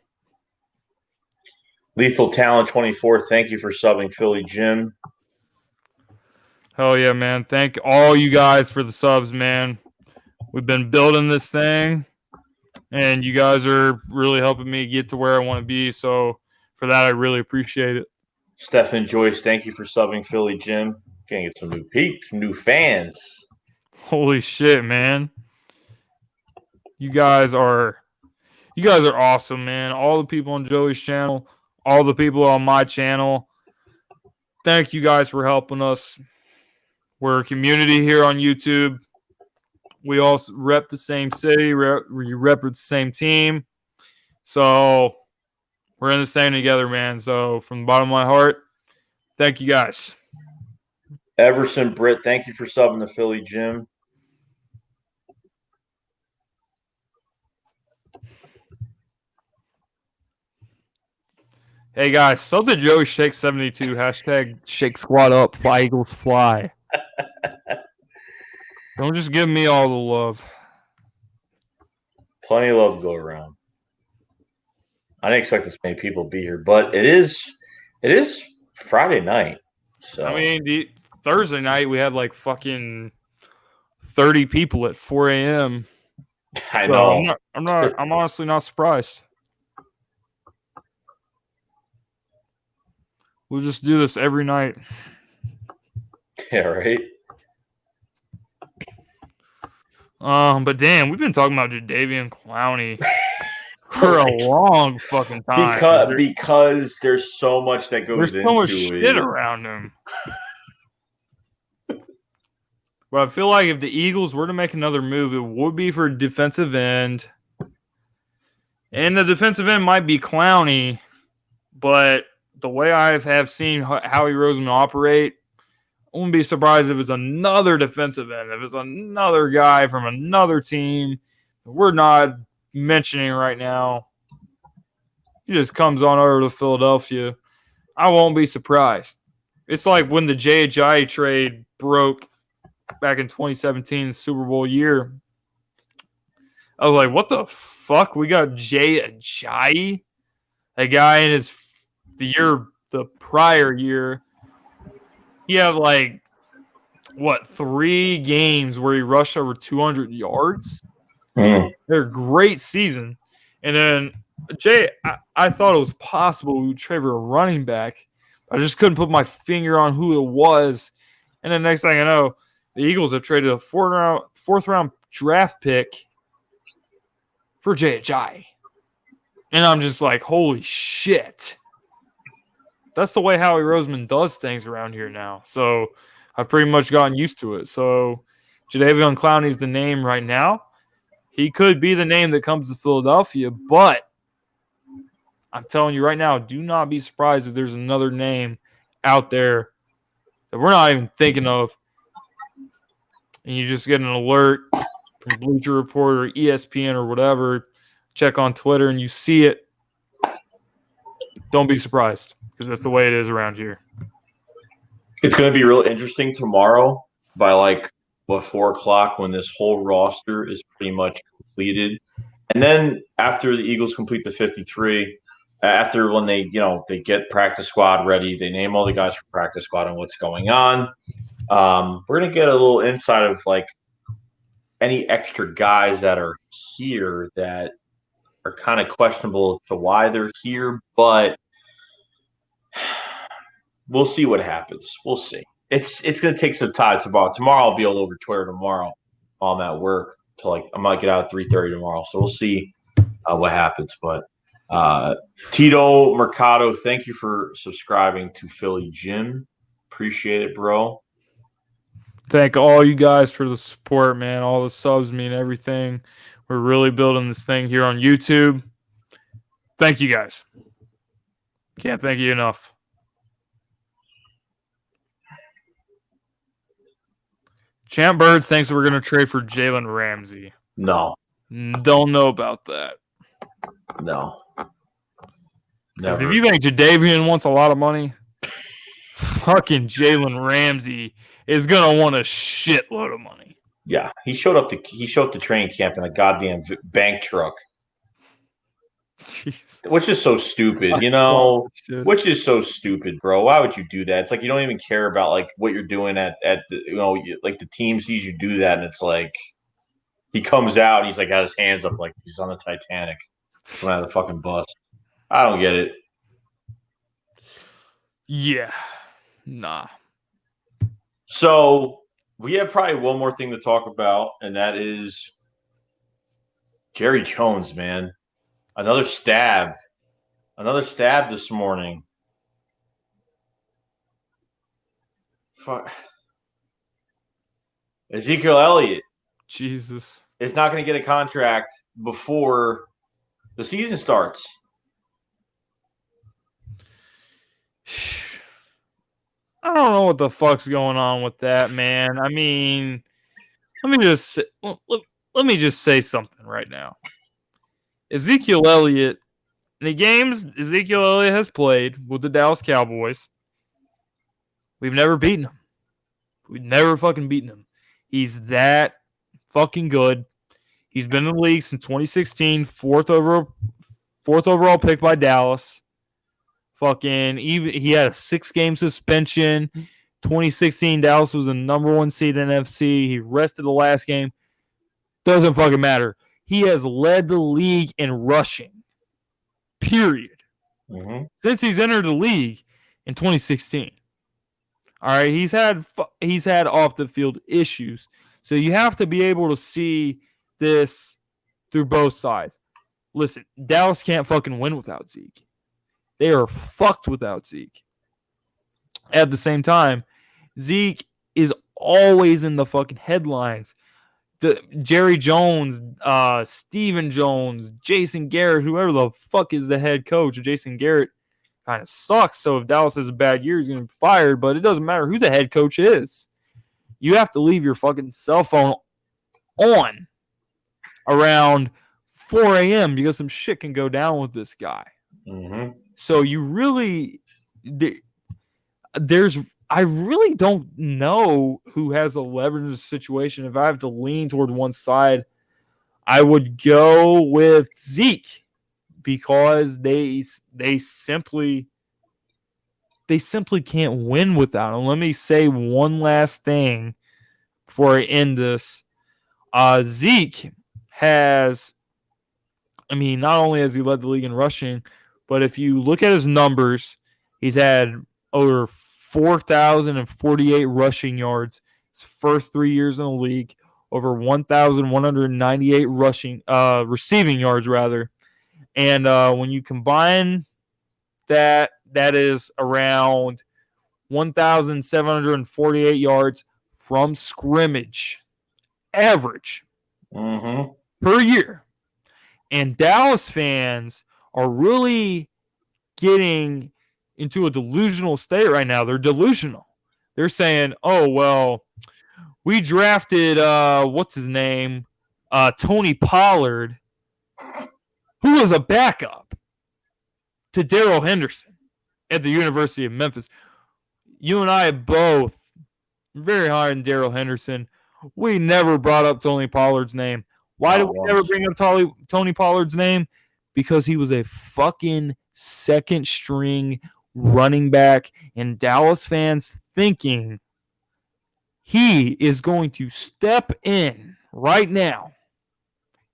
Lethal Talent 24, thank you for subbing Philly Jim. Hell yeah, man. Thank all you guys for the subs, man. We've been building this thing, and you guys are really helping me get to where I want to be. So for that, I really appreciate it. Stephen Joyce, thank you for subbing Philly Jim. Gonna get some new peeps, some new fans. Holy shit, man. You guys are awesome, man. All the people on Joey's channel, all the people on my channel. Thank you guys for helping us. We're a community here on YouTube. We all rep the same city. We rep the same team. So we're in the same together, man. So from the bottom of my heart, thank you guys. Everson Britt, thank you for subbing the Philly Jim. Hey guys, sub to Joey Shake 72. Hashtag Shake Squad Up. Fly Eagles Fly. Don't just give me all the love. Plenty of love to go around. I didn't expect this many people to be here, but it is Friday night. So I mean, Thursday night we had like fucking 30 people at 4 a.m. I know. So I'm honestly not surprised. We'll just do this every night. Yeah, right. But damn, we've been talking about Jadeveon Clowney for a long fucking time. Because there's so much that goes into it. There's so much shit around him. But I feel like if the Eagles were to make another move, it would be for defensive end. And the defensive end might be Clowney. but the way I have seen Howie Roseman operate, I wouldn't be surprised if it's another defensive end, if it's another guy from another team we're not mentioning right now. He just comes on over to Philadelphia. I won't be surprised. It's like when the Jay trade broke back in 2017, Super Bowl year. I was like, what the fuck? We got Jay Ajayi? A guy in the prior year, he had like, 3 games where he rushed over 200 yards? They're a great season. And then Jay, I thought it was possible we would trade for a running back. I just couldn't put my finger on who it was. And the next thing I know, the Eagles have traded a fourth round draft pick for Jay Ajayi. And I'm just like, holy shit. That's the way Howie Roseman does things around here now. So I've pretty much gotten used to it. So Jadeveon Clowney is the name right now. He could be the name that comes to Philadelphia, but I'm telling you right now, do not be surprised if there's another name out there that we're not even thinking of. And you just get an alert from Bleacher Report or ESPN or whatever, check on Twitter and you see it. Don't be surprised because that's the way it is around here. It's going to be real interesting tomorrow by 4 o'clock when this whole roster is pretty much completed. And then after the Eagles complete the 53, after when they get practice squad ready, they name all the guys for practice squad and what's going on. We're going to get a little insight of any extra guys that are here that are kind of questionable as to why they're here, but we'll see what happens. We'll see. It's going to take some time tomorrow. I'll be all over Twitter tomorrow while I'm at work till I might get out at 3:30 tomorrow. So we'll see what happens. But Tito Mercado, thank you for subscribing to Philly Jim. Appreciate it, bro. Thank all you guys for the support, man. All the subs mean everything. We're really building this thing here on YouTube. Thank you guys. Can't thank you enough. Champ Birds thinks we're going to trade for Jalen Ramsey. No. Don't know about that. No. Because if you think Jadeveon wants a lot of money, fucking Jalen Ramsey is going to want a shitload of money. Yeah, he showed up to training camp in a goddamn bank truck. Jesus. Which is so stupid, which is so stupid, bro. Why would you do that? It's like you don't even care about what you're doing at the, the team sees you do that, and it's like he comes out and he's got his hands up like he's on the Titanic coming out of the fucking bus. I don't get it. Yeah. Nah. So we have probably one more thing to talk about, and that is Jerry Jones, man. Another stab this morning. Fuck. Ezekiel Elliott. Jesus. Is not going to get a contract before the season starts. I don't know what the fuck's going on with that, man. I mean, let me just say something right now. Ezekiel Elliott, in the games Ezekiel Elliott has played with the Dallas Cowboys, we've never beaten him. We've never fucking beaten him. He's that fucking good. He's been in the league since 2016, fourth overall pick by Dallas. He had a 6-game suspension. 2016, Dallas was the number 1 seed in NFC. He rested the last game. Doesn't fucking matter. He has led the league in rushing. Period. Mm-hmm. Since he's entered the league in 2016. All right, he's had off the field issues. So you have to be able to see this through both sides. Listen, Dallas can't fucking win without Zeke. They are fucked without Zeke. At the same time, Zeke is always in the fucking headlines. Jerry Jones, Stephen Jones, Jason Garrett, whoever the fuck is the head coach, Jason Garrett, kind of sucks. So if Dallas has a bad year, he's going to be fired. But it doesn't matter who the head coach is. You have to leave your fucking cell phone on around 4 a.m. because some shit can go down with this guy. Mm-hmm. So you really I really don't know who has the leverage in this situation. If I have to lean toward one side, I would go with Zeke because they simply can't win without him. Let me say one last thing before I end this. Zeke has, not only has he led the league in rushing, but if you look at his numbers, he's had over 4,048 rushing yards his first 3 years in the league, over 1,198 receiving yards rather. And when you combine that is around 1,748 yards from scrimmage average per year. And Dallas fans are really getting into a delusional state right now. They're delusional. They're saying, oh, well, we drafted, what's his name? Tony Pollard, who was a backup to Darrell Henderson at the University of Memphis. You and I both very high on Darrell Henderson. We never brought up Tony Pollard's name. Why did we never bring up Tony Pollard's name? Because he was a fucking second string running back, and Dallas fans thinking he is going to step in right now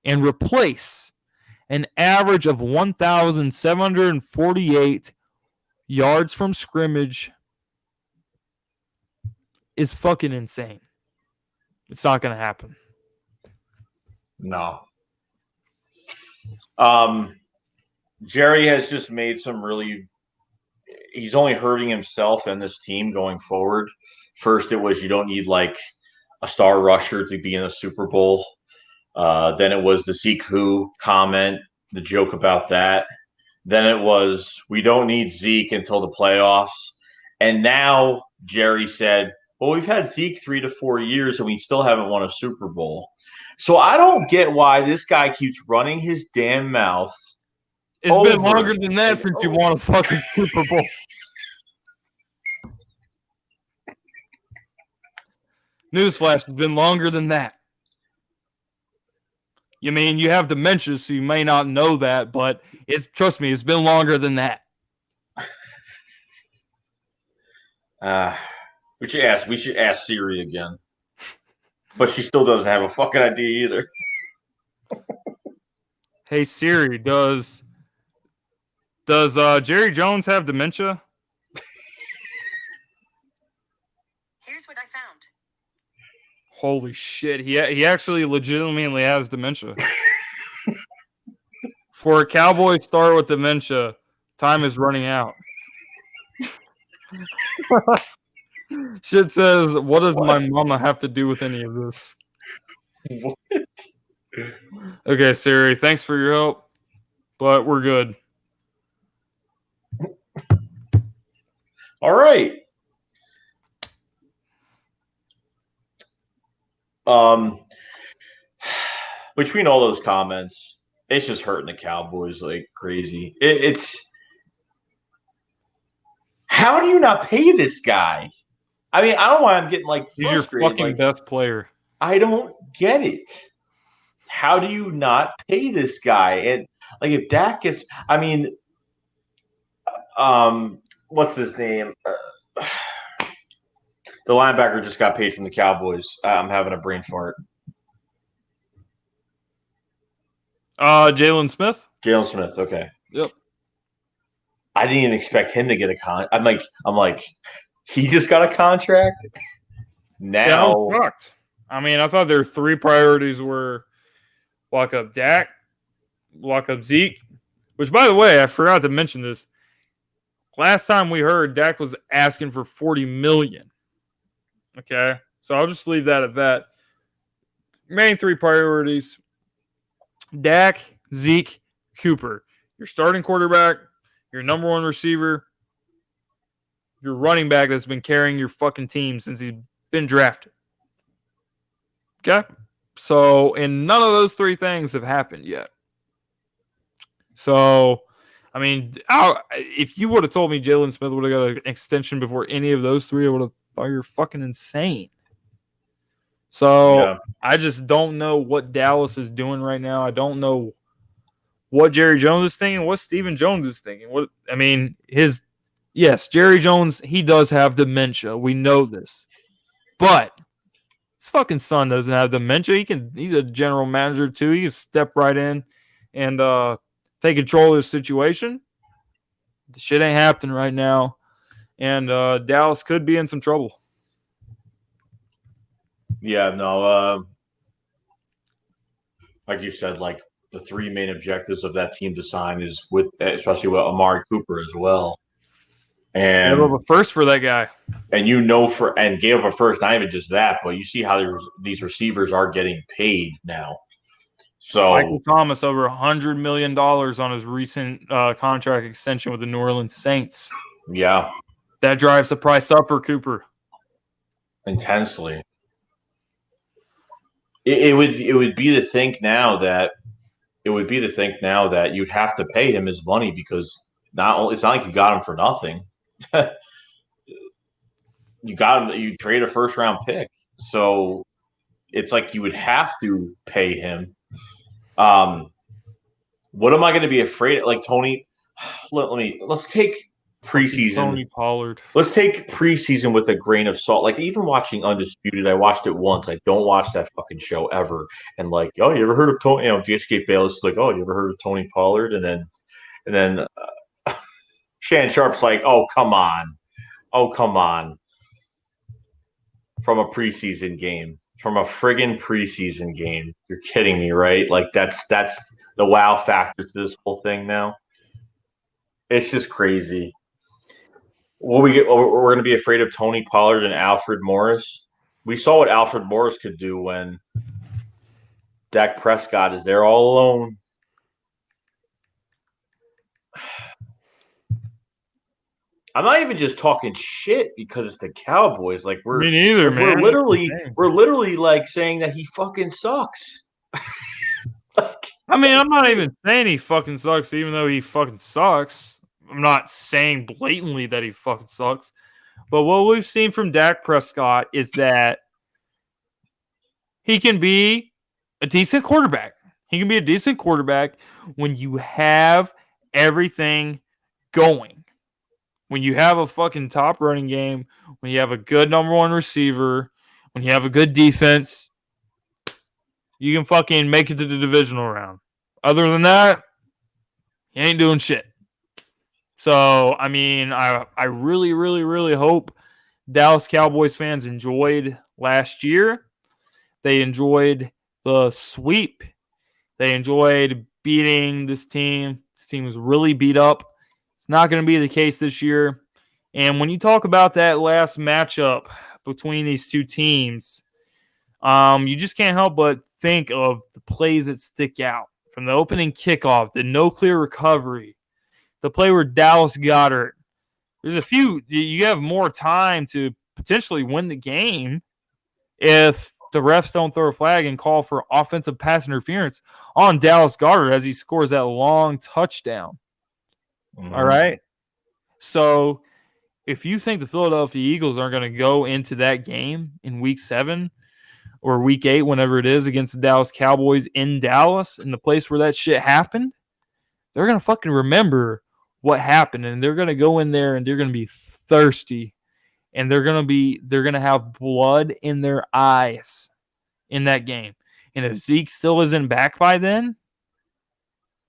and replace an average of 1,748 yards from scrimmage is fucking insane. It's not going to happen. No. Jerry has just made some really – he's only hurting himself and this team going forward. First, it was you don't need like a star rusher to be in a Super Bowl. Then it was the Zeke who comment, the joke about that. Then it was we don't need Zeke until the playoffs. And now Jerry said, well, we've had Zeke 3 to 4 years and we still haven't won a Super Bowl. So I don't get why this guy keeps running his damn mouth. It's been longer than that since you won a fucking Super Bowl. Newsflash, it's been longer than that. You mean you have dementia, so you may not know that, but trust me, it's been longer than that. We should ask Siri again. But she still doesn't have a fucking idea either. Hey Siri, does Jerry Jones have dementia? Here's what I found. Holy shit, he actually legitimately has dementia. For a Cowboy star with dementia, time is running out. Shit says, what does my mama have to do with any of this? What? Okay, Siri, thanks for your help, but we're good. All right. Between all those comments, it's just hurting the Cowboys like crazy. It's how do you not pay this guy? I mean, I don't know why I'm getting like frustrated. He's your fucking best player. I don't get it. How do you not pay this guy? And like if Dak gets, I mean, what's his name? The linebacker just got paid from the Cowboys. I'm having a brain fart. Jalen Smith. Jalen Smith. Okay. Yep. I didn't even expect him to get a I'm like, he just got a contract. Now, yeah, I'm shocked. I mean, I thought their three priorities were lock up Dak, lock up Zeke. Which, by the way, I forgot to mention this. Last time we heard, Dak was asking for $40 million. Okay, so I'll just leave that at that. Main three priorities: Dak, Zeke, Cooper. Your starting quarterback, your number one receiver, your running back that's been carrying your fucking team since he's been drafted. Okay? So, and none of those three things have happened yet. So, I mean, if you would have told me Jalen Smith would have got an extension before any of those three, I would have thought you're fucking insane. So, I just don't know what Dallas is doing right now. I don't know what Jerry Jones is thinking, what Stephen Jones is thinking. Yes, Jerry Jones, he does have dementia. We know this. But his fucking son doesn't have dementia. He's a general manager too. He can step right in and take control of the situation. The shit ain't happening right now. And Dallas could be in some trouble. Yeah, no. Like you said, like the three main objectives of that team to sign is especially with Amari Cooper as well. And gave up a first for that guy. And gave up a first, not even just that, but you see how these receivers are getting paid now. So Michael Thomas over $100 million on his recent contract extension with the New Orleans Saints. Yeah. That drives the price up for Cooper. Intensely. It would be to think now that you'd have to pay him his money because it's not like you got him for nothing. You got him. You trade a first round pick, so it's like you would have to pay him. What am I going to be afraid of? Like Tony, let's take preseason. Tony Pollard. Let's take preseason with a grain of salt. Like even watching Undisputed, I watched it once. I don't watch that fucking show ever. And like, oh, you ever heard of Tony? GHK Bayless is like, oh, you ever heard of Tony Pollard? And then Shannon Sharp's like, oh, come on. From a preseason game. From a friggin' preseason game. You're kidding me, right? Like that's the wow factor to this whole thing now. It's just crazy. We're going to be afraid of Tony Pollard and Alfred Morris. We saw what Alfred Morris could do when Dak Prescott is there all alone. I'm not even just talking shit because it's the Cowboys. Like me neither, man. We're literally like saying that he fucking sucks. I mean, I'm not even saying he fucking sucks, even though he fucking sucks. I'm not saying blatantly that he fucking sucks. But what we've seen from Dak Prescott is that he can be a decent quarterback. He can be a decent quarterback when you have everything going. When you have a fucking top running game, when you have a good number one receiver, when you have a good defense, you can fucking make it to the divisional round. Other than that, you ain't doing shit. So, I mean, I really, really, really hope Dallas Cowboys fans enjoyed last year. They enjoyed the sweep. They enjoyed beating this team. This team was really beat up. It's not going to be the case this year. And when you talk about that last matchup between these two teams, you just can't help but think of the plays that stick out. From the opening kickoff, the no clear recovery, the play where Dallas Goedert. There's a few. You have more time to potentially win the game if the refs don't throw a flag and call for offensive pass interference on Dallas Goedert as he scores that long touchdown. Mm-hmm. All right? So if you think the Philadelphia Eagles aren't going to go into that game in Week 7 or Week 8, whenever it is, against the Dallas Cowboys in Dallas, in the place where that shit happened, they're going to fucking remember what happened, and they're going to go in there and they're going to be thirsty, and they're going to have blood in their eyes in that game. And if Zeke still isn't back by then,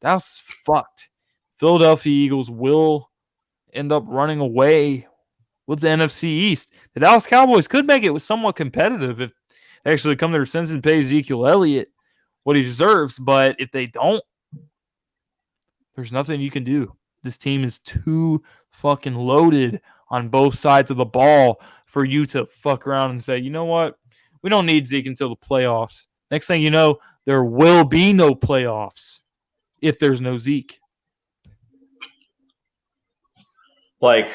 that's fucked. Philadelphia Eagles will end up running away with the NFC East. The Dallas Cowboys could make it somewhat competitive if they actually come to their senses and pay Ezekiel Elliott what he deserves. But if they don't, there's nothing you can do. This team is too fucking loaded on both sides of the ball for you to fuck around and say, you know what? We don't need Zeke until the playoffs. Next thing you know, there will be no playoffs if there's no Zeke. like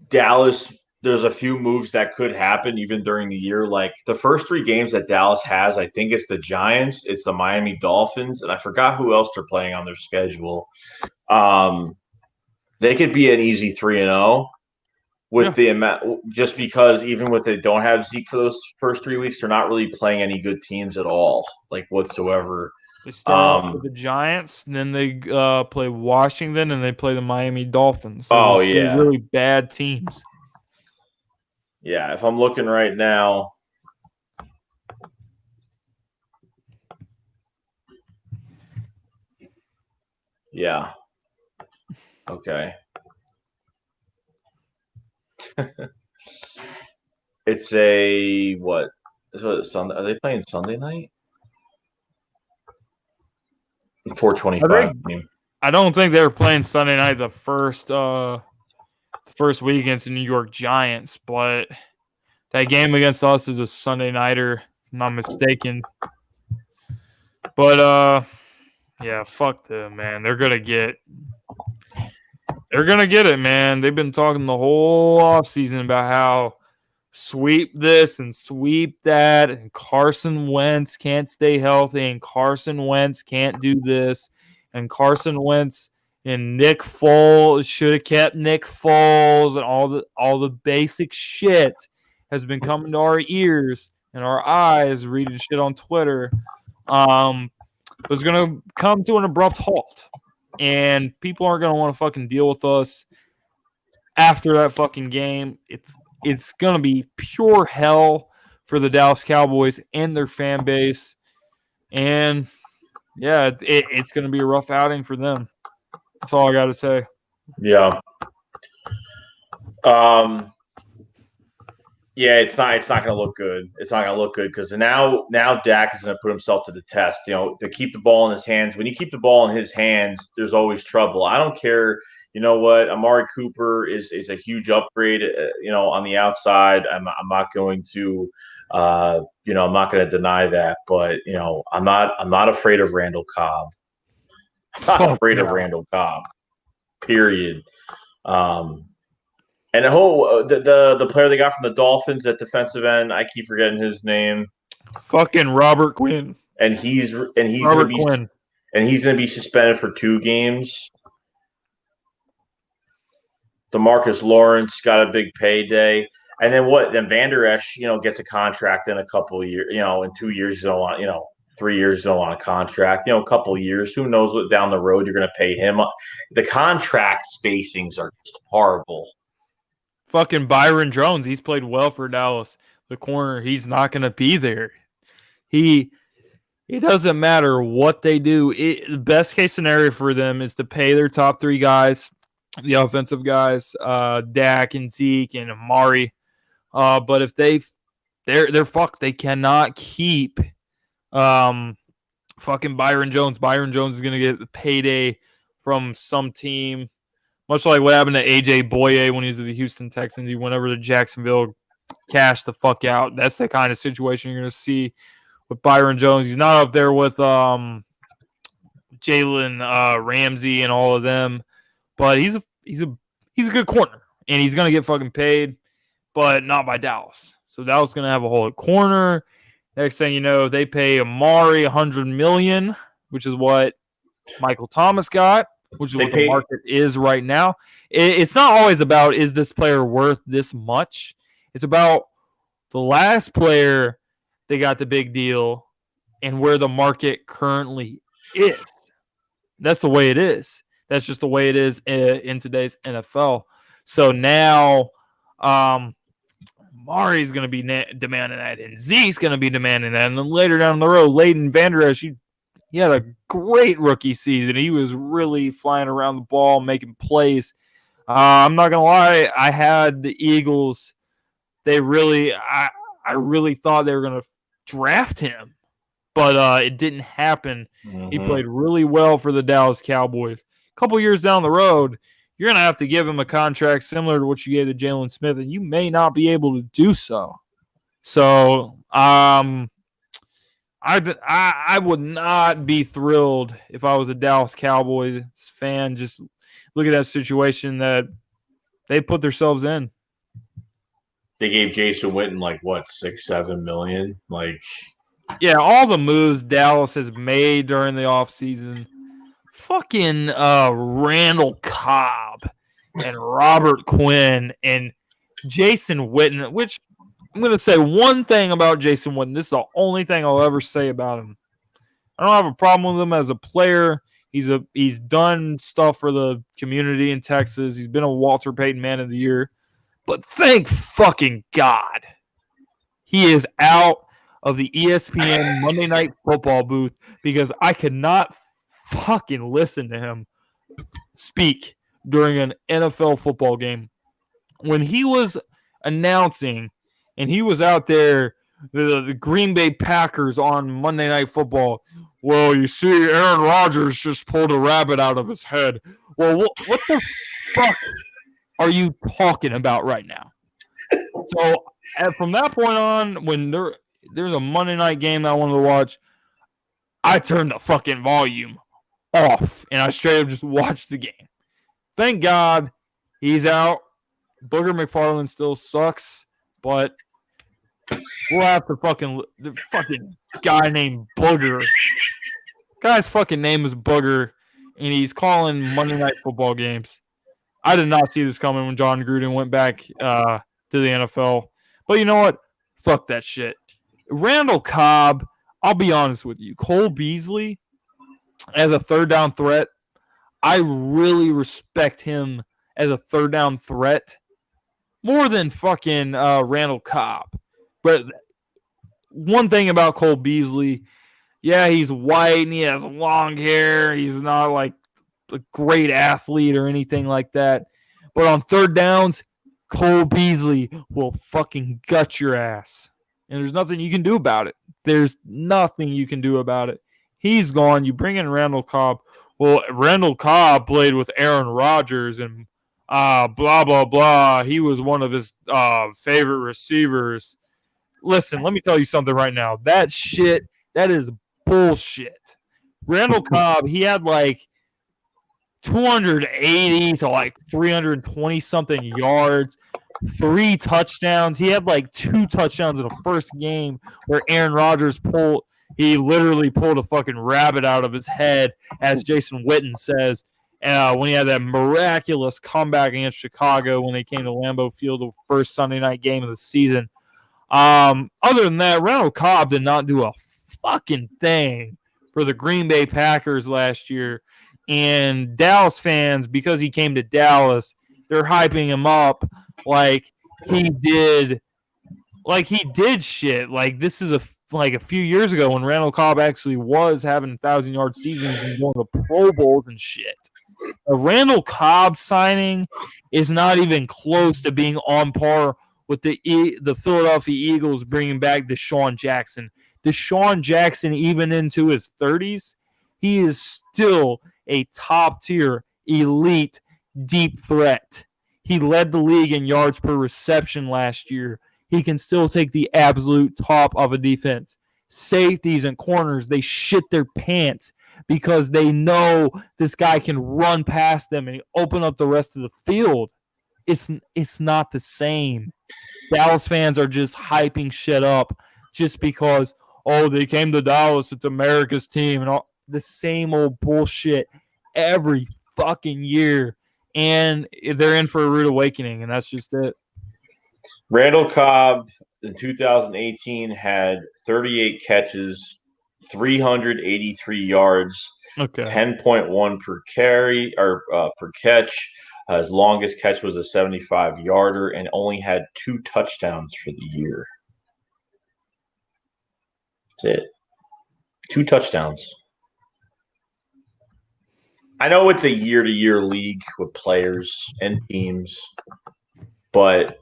Dallas, there's a few moves that could happen even during the year. Like the first 3 games that Dallas has, I think it's the Giants, it's the Miami Dolphins, and I forgot who else they're playing on their schedule. They could be an easy 3-0 with the amount, just because even if they don't have Zeke for those first 3 weeks, they're not really playing any good teams at all, like whatsoever. They start off with the Giants, then they play Washington, and they play the Miami Dolphins. So really bad teams. Yeah, if I'm looking right now, yeah, okay. It's a what? Is it Sunday? Are they playing Sunday night? 4:25. I don't think they were playing Sunday night the first week against the New York Giants, but that game against us is a Sunday nighter, if I'm not mistaken. But yeah, fuck them, man. They're gonna get it, man. They've been talking the whole offseason about how sweep this and sweep that, and Carson Wentz can't stay healthy, and Carson Wentz can't do this, and Carson Wentz and Nick Foles should have kept Nick Foles, and all the basic shit has been coming to our ears and our eyes reading shit on Twitter. But it's gonna come to an abrupt halt, and people aren't gonna want to fucking deal with us after that fucking game. It's going to be pure hell for the Dallas Cowboys and their fan base. And, yeah, it's going to be a rough outing for them. That's all I got to say. Yeah. Yeah, it's not going to look good. It's not going to look good because now Dak is going to put himself to the test. To keep the ball in his hands. When you keep the ball in his hands, there's always trouble. I don't care. You know what? Amari Cooper is a huge upgrade. On the outside, I'm not going to, I'm not going to deny that. But I'm not afraid of Randall Cobb. I'm not afraid of Randall Cobb. Period. And the player they got from the Dolphins at defensive end, I keep forgetting his name. Fucking Robert Quinn. And he's going to be suspended for 2 games. DeMarcus Lawrence got a big payday. And then what? Then Van Der Esch, gets a contract in a couple of years. In 2 years, you don't want, 3 years, you don't want a contract. A couple of years. Who knows what down the road you're going to pay him? The contract spacings are just horrible. Fucking Byron Jones, he's played well for Dallas. The corner, he's not going to be there. It doesn't matter what they do. The best case scenario for them is to pay their top 3 guys, the offensive guys, Dak and Zeke and Amari. But if they're fucked, they cannot keep fucking Byron Jones. Byron Jones is going to get the payday from some team, much like what happened to A.J. Boye when he was at the Houston Texans. He went over to Jacksonville, cashed the fuck out. That's the kind of situation you're going to see with Byron Jones. He's not up there with Jalen Ramsey and all of them, but he's a good corner, and he's going to get fucking paid, but not by Dallas. So Dallas is going to have a hole at corner. Next thing you know, they pay Amari $100 million, which is what Michael Thomas got, which is what the market is right now. It's not always about, is this player worth this much? It's about the last player they got the big deal and where the market currently is. That's the way it is. That's just the way it is in today's NFL. So now Mari's going to be demanding that, and Zeke's going to be demanding that. And then later down the road, Leighton Vander Esch, he had a great rookie season. He was really flying around the ball, making plays. I'm not going to lie. I had the Eagles. I really thought they were going to draft him, but it didn't happen. Mm-hmm. He played really well for the Dallas Cowboys. A couple years down the road, you're going to have to give him a contract similar to what you gave to Jalen Smith, and you may not be able to do so. So I would not be thrilled if I was a Dallas Cowboys fan. Just look at that situation that they put themselves in. They gave Jason Witten like what, 6-7 million? Like, Yeah, all the moves Dallas has made during the offseason. Fucking Randall Cobb and Robert Quinn and Jason Witten, which I'm going to say one thing about Jason Witten. This is the only thing I'll ever say about him. I don't have a problem with him as a player. He's done stuff for the community in Texas. He's been a Walter Payton Man of the Year. But thank fucking God he is out of the ESPN Monday Night Football booth because I could not fucking listen to him speak during an NFL football game. When he was announcing and he was out there, the Green Bay Packers on Monday Night Football, well, you see, Aaron Rodgers just pulled a rabbit out of his head. Well, what the fuck are you talking about right now? So from that point on, when there's a Monday night game that I wanted to watch, I turned the fucking volume off and I straight up just watched the game. Thank God he's out. Booger McFarland still sucks, but we'll have to the fucking guy named Booger. Guy's fucking name is Booger, and he's calling Monday Night Football games. I did not see this coming when John Gruden went back to the NFL. But you know what? Fuck that shit. Randall Cobb, I'll be honest with you. Cole Beasley, as a third down threat, I really respect him as a third down threat more than fucking Randall Cobb. But one thing about Cole Beasley, yeah, he's white and he has long hair. He's not like a great athlete or anything like that. But on third downs, Cole Beasley will fucking gut your ass. And there's nothing you can do about it. There's nothing you can do about it. He's gone. You bring in Randall Cobb. Well, Randall Cobb played with Aaron Rodgers and blah, blah, blah. He was one of his favorite receivers. Listen, let me tell you something right now. That is bullshit. Randall Cobb, he had like 280 to like 320 something yards, 3 touchdowns. He had like 2 touchdowns in the first game where Aaron Rodgers literally pulled a fucking rabbit out of his head, as Jason Witten says, when he had that miraculous comeback against Chicago when they came to Lambeau Field, the first Sunday night game of the season. Other than that, Randall Cobb did not do a fucking thing for the Green Bay Packers last year. And Dallas fans, because he came to Dallas, they're hyping him up like he did shit. Like this is a few years ago when Randall Cobb actually was having 1,000-yard seasons and going to Pro Bowls and shit. A Randall Cobb signing is not even close to being on par with the Philadelphia Eagles bringing back Deshaun Jackson. Deshaun Jackson, even into his 30s, he is still a top-tier, elite, deep threat. He led the league in yards per reception last year. He can still take the absolute top of a defense. Safeties and corners, they shit their pants because they know this guy can run past them and open up the rest of the field. It's not the same. Dallas fans are just hyping shit up just because, they came to Dallas, it's America's team, and all the same old bullshit every fucking year. And they're in for a rude awakening, and that's just it. Randall Cobb in 2018 had 38 catches, 383 yards, Okay. 10.1 per carry or per catch. His longest catch was a 75-yarder and only had 2 touchdowns for the year. That's it. 2 touchdowns. I know it's a year-to-year league with players and teams, but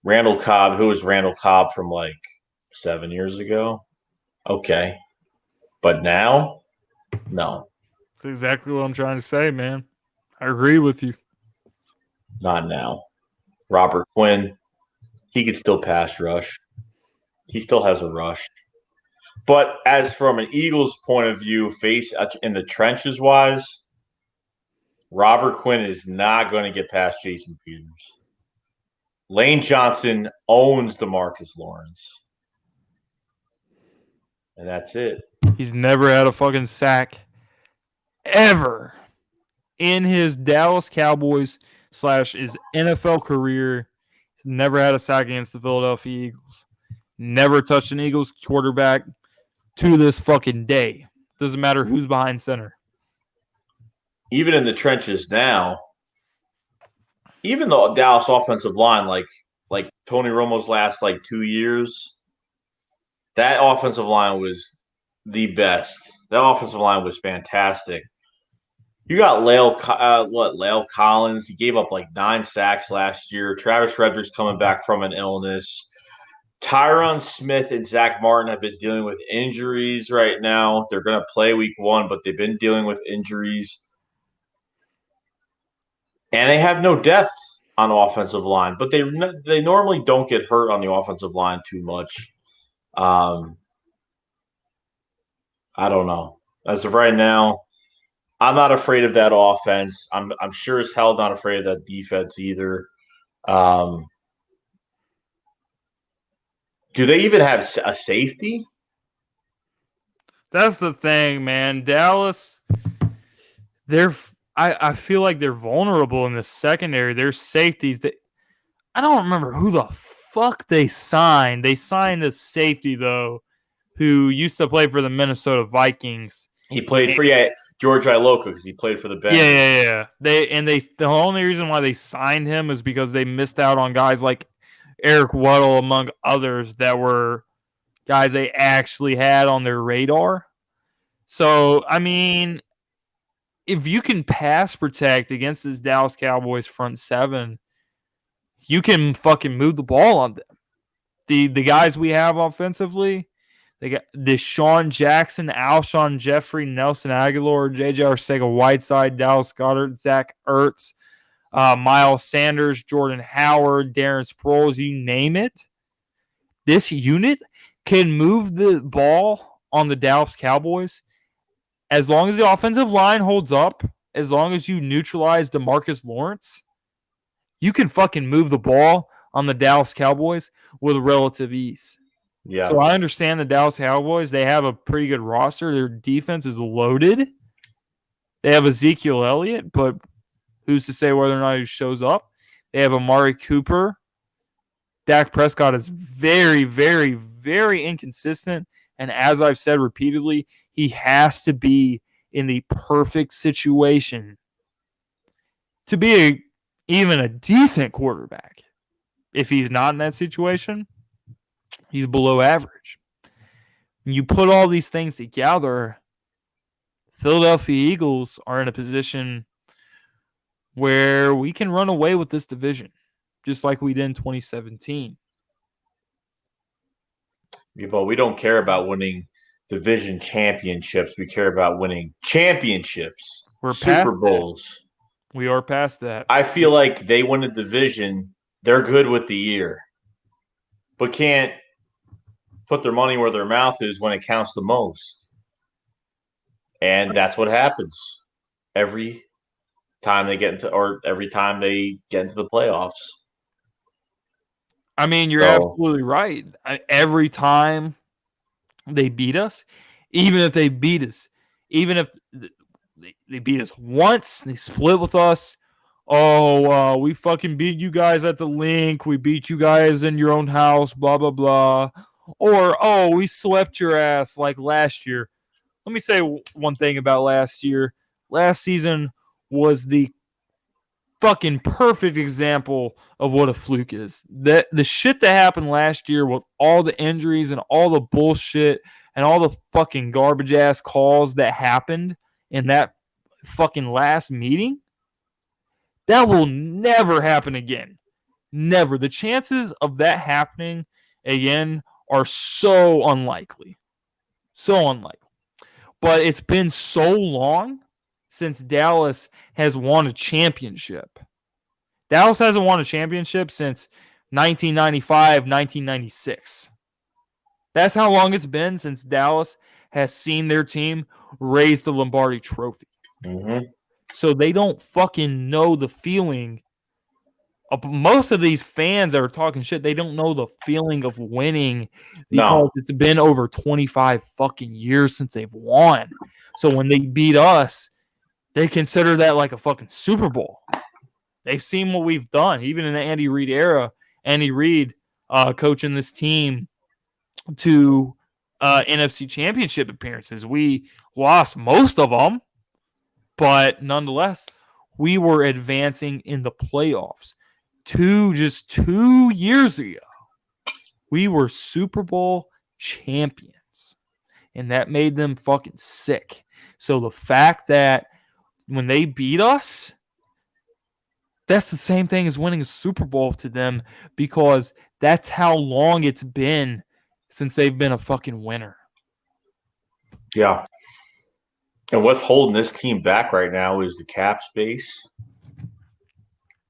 Randall Cobb, who was Randall Cobb from like 7 years ago? Okay. But now? No. That's exactly what I'm trying to say, man. I agree with you. Not now. Robert Quinn, he could still pass rush. He still has a rush. But as from an Eagles point of view, face in the trenches wise, Robert Quinn is not going to get past Jason Peters. Lane Johnson owns DeMarcus Lawrence. And that's it. He's never had a fucking sack ever in his Dallas Cowboys / his NFL career. He's never had a sack against the Philadelphia Eagles. Never touched an Eagles quarterback to this fucking day. Doesn't matter who's behind center. Even in the trenches now, even the Dallas offensive line, like Tony Romo's last 2 years, that offensive line was the best. That offensive line was fantastic. You got La'el Collins. He gave up 9 sacks last year. Travis Frederick's coming back from an illness. Tyron Smith and Zach Martin have been dealing with injuries right now. They're going to play week 1, but they've been dealing with injuries. And they have no depth on the offensive line, but they normally don't get hurt on the offensive line too much. I don't know. As of right now, I'm not afraid of that offense. I'm sure as hell not afraid of that defense either. Do they even have a safety? That's the thing, man. Dallas, I feel like they're vulnerable in the secondary. Their safeties. I don't remember who the fuck they signed. They signed a safety, though, who used to play for the Minnesota Vikings. He played for George Iloka because he played for the Bengals. Yeah. The only reason why they signed him is because they missed out on guys like Eric Weddle, among others, that were guys they actually had on their radar. So, I mean, if you can pass protect against this Dallas Cowboys front seven, you can fucking move the ball on them. The guys we have offensively, they got Deshaun Jackson, Alshon Jeffrey, Nelson Aguilar, J.J. Arcega-Whiteside, Dallas Goedert, Zach Ertz, Miles Sanders, Jordan Howard, Darren Sproles, you name it. This unit can move the ball on the Dallas Cowboys as long as the offensive line holds up, as long as you neutralize DeMarcus Lawrence. You can fucking move the ball on the Dallas Cowboys with relative ease. Yeah. So I understand the Dallas Cowboys. They have a pretty good roster. Their defense is loaded. They have Ezekiel Elliott, but who's to say whether or not he shows up? They have Amari Cooper. Dak Prescott is very, very, very inconsistent. And as I've said repeatedly, he has to be in the perfect situation to be even a decent quarterback. If he's not in that situation, he's below average. When you put all these things together, Philadelphia Eagles are in a position where we can run away with this division, just like we did in 2017. Yeah, but we don't care about winning division championships. We care about winning championships. We're Super Bowls. We are past that. I feel like they win a division, they're good with the year, but can't put their money where their mouth is when it counts the most. And that's what happens every time they get into the playoffs. I mean, you're absolutely right. Every time they beat us, even if they beat us, even if they beat us once, they split with us. Oh, we fucking beat you guys at the link. We beat you guys in your own house, blah, blah, blah. Or, oh, we swept your ass like last year. Let me say one thing about last year. Last season was the fucking perfect example of what a fluke is. The shit that happened last year with all the injuries and all the bullshit and all the fucking garbage ass calls that happened in that fucking last meeting, that will never happen again. Never. The chances of that happening again are so unlikely. So unlikely. But it's been so long since Dallas has won a championship. Dallas hasn't won a championship since 1995, 1996. That's how long it's been since Dallas has seen their team raise the Lombardi Trophy. Mm-hmm. So they don't fucking know the feeling. Most of these fans that are talking shit, they don't know the feeling of winning because No. it's been over 25 fucking years since they've won. So when they beat us, they consider that like a fucking Super Bowl. They've seen what we've done, even in the Andy Reid era. Andy Reid coaching this team to NFC Championship appearances. We lost most of them, but nonetheless, we were advancing in the playoffs. Just 2 years ago, we were Super Bowl champions, and that made them fucking sick. So the fact that when they beat us, that's the same thing as winning a Super Bowl to them because that's how long it's been since they've been a fucking winner. Yeah. And what's holding this team back right now is the cap space.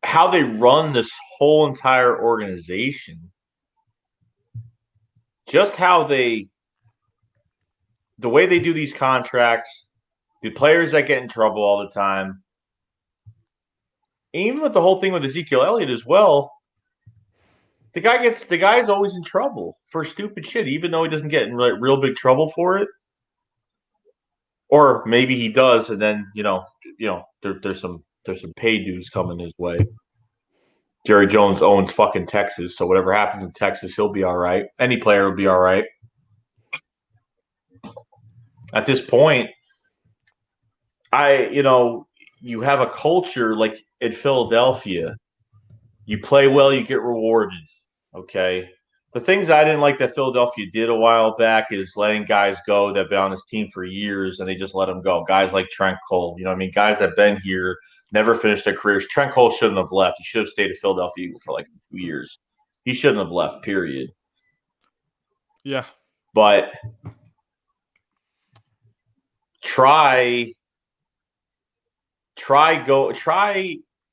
How they run this whole entire organization. Just how the way they do these contracts, the players that get in trouble all the time, even with the whole thing with Ezekiel Elliott as well, the guy's always in trouble for stupid shit, even though he doesn't get in real big trouble for it. Or maybe he does, and then there's some pay dues coming his way. Jerry Jones owns fucking Texas, so whatever happens in Texas, he'll be all right. Any player will be all right. At this point, you have a culture like in Philadelphia. You play well, you get rewarded. Okay. The things I didn't like that Philadelphia did a while back is letting guys go that've been on this team for years and they just let them go. Guys like Trent Cole, guys that have been here, never finished their careers. Trent Cole shouldn't have left. He should have stayed at Philadelphia for like 2 years. He shouldn't have left, period. Yeah. But try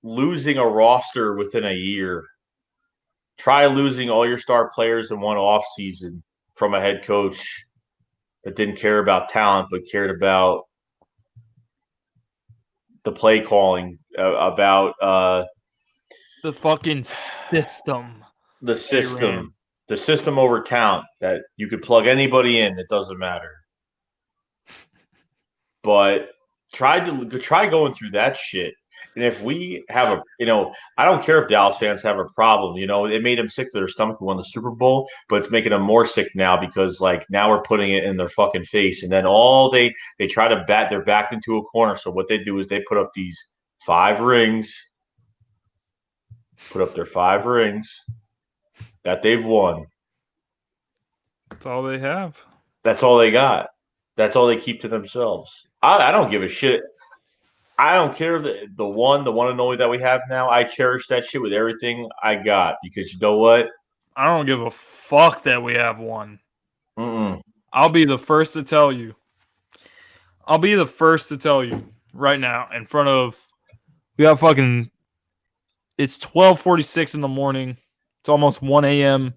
losing a roster within a year. Try losing all your star players in one offseason from a head coach that didn't care about talent but cared about the play calling, about the fucking system. The system over talent, that you could plug anybody in, it doesn't matter. But try going through that shit. And if we have I don't care if Dallas fans have a problem. It made them sick to their stomach to win the Super Bowl, but it's making them more sick now because now we're putting it in their fucking face. And then they try to bat their back into a corner. So what they do is they put up these 5 rings, put up their 5 rings that they've won. That's all they have. That's all they got. That's all they keep to themselves. I don't give a shit. I don't care the one and only that we have now. I cherish that shit with everything I got because you know what? I don't give a fuck that we have one. Mm-mm. I'll be the first to tell you. Right now in front of we got fucking. It's 12:46 in the morning. It's almost 1 a.m.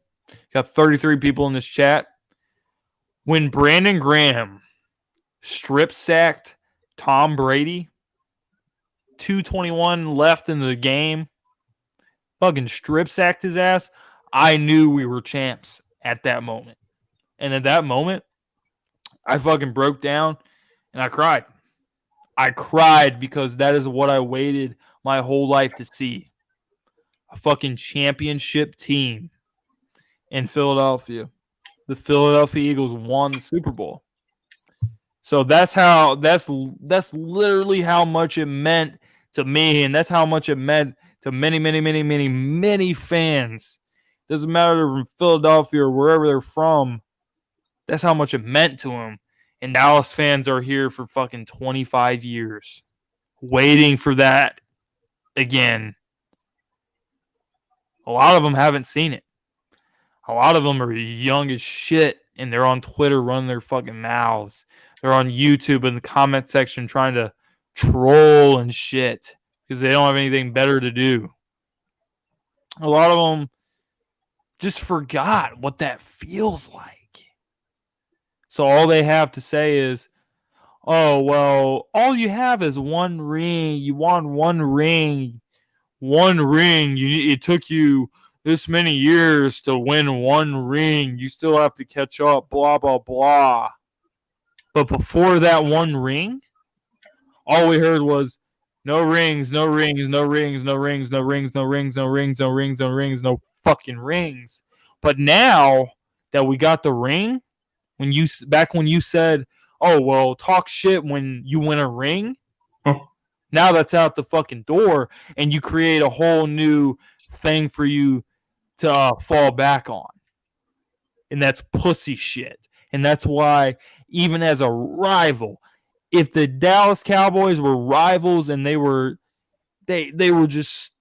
Got 33 people in this chat. When Brandon Graham strip sacked Tom Brady, 2:21 left in the game, fucking strip sacked his ass, I knew we were champs at that moment. And at that moment, I fucking broke down and I cried. I cried because that is what I waited my whole life to see. A fucking championship team in Philadelphia. The Philadelphia Eagles won the Super Bowl. So that's literally how much it meant to me, and that's how much it meant to many, many, many, many, many fans. Doesn't matter if they're from Philadelphia or wherever they're from. That's how much it meant to them. And Dallas fans are here for fucking 25 years, waiting for that again. A lot of them haven't seen it. A lot of them are young as shit, and they're on Twitter running their fucking mouths. They're on YouTube in the comment section trying to troll and shit because they don't have anything better to do. A lot of them just forgot what that feels like. So all they have to say is, oh, well, all you have is one ring. You won one ring. One ring. It took you this many years to win one ring. You still have to catch up, blah, blah, blah. But before that one ring, all we heard was no rings, no rings, no rings, no rings, no rings, no rings, no rings, no rings, no rings, no fucking rings. But now that we got the ring, when you said, "Oh well, talk shit when you win a ring," now that's out the fucking door, and you create a whole new thing for you to fall back on, and that's pussy shit. And that's why, even as a rival, if the Dallas Cowboys were rivals and they were just,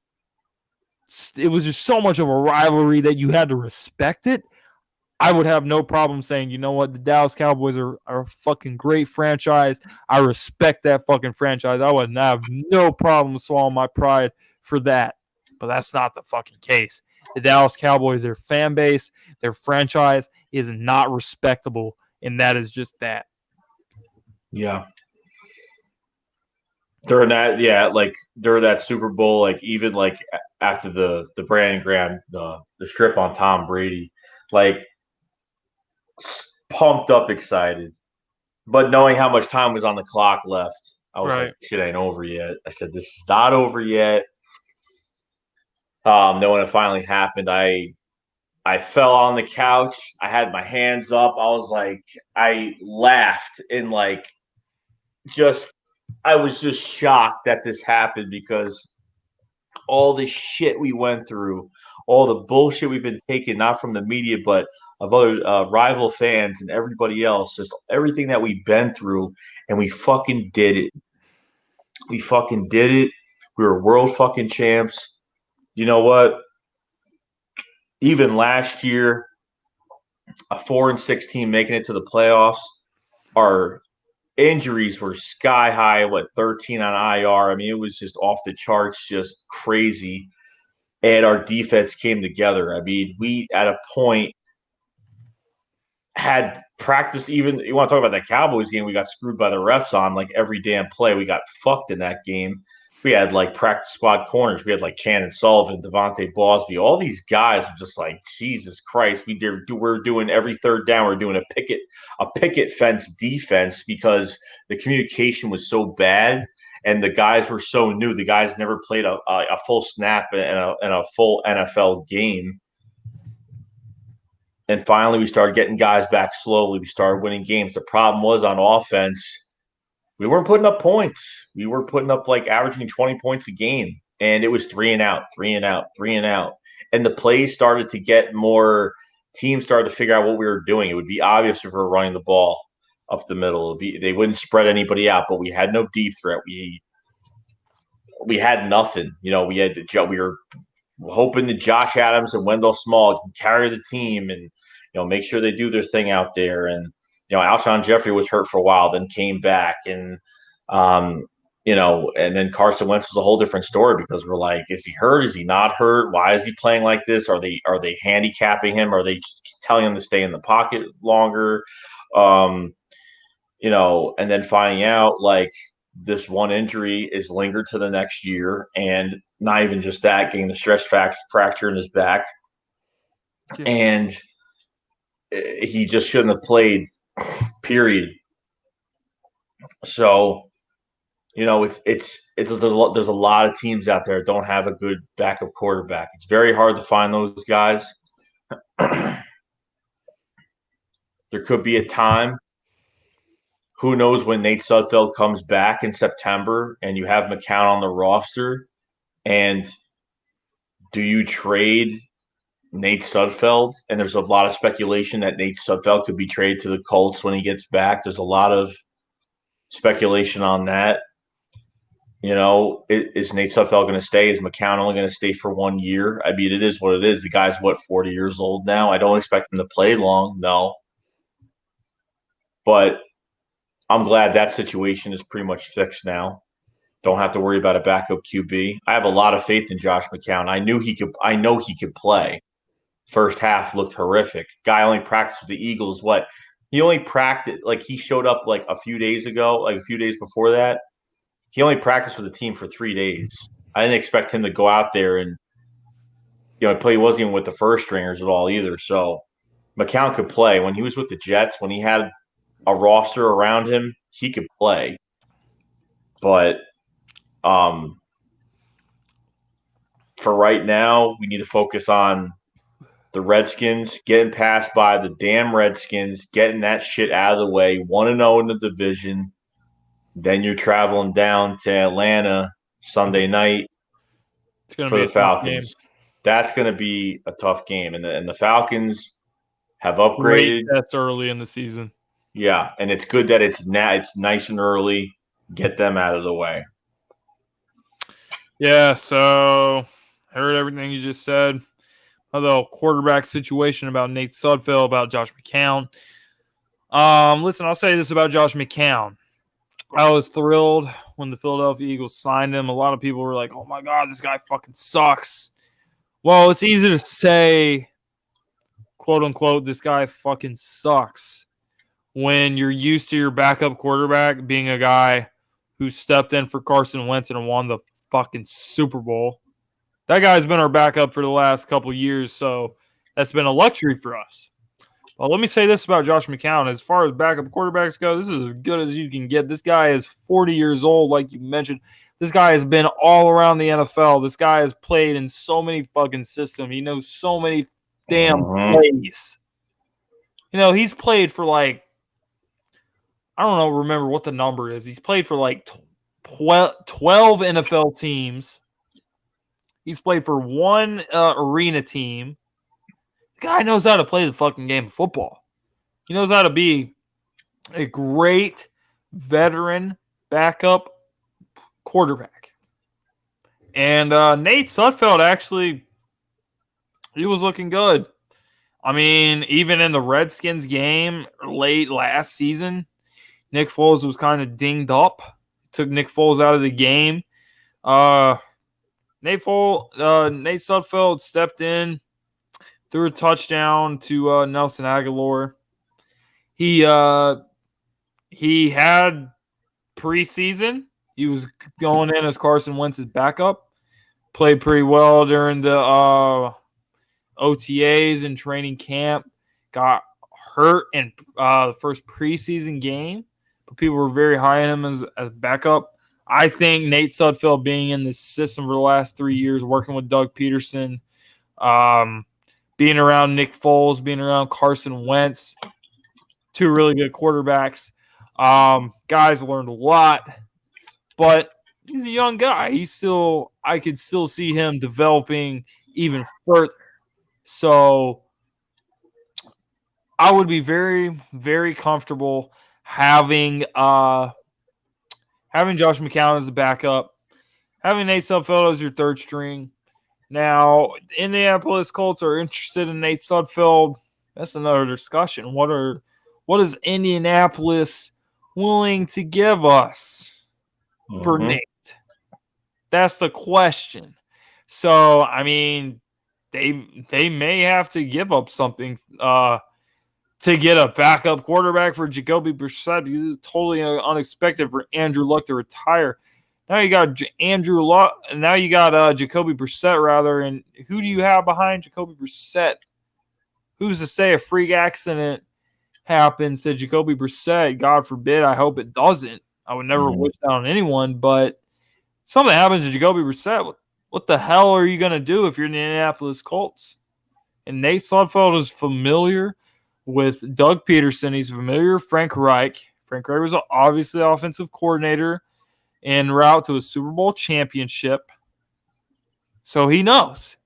it was just so much of a rivalry that you had to respect it. I would have no problem saying, you know what, the Dallas Cowboys are a fucking great franchise. I respect that fucking franchise. I would have no problem swallowing my pride for that. But that's not the fucking case. The Dallas Cowboys, their fan base, their franchise is not respectable, and that is just that. Yeah. During that Super Bowl, like even like after the Brandon Graham the strip on Tom Brady, like pumped up, excited, but knowing how much time was on the clock left, I was like, shit ain't over yet. I said, this is not over yet. Then when it finally happened, I fell on the couch. I had my hands up. I was like, I laughed and like just I was just shocked that this happened because all the shit we went through, all the bullshit we've been taking, not from the media, but of other rival fans and everybody else, just everything that we've been through, and we fucking did it. We fucking did it. We were world fucking champs. You know what? Even last year, a 4-6 team making it to the playoffs, our injuries were sky high. 13 on IR? I mean, it was just off the charts, just crazy. And our defense came together. I mean, we at a point had practiced. Even you want to talk about that Cowboys game, we got screwed by the refs on like every damn play. We got fucked in that game. We had like practice squad corners. We had like Chandon Sullivan, Devontae Bosby. All these guys are just like, Jesus Christ. We're doing every third down. We're doing a picket fence defense because the communication was so bad and the guys were so new. The guys never played a full snap in a full NFL game. And finally, we started getting guys back slowly. We started winning games. The problem was on offense, we weren't putting up points. We were putting up like averaging 20 points a game. And it was 3 and out, 3 and out, 3 and out. And the plays started to get more, teams started to figure out what we were doing. It would be obvious if we were running the ball up the middle. They wouldn't spread anybody out, but we had no deep threat. We had nothing. You know, we were hoping that Josh Adams and Wendell Small can carry the team and make sure they do their thing out there. And Alshon Jeffrey was hurt for a while, then came back, and and then Carson Wentz was a whole different story because we're like, is he hurt? Is he not hurt? Why is he playing like this? Are they handicapping him? Are they telling him to stay in the pocket longer? And then finding out like this one injury is lingered to the next year, and not even just that, getting the stress fracture in his back, and he just shouldn't have played. Period. So, there's a lot of teams out there that don't have a good backup quarterback. It's very hard to find those guys. There could be a time. Who knows when Nate Sudfeld comes back in September and you have McCown on the roster, and do you trade Nate Sudfeld? And there's a lot of speculation that Nate Sudfeld could be traded to the Colts when he gets back. There's a lot of speculation on that. Is Nate Sudfeld going to stay? Is McCown only going to stay for 1 year? I mean, it is what it is. The guy's 40 years old now. I don't expect him to play long, no. But I'm glad that situation is pretty much fixed now. Don't have to worry about a backup QB. I have a lot of faith in Josh McCown. I know he could play. First half looked horrific. Guy only practiced with the Eagles, he only practiced, like he showed up like a few days ago, like a few days before that. He only practiced with the team for 3 days. I didn't expect him to go out there and play. He wasn't even with the first stringers at all either. So McCown could play when he was with the Jets. When he had a roster around him, he could play. But for right now, we need to focus on the Redskins, getting passed by the damn Redskins, getting that shit out of the way, 1-0 in the division. Then you're traveling down to Atlanta Sunday night for the Falcons. That's going to be a tough game. And the Falcons have upgraded. Great test early in the season. Yeah, and it's good that it's nice and early. Get them out of the way. Yeah, so I heard everything you just said. A little quarterback situation about Nate Sudfeld, about Josh McCown. Listen, I'll say this about Josh McCown. I was thrilled when the Philadelphia Eagles signed him. A lot of people were like, oh my God, this guy fucking sucks. Well, it's easy to say, quote unquote, this guy fucking sucks when you're used to your backup quarterback being a guy who stepped in for Carson Wentz and won the fucking Super Bowl. That guy's been our backup for the last couple of years, so that's been a luxury for us. Well, let me say this about Josh McCown. As far as backup quarterbacks go, this is as good as you can get. This guy is 40 years old, like you mentioned. This guy has been all around the NFL. This guy has played in so many fucking systems. He knows so many damn plays. He's played for like, I don't know, remember what the number is. He's played for like 12 NFL teams. He's played for one arena team. The guy knows how to play the fucking game of football. He knows how to be a great veteran backup quarterback. And Nate Sudfeld, actually, he was looking good. I mean, even in the Redskins game late last season, Nick Foles was kind of dinged up. Took Nick Foles out of the game. Nate Sudfeld stepped in, threw a touchdown to Nelson Aguilar. He had preseason. He was going in as Carson Wentz's backup. Played pretty well during the OTAs and training camp. Got hurt in the first preseason game, but people were very high on him as backup. I think Nate Sudfeld being in this system for the last 3 years, working with Doug Peterson, being around Nick Foles, being around Carson Wentz, two really good quarterbacks. Guys learned a lot, but he's a young guy. I could still see him developing even further. So I would be very, very comfortable having Josh McCown as a backup, having Nate Sudfeld as your third string. Now, Indianapolis Colts are interested in Nate Sudfeld. That's another discussion. What is Indianapolis willing to give us for Nate? That's the question. So, I mean, they may have to give up something to get a backup quarterback for Jacoby Brissett. It's totally unexpected for Andrew Luck to retire. Now you got Andrew Luck. Now you got Jacoby Brissett, rather. And who do you have behind Jacoby Brissett? Who's to say a freak accident happens to Jacoby Brissett? God forbid. I hope it doesn't. I would never wish that on anyone. But something happens to Jacoby Brissett. What the hell are you going to do if you're in the Indianapolis Colts? And Nate Sudfeld is familiar with Doug Peterson. He's familiar with Frank Reich. Frank Reich was obviously the offensive coordinator en route to a Super Bowl championship. So he knows.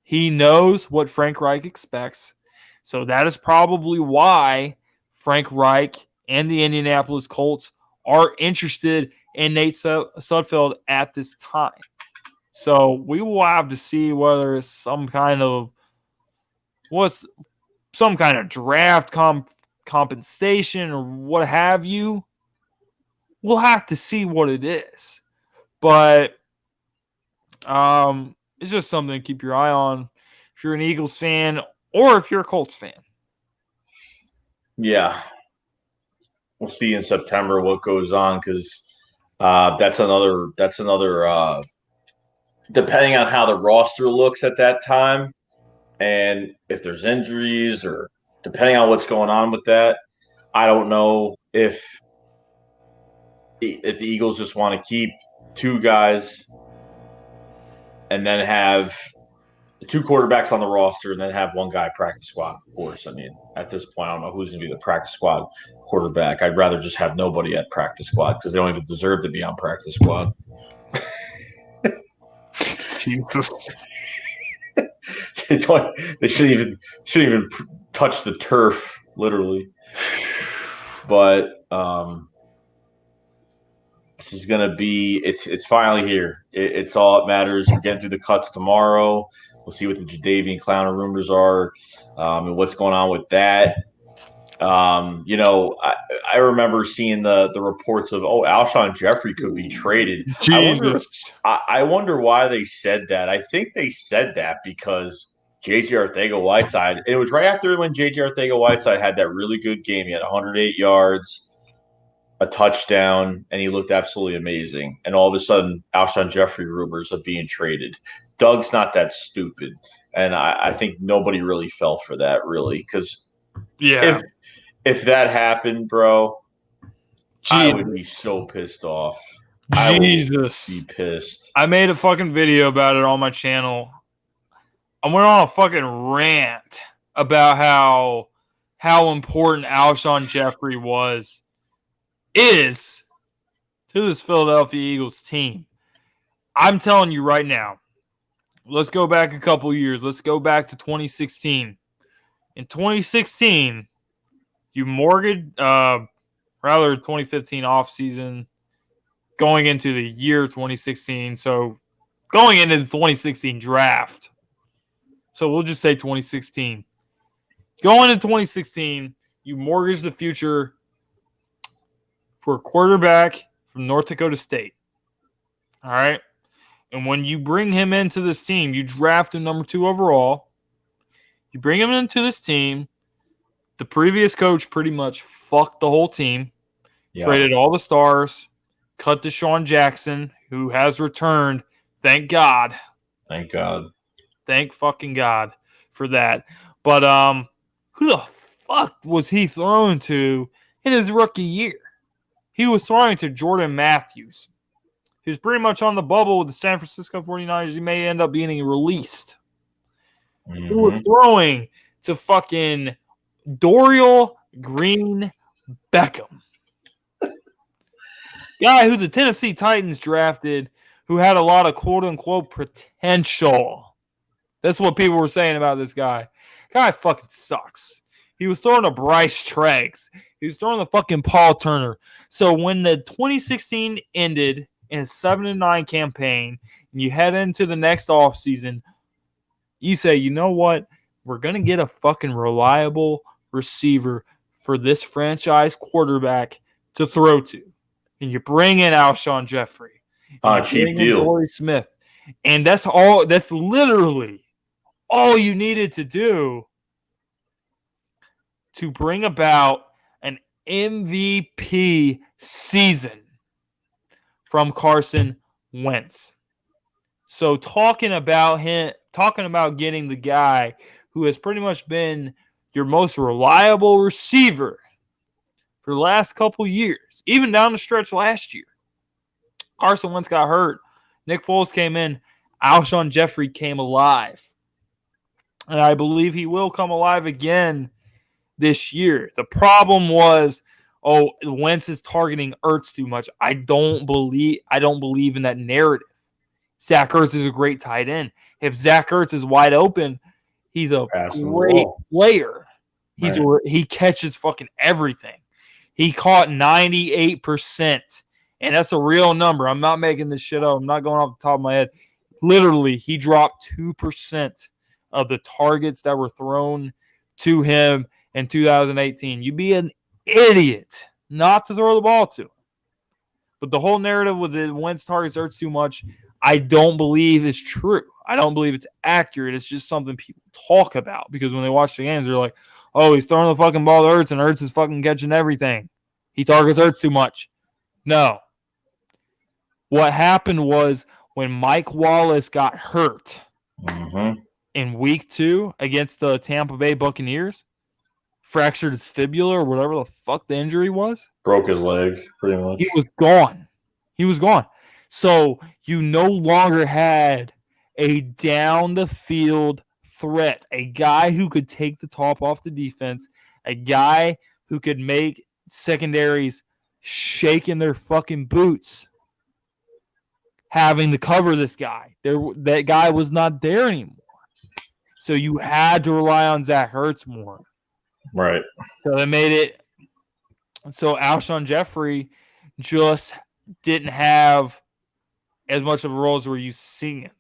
He knows what Frank Reich expects. So that is probably why Frank Reich and the Indianapolis Colts are interested in Nate Sudfeld at this time. So we will have to see whether it's some kind of draft compensation or what have you. We'll have to see what it is. But it's just something to keep your eye on if you're an Eagles fan or if you're a Colts fan. Yeah. we'll see in September what goes on because that's another depending on how the roster looks at that time and if there's injuries or depending on what's going on with that. I don't know if the Eagles just want to keep two guys and then have two quarterbacks on the roster and then have one guy practice squad, of course. I mean, at this point, I don't know who's going to be the practice squad quarterback. I'd rather just have nobody at practice squad because they don't even deserve to be on practice squad. Jesus. They shouldn't even touch the turf, literally. But this is going to be – it's finally here. It's all that matters. We're getting through the cuts tomorrow. We'll see what the Jadeveon Clowney rumors are and what's going on with that. I remember seeing the reports of, Alshon Jeffrey could be traded. Jesus. I wonder why they said that. I think they said that because J.J. Arcega-Whiteside, it was right after when J.J. Arcega-Whiteside had that really good game. He had 108 yards, a touchdown, and he looked absolutely amazing. And all of a sudden, Alshon Jeffrey rumors of being traded. Doug's not that stupid. And I think nobody really fell for that, really, because if that happened, bro, I would be so pissed off. Jesus. I would be pissed. I made a fucking video about it on my channel. I went on a fucking rant about how important Alshon Jeffrey is to this Philadelphia Eagles team. I'm telling you right now, let's go back a couple years. Let's go back to 2016. In 2016, you mortgaged, 2015 offseason, going into the year 2016. So going into the 2016 draft. So we'll just say 2016. Going into 2016, you mortgage the future for a quarterback from North Dakota State. All right? And when you bring him into this team, you draft him number 2 overall. You bring him into this team. The previous coach pretty much fucked the whole team. Yeah. Traded all the stars. Cut Deshaun Jackson, who has returned. Thank God. Thank God. Thank fucking God for that. But who the fuck was he throwing to in his rookie year? He was throwing to Jordan Matthews. He was pretty much on the bubble with the San Francisco 49ers. He may end up being released. Mm-hmm. He was throwing to fucking Dorial Green Beckham. Guy who the Tennessee Titans drafted who had a lot of quote-unquote potential. That's what people were saying about this guy. Guy fucking sucks. He was throwing to Bryce Treggs. He was throwing to fucking Paul Turner. So when the 2016 ended in a 7-9 campaign, and you head into the next offseason, you say, you know what? We're going to get a fucking reliable receiver for this franchise quarterback to throw to. And you bring in Alshon Jeffrey. Cheap deal. Torrey Smith. And that's all. That's literally all you needed to do to bring about an MVP season from Carson Wentz. So talking about getting the guy who has pretty much been your most reliable receiver for the last couple years, even down the stretch last year. Carson Wentz got hurt. Nick Foles came in. Alshon Jeffrey came alive. And I believe he will come alive again this year. The problem was, Wentz is targeting Ertz too much. I don't believe in that narrative. Zach Ertz is a great tight end. If Zach Ertz is wide open, he's a great player. He catches fucking everything. He caught 98%. And that's a real number. I'm not making this shit up. I'm not going off the top of my head. Literally, he dropped 2% of the targets that were thrown to him in 2018. You'd be an idiot not to throw the ball to him. But the whole narrative with the Wentz targets Ertz too much, I don't believe is true. I don't believe it's accurate. It's just something people talk about because when they watch the games, they're like, oh, he's throwing the fucking ball to Ertz and Ertz is fucking catching everything. He targets Ertz too much. No. What happened was when Mike Wallace got hurt in week 2 against the Tampa Bay Buccaneers, fractured his fibula or whatever the fuck the injury was. Broke his leg, pretty much. He was gone. So you no longer had a down the field threat, a guy who could take the top off the defense, a guy who could make secondaries shake in their fucking boots, having to cover this guy. That guy was not there anymore. So you had to rely on Zach Ertz more. Right. So they made it so Alshon Jeffrey just didn't have as much of a role as we're used to seeing him.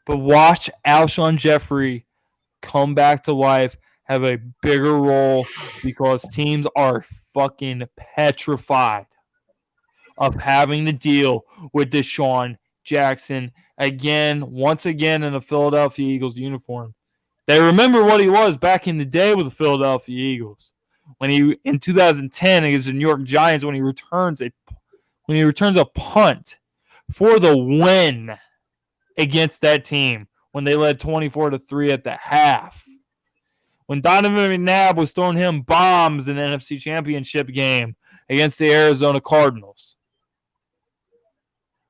But watch Alshon Jeffrey come back to life, have a bigger role, because teams are fucking petrified of having to deal with Deshaun Jackson once again in the Philadelphia Eagles uniform. They remember what he was back in the day with the Philadelphia Eagles. When he in 2010 against the New York Giants, when he returns a punt for the win against that team when they led 24-3 at the half. When Donovan McNabb was throwing him bombs in the NFC Championship game against the Arizona Cardinals.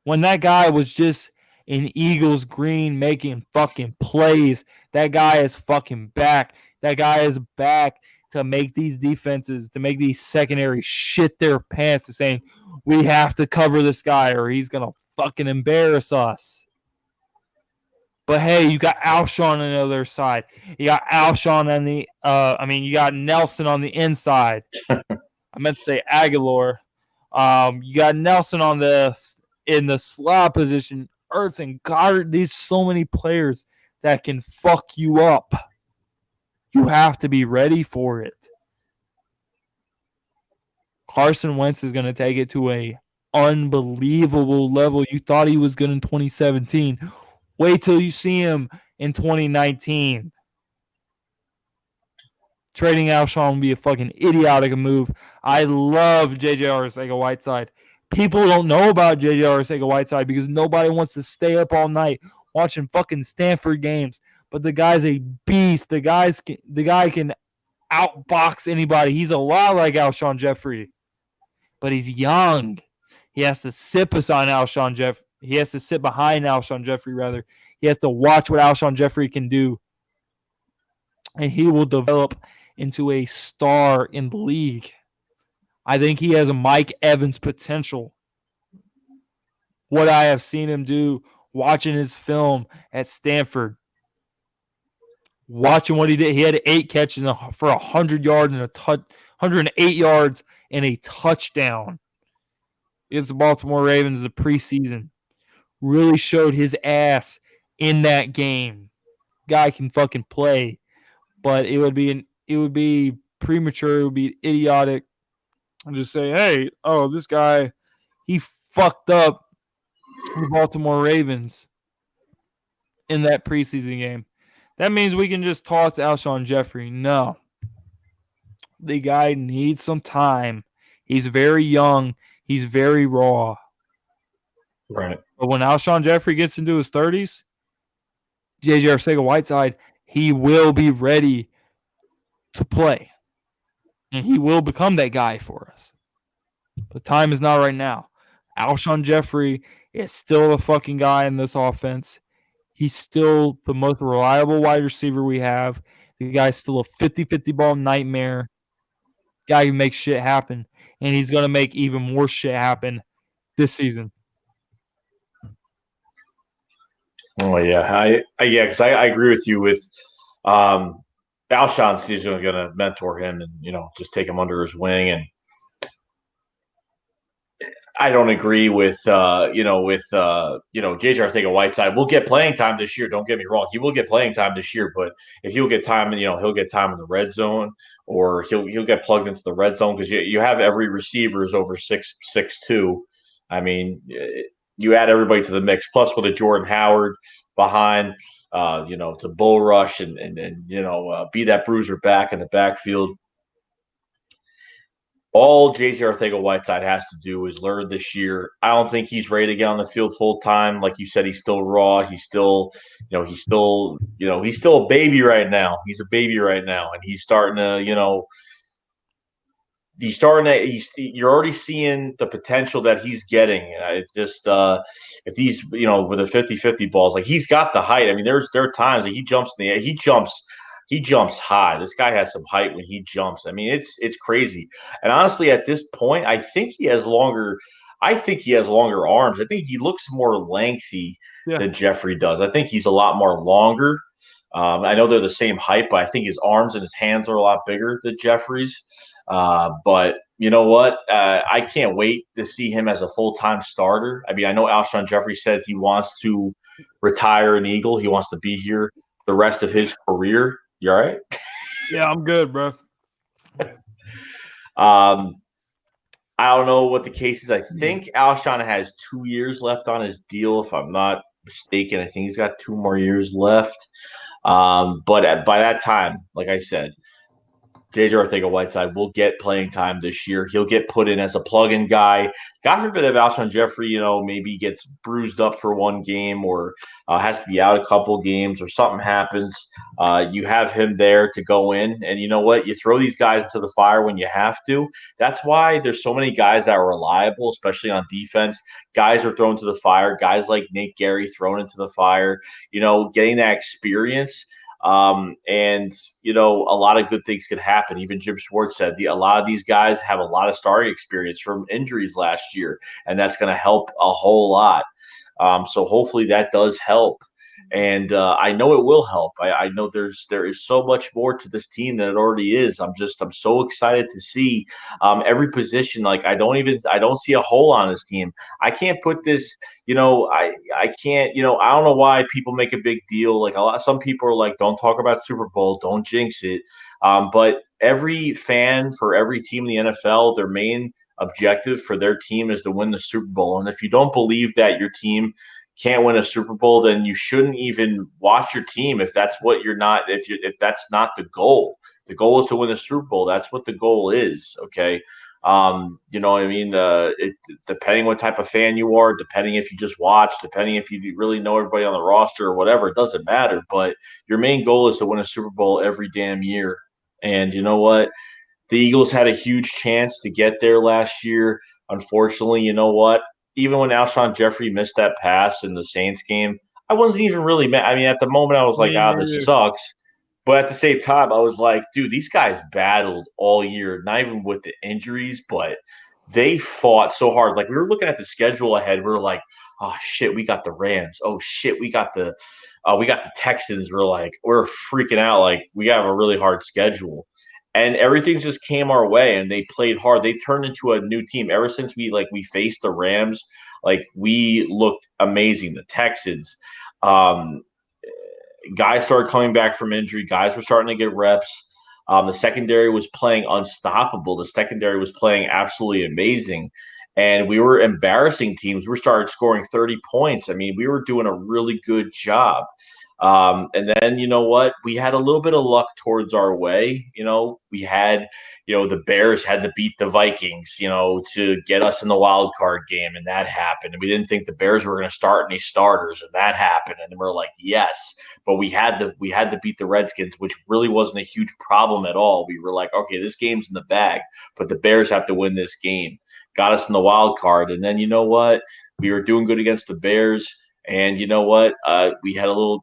When that guy was just in Eagles green making fucking plays, that guy is fucking back. That guy is back to make these defenses, to make these secondaries shit their pants, to saying, we have to cover this guy or he's going to fucking embarrass us. But hey, you got Alshon on the other side. You got Alshon on the you got Nelson on the inside. I meant to say Aguilar. You got Nelson in the slot position. Ertz and Goddard. These so many players that can fuck you up. You have to be ready for it. Carson Wentz is going to take it to a unbelievable level. You thought he was good in 2017. Wait till you see him in 2019. Trading Alshon would be a fucking idiotic move. I love J.J. Arcega-Whiteside. People don't know about J.J. Arcega-Whiteside because nobody wants to stay up all night watching fucking Stanford games. But the guy's a beast. The guy can outbox anybody. He's a lot like Alshon Jeffrey. But he's young. He has to sit beside Alshon Jeffrey. He has to sit behind Alshon Jeffrey, rather. He has to watch what Alshon Jeffrey can do. And he will develop into a star in the league. I think he has a Mike Evans potential. What I have seen him do, watching his film at Stanford, watching what he did. He had 8 catches for 100 yards and 108 yards and a touchdown against the Baltimore Ravens in the preseason. Really showed his ass in that game. Guy can fucking play, but it would be premature. It would be idiotic and just say, hey, this guy, he fucked up the Baltimore Ravens in that preseason game. That means we can just toss Alshon Jeffrey. No. The guy needs some time. He's very young. He's very raw. Right. But when Alshon Jeffrey gets into his 30s, J.J. Arcega-Whiteside, he will be ready to play. And he will become that guy for us. The time is not right now. Alshon Jeffrey is still the fucking guy in this offense. He's still the most reliable wide receiver we have. The guy's still a 50-50 ball nightmare. Guy who makes shit happen. And he's going to make even more shit happen this season. Oh yeah, because I agree with you with Alshon's he's going to mentor him and just take him under his wing, and I don't agree with J.J. Arcega-Whiteside. We'll get playing time this year. Don't get me wrong, he will get playing time this year, but if he'll get time, he'll get time in the red zone, or he'll get plugged into the red zone because you have every receiver is over 6'2". I mean, you add everybody to the mix, plus with a Jordan Howard behind, to bull rush and be that bruiser back in the backfield. all JJ Arcega-Whiteside has to do is learn this year. I don't think he's ready to get on the field full time. Like you said, he's still raw. He's still a baby right now. He's a baby right now, and he's starting to, you're already seeing the potential that he's getting. It's just if he's with the 50-50 balls, like he's got the height. I mean, there are times that he jumps in the air. He jumps high. This guy has some height when he jumps. I mean, it's crazy. And honestly, at this point, I think he has longer arms. I think he looks more lengthy than Jeffrey does. I think he's a lot more longer. I know they're the same height, but I think his arms and his hands are a lot bigger than Jeffrey's. But you know what? I can't wait to see him as a full-time starter. I mean, I know Alshon Jeffrey said he wants to retire an Eagle. He wants to be here the rest of his career. You all right? Yeah, I'm good, bro. I don't know what the case is. I think Alshon has 2 years left on his deal, if I'm not mistaken. I think he's got 2 more years left. But by that time, like I said, JJ Arcega-Whiteside will get playing time this year. He'll get put in as a plug-in guy. God forbid if Alshon Jeffrey, maybe gets bruised up for one game or has to be out a couple games or something happens. You have him there to go in. And you know what? You throw these guys into the fire when you have to. That's why there's so many guys that are reliable, especially on defense. Guys are thrown to the fire. Guys like Nate Gary thrown into the fire, getting that experience. And a lot of good things could happen. Even Jim Schwartz said a lot of these guys have a lot of starting experience from injuries last year, and that's going to help a whole lot. So hopefully that does help. And I know it will help. I know there is so much more to this team than it already is. I'm so excited to see every position. Like I don't see a hole on this team. I can't put this. I can't. I don't know why people make a big deal. Like some people are like, don't talk about Super Bowl, don't jinx it. But every fan for every team in the NFL, their main objective for their team is to win the Super Bowl. And if you don't believe that your team can't win a Super Bowl, then you shouldn't even watch your team if that's what you're not. If that's not the goal, the goal is to win the Super Bowl. That's what the goal is. Okay. You know what I mean? Depending what type of fan you are, depending if you just watch, depending if you really know everybody on the roster or whatever, it doesn't matter. But your main goal is to win a Super Bowl every damn year. And you know what? The Eagles had a huge chance to get there last year. Unfortunately, you know what? Even when Alshon Jeffrey missed that pass in the Saints game, I wasn't even really mad. I mean, at the moment, I was like, this sucks. But at the same time, I was like, dude, these guys battled all year, not even with the injuries, but they fought so hard. Like we were looking at the schedule ahead. We were like, oh shit, we got the Rams. Oh shit, we got the Texans. We're freaking out. Like we have a really hard schedule. And everything just came our way, and they played hard. They turned into a new team. Ever since we faced the Rams, like we looked amazing. The Texans, guys started coming back from injury. Guys were starting to get reps. The secondary was playing unstoppable. The secondary was playing absolutely amazing. And we were embarrassing teams. We started scoring 30 points. I mean, we were doing a really good job. And then, you know what? We had a little bit of luck towards our way. We had, the Bears had to beat the Vikings, to get us in the wild card game. And that happened. And we didn't think the Bears were going to start any starters. And that happened. And we're like, yes, but we had to beat the Redskins, which really wasn't a huge problem at all. We were like, okay, this game's in the bag, but the Bears have to win this game. Got us in the wild card. And then, you know what? We were doing good against the Bears. And you know what? We had a little,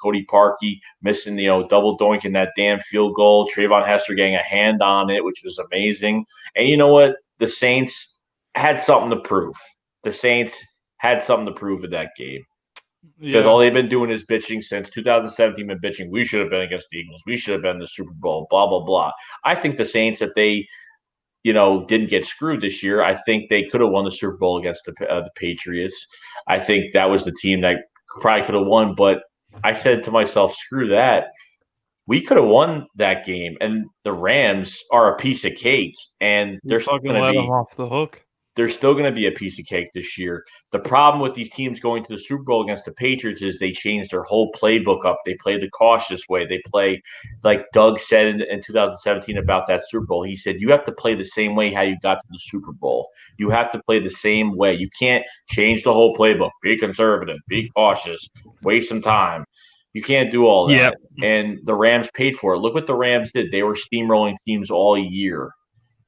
Cody Parkey missing, double doinking that damn field goal. Trayvon Hester getting a hand on it, which was amazing. And you know what? The Saints had something to prove. The Saints had something to prove in that game. Because all they've been doing is bitching since 2017. Been bitching. We should have been against the Eagles. We should have been in the Super Bowl. Blah blah blah. I think the Saints, if they didn't get screwed this year, I think they could have won the Super Bowl against the Patriots. I think that was the team that probably could have won. But I said to myself, screw that. We could have won that game, and the Rams are a piece of cake, and they're fucking going to let be them off the hook. they're still going to be a piece of cake this year. The problem with these teams going to the Super Bowl against the Patriots is they changed their whole playbook up. They play the cautious way. They play, like Doug said in 2017 about that Super Bowl. He said, you have to play the same way how you got to the Super Bowl. You have to play the same way. You can't change the whole playbook. Be conservative. Be cautious. Waste some time. You can't do all that. Yep. And the Rams paid for it. Look what the Rams did. They were steamrolling teams all year.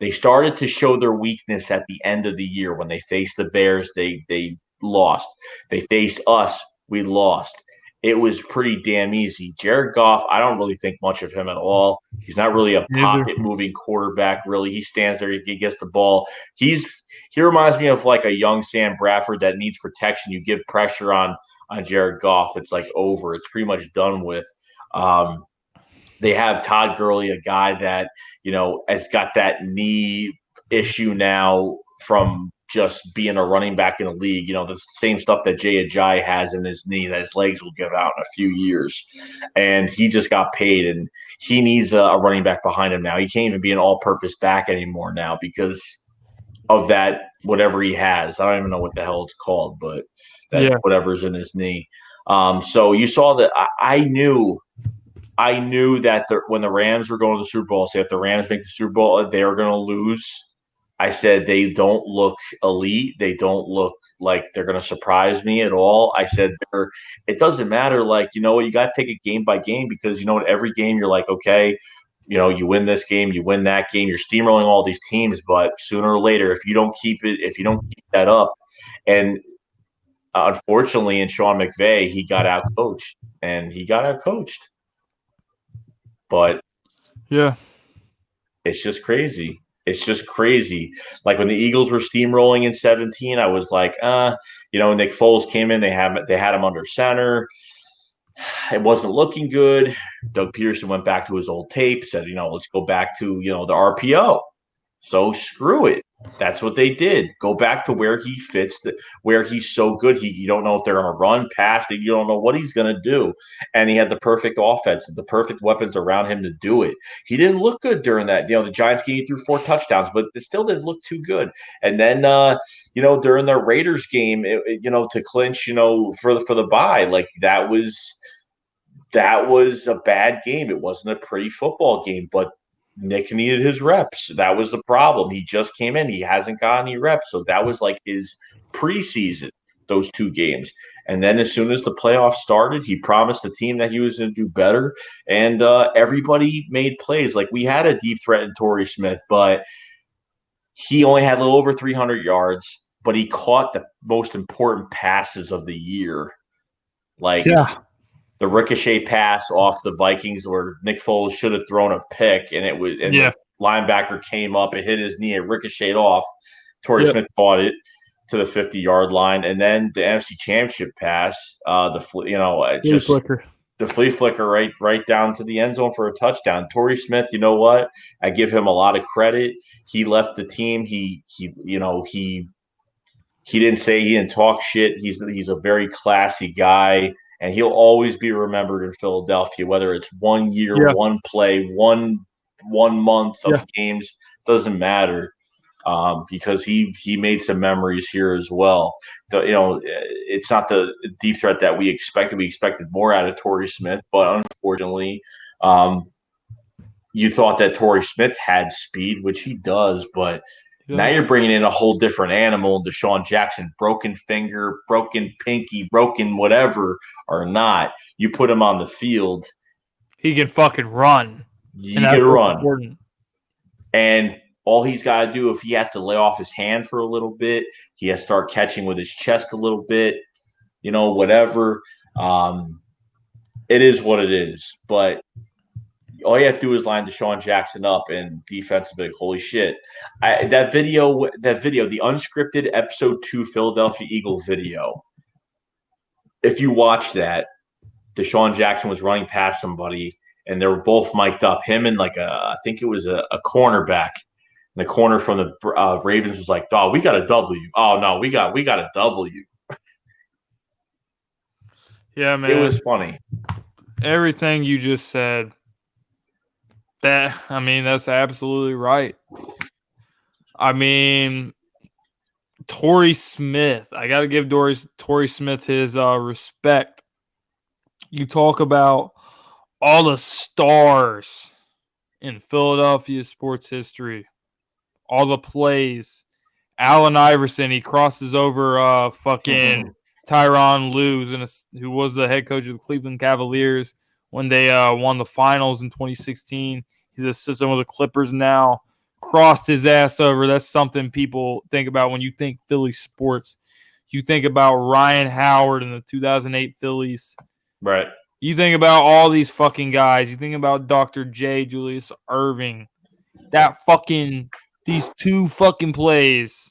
They started to show their weakness at the end of the year when they faced the Bears. They lost. They faced us. We lost. It was pretty damn easy. Jared Goff, I don't really think much of him at all. He's not really a pocket-moving quarterback, really. He stands there. He gets the ball. He reminds me of like a young Sam Bradford that needs protection. You give pressure on Jared Goff, it's like over. It's pretty much done with. They have Todd Gurley, a guy that, has got that knee issue now from just being a running back in the league. The same stuff that Jay Ajayi has in his knee that his legs will give out in a few years. And he just got paid, and he needs a running back behind him now. He can't even be an all-purpose back anymore now because of that, whatever he has. I don't even know what the hell it's called, but whatever's in his knee. So you saw that I knew that when the Rams were going to the Super Bowl, say if the Rams make the Super Bowl, they were going to lose. I said they don't look elite. They don't look like they're going to surprise me at all. I said it doesn't matter. Like, you got to take it game by game because, every game you're like, okay, you win this game, you win that game. You're steamrolling all these teams, but sooner or later, if you don't keep that up, and unfortunately, in Sean McVay, he got out coached. But yeah, it's just crazy. Like when the Eagles were steamrolling in 2017, I was like, Nick Foles came in. They had him under center. It wasn't looking good. Doug Peterson went back to his old tape, said, let's go back to, the RPO. So screw it. That's what they did. Go back to where he fits, where he's so good. You don't know if they're going to run past it. You don't know what he's going to do. And he had the perfect offense, the perfect weapons around him to do it. He didn't look good during that. The Giants game, he threw 4 touchdowns, but it still didn't look too good. And then, during the Raiders game, to clinch, for the bye, like that was a bad game. It wasn't a pretty football game, but Nick needed his reps. That was the problem. He just came in. He hasn't got any reps. So that was like his preseason, those 2 games. And then as soon as the playoffs started, he promised the team that he was going to do better. And everybody made plays. Like we had a deep threat in Torrey Smith, but he only had a little over 300 yards, but he caught the most important passes of the year. The ricochet pass off the Vikings where Nick Foles should have thrown a pick, and the linebacker came up, it hit his knee, it ricocheted off. Torrey Smith caught it to the 50-yard line, and then the NFC Championship pass, the flea flicker right down to the end zone for a touchdown. Torrey Smith, you know what? I give him a lot of credit. He left the team. He didn't say, he didn't talk shit. He's a very classy guy. And he'll always be remembered in Philadelphia, whether it's 1 year, 1 play, one month of games, doesn't matter, because he made some memories here as well. It's not the deep threat that we expected. We expected more out of Torrey Smith, but unfortunately, you thought that Torrey Smith had speed, which he does, but now you're bringing in a whole different animal, Deshaun Jackson, broken finger, broken pinky, broken whatever or not. You put him on the field. He can fucking run. He can run. Important. And all he's got to do, if he has to lay off his hand for a little bit, he has to start catching with his chest a little bit, whatever. It is what it is. But all you have to do is line Deshaun Jackson up, and defense will be like, holy shit. That video, the unscripted episode 2 Philadelphia Eagles video, if you watch that, Deshaun Jackson was running past somebody, and they were both mic'd up. Him and I think it was a cornerback. And the corner from the Ravens was like, "Dog, we got a W." Oh no, we got a W. Yeah, man. It was funny. Everything you just said. That's absolutely right. Torrey Smith. I got to give Torrey Smith his respect. You talk about all the stars in Philadelphia sports history, all the plays. Allen Iverson, he crosses over fucking Tyronn Lue, who was the head coach of the Cleveland Cavaliers when they won the finals in 2016. He's an assistant with the Clippers now. Crossed his ass over. That's something people think about when you think Philly sports. You think about Ryan Howard and the 2008 Phillies. Right. You think about all these fucking guys. You think about Dr. J, Julius Irving. These two fucking plays.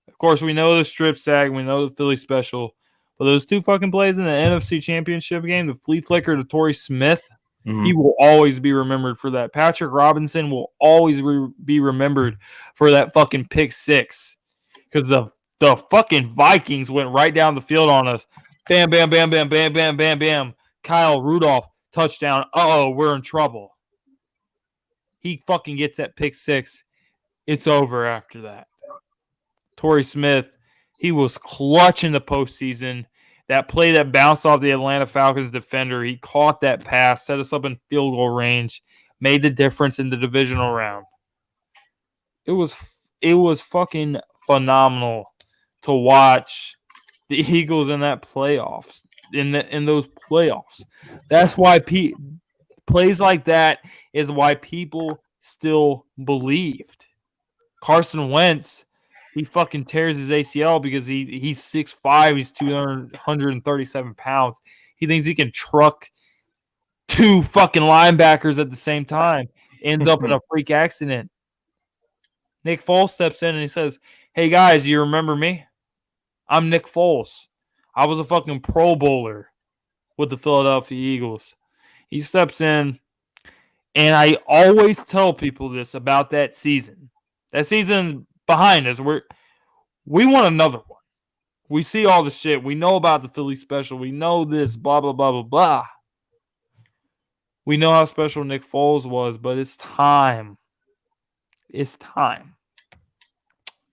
Of course, we know the strip sack. We know the Philly special. But those two fucking plays in the NFC Championship game, the flea flicker to Torrey Smith, he will always be remembered for that. Patrick Robinson will always be remembered for that fucking pick six. Because the fucking Vikings went right down the field on us. Bam, bam, bam, bam, bam, bam, bam, bam. Kyle Rudolph, touchdown. Uh-oh, we're in trouble. He fucking gets that pick six. It's over after that. Torrey Smith, he was clutch in the postseason. That play that bounced off the Atlanta Falcons defender, he caught that pass, set us up in field goal range, made the difference in the divisional round. It was fucking phenomenal to watch the Eagles in that playoffs, in those playoffs. That's why plays like that is why people still believed. Carson Wentz, he fucking tears his ACL because he's 6'5", he's 237 pounds. He thinks he can truck two fucking linebackers at the same time. Ends up in a freak accident. Nick Foles steps in and he says, "Hey guys, you remember me? I'm Nick Foles. I was a fucking Pro Bowler with the Philadelphia Eagles." He steps in, and I always tell people this about that season. That season's behind us. We want another one. We see all the shit. We know about the Philly special. We know this, blah, blah, blah, blah, blah. We know how special Nick Foles was, but it's time. It's time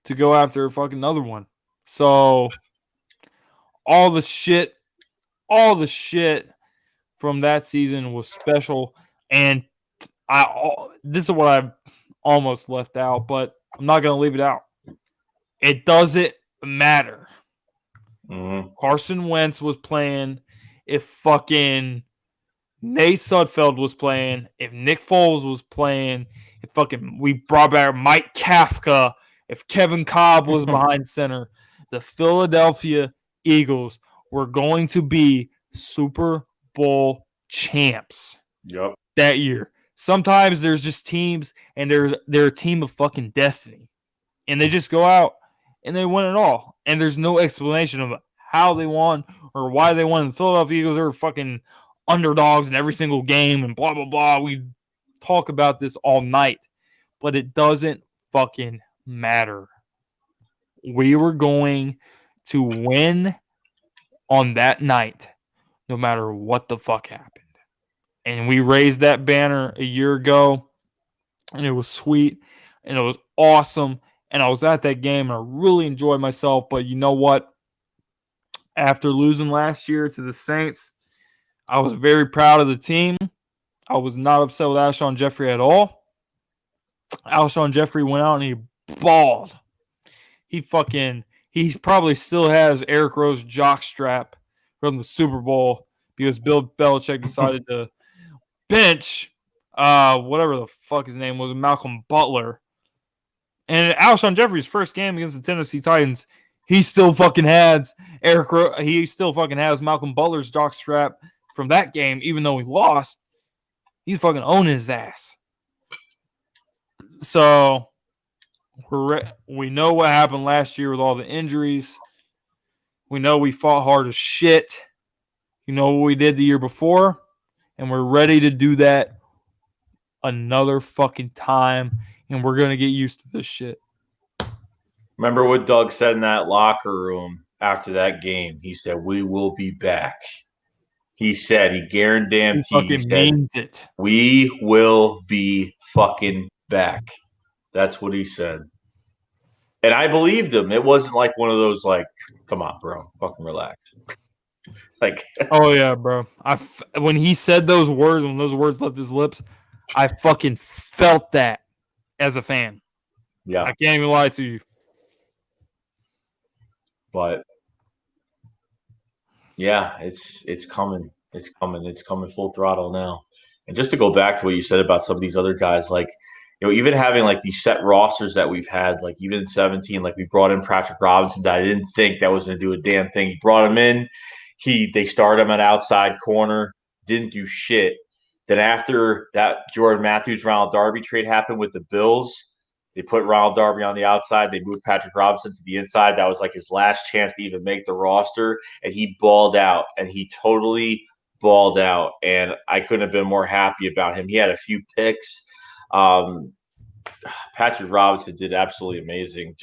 to go after a fucking another one. So all the shit from that season was special. And this is what I've almost left out, but I'm not going to leave it out. It doesn't matter. Carson Wentz was playing. If fucking Nate Sudfeld was playing, if Nick Foles was playing, if fucking we brought back Mike Kafka, if Kevin Cobb was behind center, the Philadelphia Eagles were going to be Super Bowl champs that year. Sometimes there's just teams, and they're a team of fucking destiny. And they just go out and they win it all. And there's no explanation of how they won or why they won. The Philadelphia Eagles are fucking underdogs in every single game and blah, blah, blah. We talk about this all night. But it doesn't fucking matter. We were going to win on that night no matter what the fuck happened. And we raised that banner a year ago, and it was sweet, and it was awesome, and I was at that game, and I really enjoyed myself. But you know what? After losing last year to the Saints, I was very proud of the team. I was not upset with Alshon Jeffrey at all. Alshon Jeffrey went out and he balled. He probably still has Eric Rowe's jockstrap from the Super Bowl because Bill Belichick decided to bench whatever the fuck his name was, Malcolm Butler. And Alshon Jeffrey's first game against the Tennessee Titans, he still fucking has he still fucking has Malcolm Butler's jockstrap from that game, even though he lost. He's fucking owning his ass. So we know what happened last year with all the injuries. We know we fought hard as shit. You know what we did the year before, and we're ready to do that another fucking time, and we're going to get used to this shit. Remember what Doug said in that locker room after that game? He said, "We will be back." He said, he guaranteed means it. We will be fucking back. That's what he said. And I believed him. It wasn't like one of those like, come on, bro, fucking relax. Like, Oh yeah, bro. When he said those words, when those words left his lips, I fucking felt that as a fan. yeah, I can't even lie to you. but yeah, it's coming. It's coming. It's coming full throttle now. And just to go back to what you said about some of these other guys, like, even having like these set rosters that we've had, like even in 17, like we brought in Patrick Robinson that I didn't think that was going to do a damn thing. He brought him in. They started him at outside corner, didn't do shit. Then after that Jordan Matthews Ronald Darby trade happened with the Bills, they put Ronald Darby on the outside. They moved Patrick Robinson to the inside. That was like his last chance to even make the roster. And he balled out. And he totally balled out. And I couldn't have been more happy about him. He had a few picks. Patrick Robinson did absolutely amazing.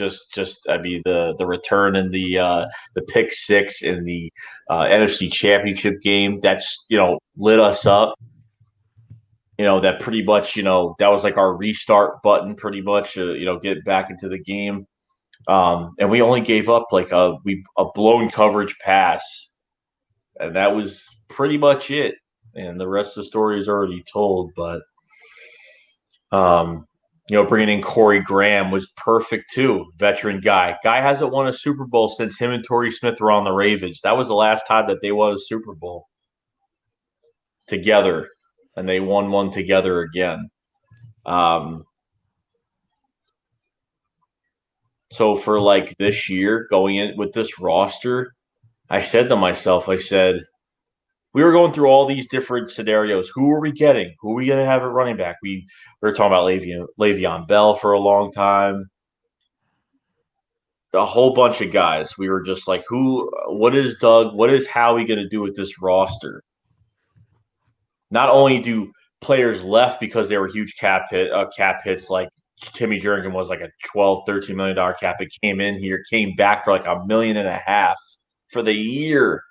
I mean, the return in the pick six in the NFC Championship game, that's lit us up. That pretty much, that was like our restart button, pretty much, get back into the game. And we only gave up like a blown coverage pass, and that was pretty much it. And the rest of the story is already told. But bringing in Corey Graham was perfect too. Veteran guy. Guy hasn't won a Super Bowl since him and Torrey Smith were on the Ravens. That was the last time that they won a Super Bowl together, and they won one together again. So for like this year, going in with this roster, I said to myself, we were going through all these different scenarios. Who are we getting? Who are we going to have at running back? We were talking about Le'Veon Bell for a long time. A whole bunch of guys. We were just like, what is Howie going to do with this roster? Not only do players left because they were huge cap hits, like Timmy Jernigan was like a $12, $13 million cap. It came back for like $1.5 million for the year.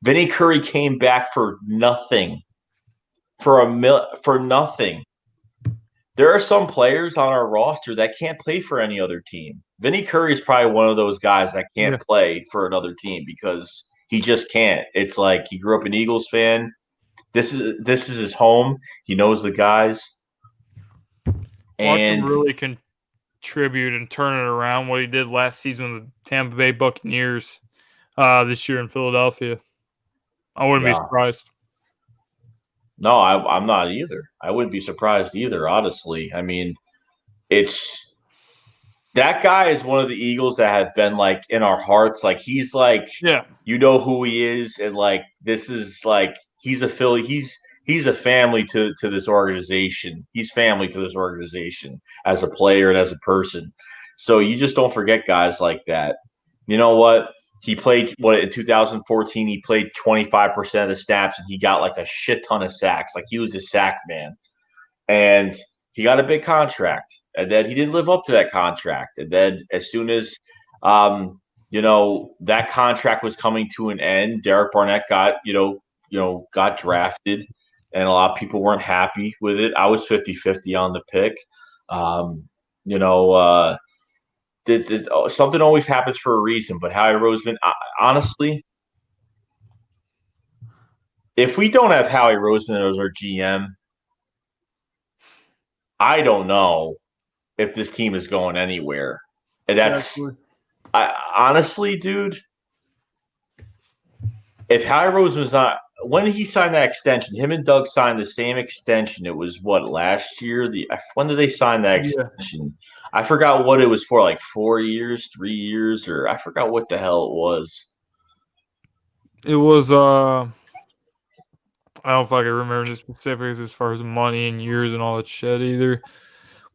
Vinny Curry came back for nothing. For nothing. There are some players on our roster that can't play for any other team. Vinny Curry is probably one of those guys that can't play for another team because he just can't. It's like he grew up an Eagles fan. This is his home. He knows the guys. Watch him really contribute and turn it around what he did last season with the Tampa Bay Buccaneers this year in Philadelphia. I wouldn't be surprised. No, I'm not either. I wouldn't be surprised either, honestly. I mean, that guy is one of the Eagles that have been like in our hearts. Like he's like, who he is, and like this is like he's a Philly. He's a family to this organization. He's family to this organization as a player and as a person. So you just don't forget guys like that. You know what? He played in 2014. He played 25% of the snaps, and he got like a shit ton of sacks. Like he was a sack man, and he got a big contract. And then he didn't live up to that contract. And then as soon as that contract was coming to an end, Derek Barnett got drafted, and a lot of people weren't happy with it. I was 50-50 on the pick. Something always happens for a reason, but Howie Roseman, honestly, if we don't have Howie Roseman as our GM, I don't know if this team is going anywhere. And honestly, dude, if Howie Roseman's not, when he signed that extension, him and Doug signed the same extension. It was last year? When did they sign that extension? I forgot what it was for, like 4 years, 3 years, or I forgot what the hell it was. It was I don't know if I can remember the specifics as far as money and years and all that shit either.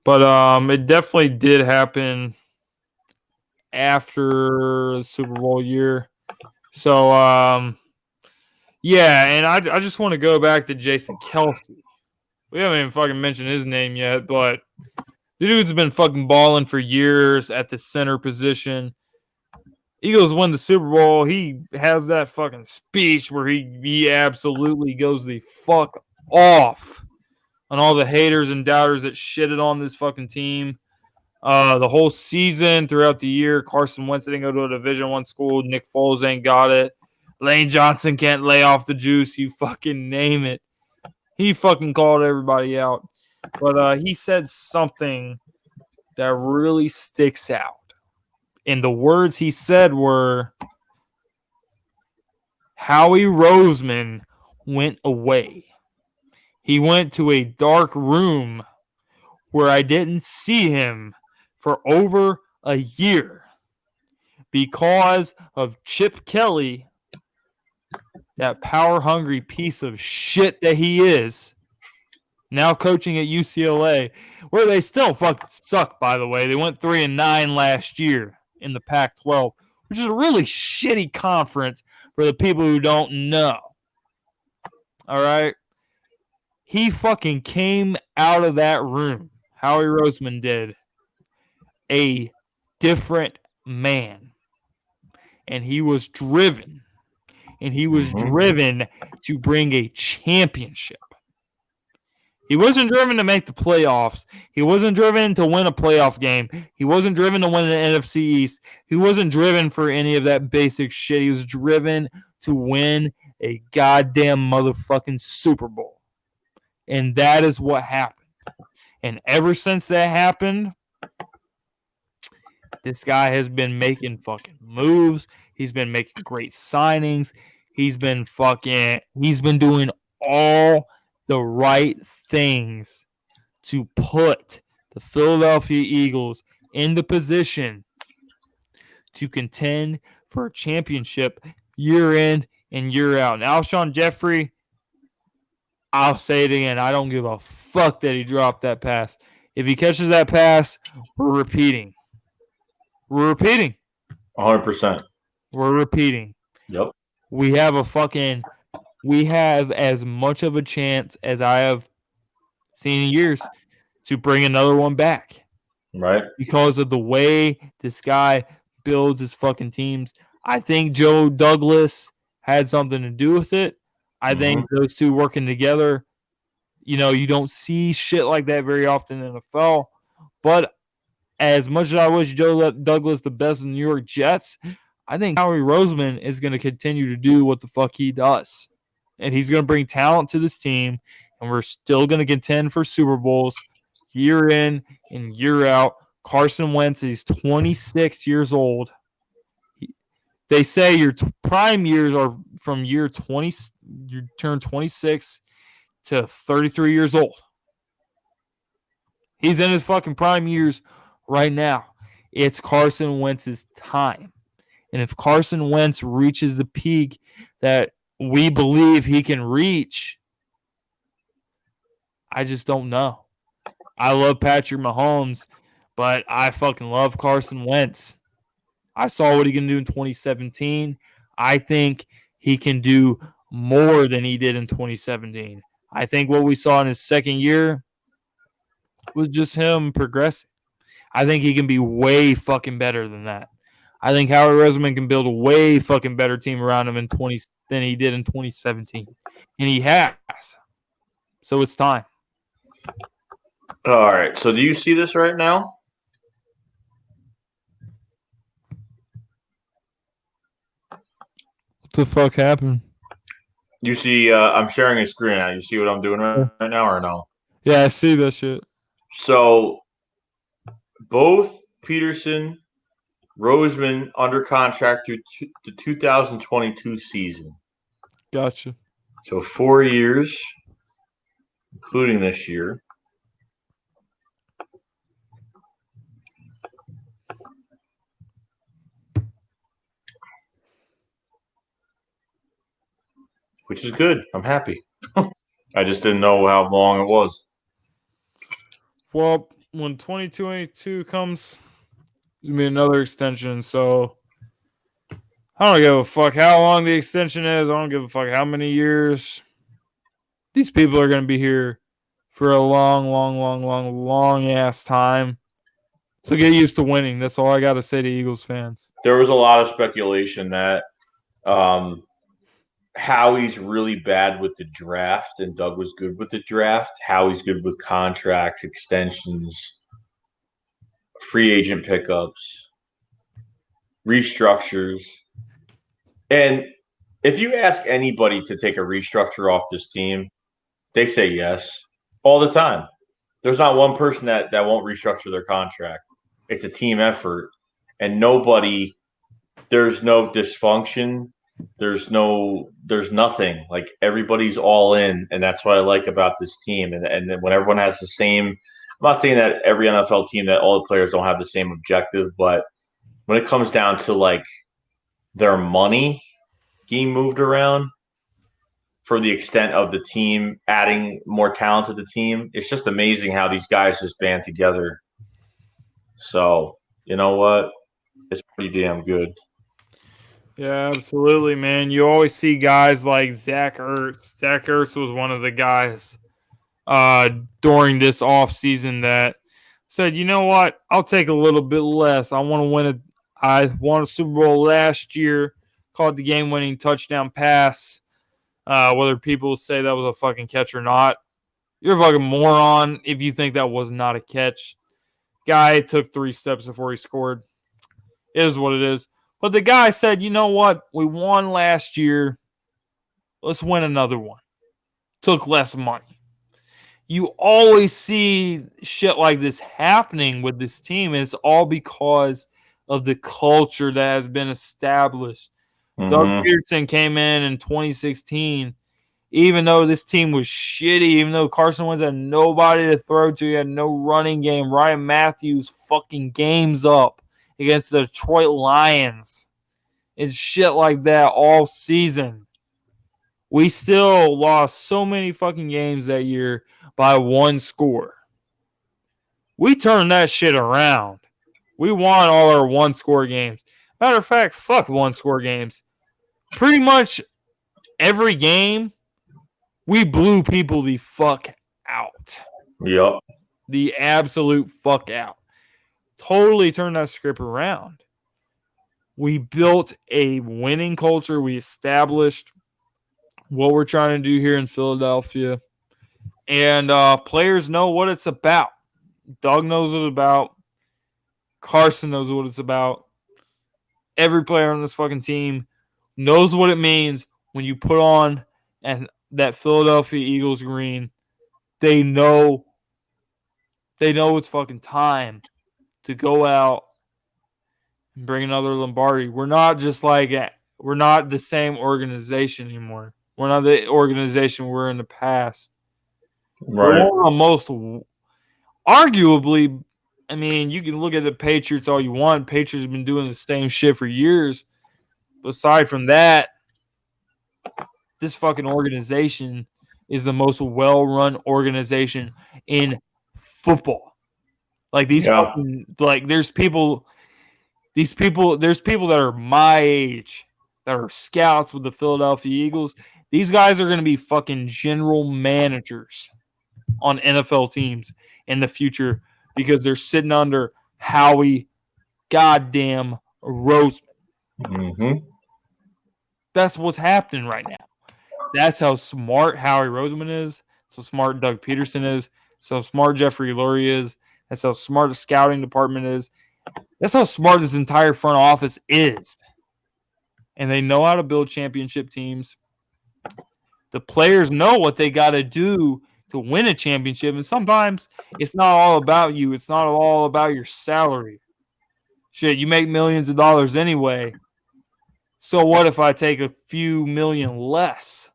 But it definitely did happen after the Super Bowl year. So and I just want to go back to Jason Kelce. We haven't even fucking mentioned his name yet, but the dude's been fucking balling for years at the center position. Eagles win the Super Bowl. He has that fucking speech where he absolutely goes the fuck off on all the haters and doubters that shitted on this fucking team. The whole season throughout the year, Carson Wentz didn't go to a Division I school. Nick Foles ain't got it. Lane Johnson can't lay off the juice. You fucking name it. He fucking called everybody out. But he said something that really sticks out. And the words he said were, Howie Roseman went away. He went to a dark room where I didn't see him for over a year because of Chip Kelly, that power-hungry piece of shit that he is, now coaching at UCLA, where they still fucking suck, by the way. They went 3-9 last year in the Pac-12, which is a really shitty conference for the people who don't know. All right? He fucking came out of that room, Howie Roseman did, a different man. And he was driven. And he was driven to bring a championship. He wasn't driven to make the playoffs. He wasn't driven to win a playoff game. He wasn't driven to win the NFC East. He wasn't driven for any of that basic shit. He was driven to win a goddamn motherfucking Super Bowl. And that is what happened. And ever since that happened, this guy has been making fucking moves. He's been making great signings. He's been doing all the right things to put the Philadelphia Eagles in the position to contend for a championship year in and year out. And Alshon Jeffrey, I'll say it again, I don't give a fuck that he dropped that pass. If he catches that pass, we're repeating. 100%. We're repeating. Yep. We have as much of a chance as I have seen in years to bring another one back. Right. Because of the way this guy builds his fucking teams. I think Joe Douglas had something to do with it. I think those two working together, you don't see shit like that very often in the NFL. But as much as I wish Joe Douglas the best in the New York Jets, I think Howie Roseman is going to continue to do what the fuck he does. And he's going to bring talent to this team, and we're still going to contend for Super Bowls year in and year out. Carson Wentz is 26 years old. They say your prime years are from year 20, you turn 26 to 33 years old. He's in his fucking prime years right now. It's Carson Wentz's time. And if Carson Wentz reaches the peak that we believe he can reach, I just don't know. I love Patrick Mahomes, but I fucking love Carson Wentz. I saw what he can do in 2017. I think he can do more than he did in 2017. I think what we saw in his second year was just him progressing. I think he can be way fucking better than that. I think Howie Roseman can build a way fucking better team around him than he did in 2017. And he has. So it's time. All right. So do you see this right now? What the fuck happened? You see, I'm sharing a screen now. You see what I'm doing right now or no? Yeah, I see that shit. So both Peterson, Roseman under contract to the 2022 season. Gotcha. So 4 years, including this year. Which is good. I'm happy. I just didn't know how long it was. Well, when 2022 comes, there's going to be another extension. So I don't give a fuck how long the extension is. I don't give a fuck how many years. These people are going to be here for a long ass time. So get used to winning. That's all I got to say to Eagles fans. There was a lot of speculation that Howie's really bad with the draft and Doug was good with the draft. Howie's good with contracts, extensions, free agent pickups, restructures. And if you ask anybody to take a restructure off this team, they say yes all the time. There's not one person that won't restructure their contract. It's a team effort. And there's no dysfunction. There's nothing. Like everybody's all in. And that's what I like about this team. And then when everyone has the same, I'm not saying that every NFL team that all the players don't have the same objective, but when it comes down to like their money being moved around for the extent of the team adding more talent to the team, it's just amazing how these guys just band together. So, you know what? It's pretty damn good. Yeah, absolutely, man. You always see guys like Zach Ertz. Zach Ertz was one of the guys during this offseason that said, you know what? I'll take a little bit less. I won a Super Bowl last year, caught the game-winning touchdown pass. Whether people say that was a fucking catch or not, you're a fucking moron if you think that was not a catch. Guy took 3 steps before he scored. It is what it is. But the guy said, you know what? We won last year. Let's win another one. Took less money. You always see shit like this happening with this team. And it's all because of the culture that has been established. Doug Peterson came in 2016. Even though this team was shitty, even though Carson Wentz had nobody to throw to, he had no running game, Ryan Matthews fucking games up against the Detroit Lions and shit like that all season. We still lost so many fucking games that year by 1 score. We turned that shit around. We won all our 1-score games. Matter of fact, fuck 1-score games. Pretty much every game, we blew people the fuck out. Yep. The absolute fuck out. Totally turned that script around. We built a winning culture. We established what we're trying to do here in Philadelphia. And players know what it's about. Doug knows what it's about. Carson knows what it's about. Every player on this fucking team knows what it means when you put on that Philadelphia Eagles green. They know it's fucking time to go out and bring another Lombardi. We're not the same organization anymore. We're not the organization we were in the past. Right. We're one of the most, arguably, I mean, you can look at the Patriots all you want. Patriots have been doing the same shit for years. But aside from that, this fucking organization is the most well-run organization in football. Like there's people that are my age that are scouts with the Philadelphia Eagles. These guys are going to be fucking general managers on NFL teams in the future because they're sitting under Howie goddamn Roseman. Mm-hmm. That's what's happening right now. That's how smart Howie Roseman is. That's how smart Doug Peterson is. That's how smart Jeffrey Lurie is. That's how smart the scouting department is. That's how smart this entire front office is. And they know how to build championship teams. The players know what they got to do to win a championship. And sometimes it's not all about you. It's not all about your salary. Shit, you make millions of dollars anyway. So what if I take a few million less?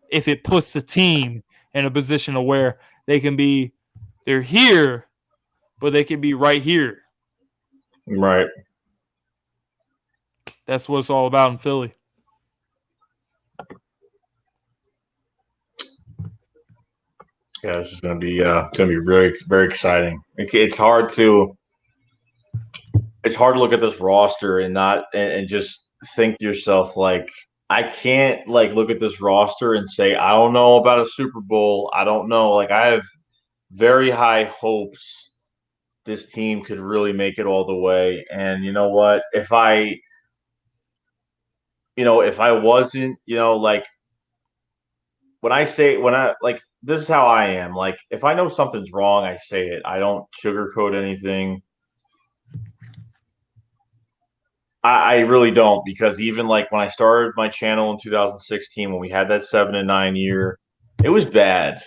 If it puts the team in a position of where they're here, but they can be right here. Right. That's what it's all about in Philly. Yeah, this is going to be really very exciting. It's hard to look at this roster and just think to yourself like I can't like look at this roster and say I don't know about a Super Bowl. I don't know. Like I have very high hopes this team could really make it all the way. And you know what? If I wasn't, like when I like this is how I am. Like if I know something's wrong, I say it. I don't sugarcoat anything. I really don't, because even like when I started my channel in 2016, when we had that 7-9 year, it was bad.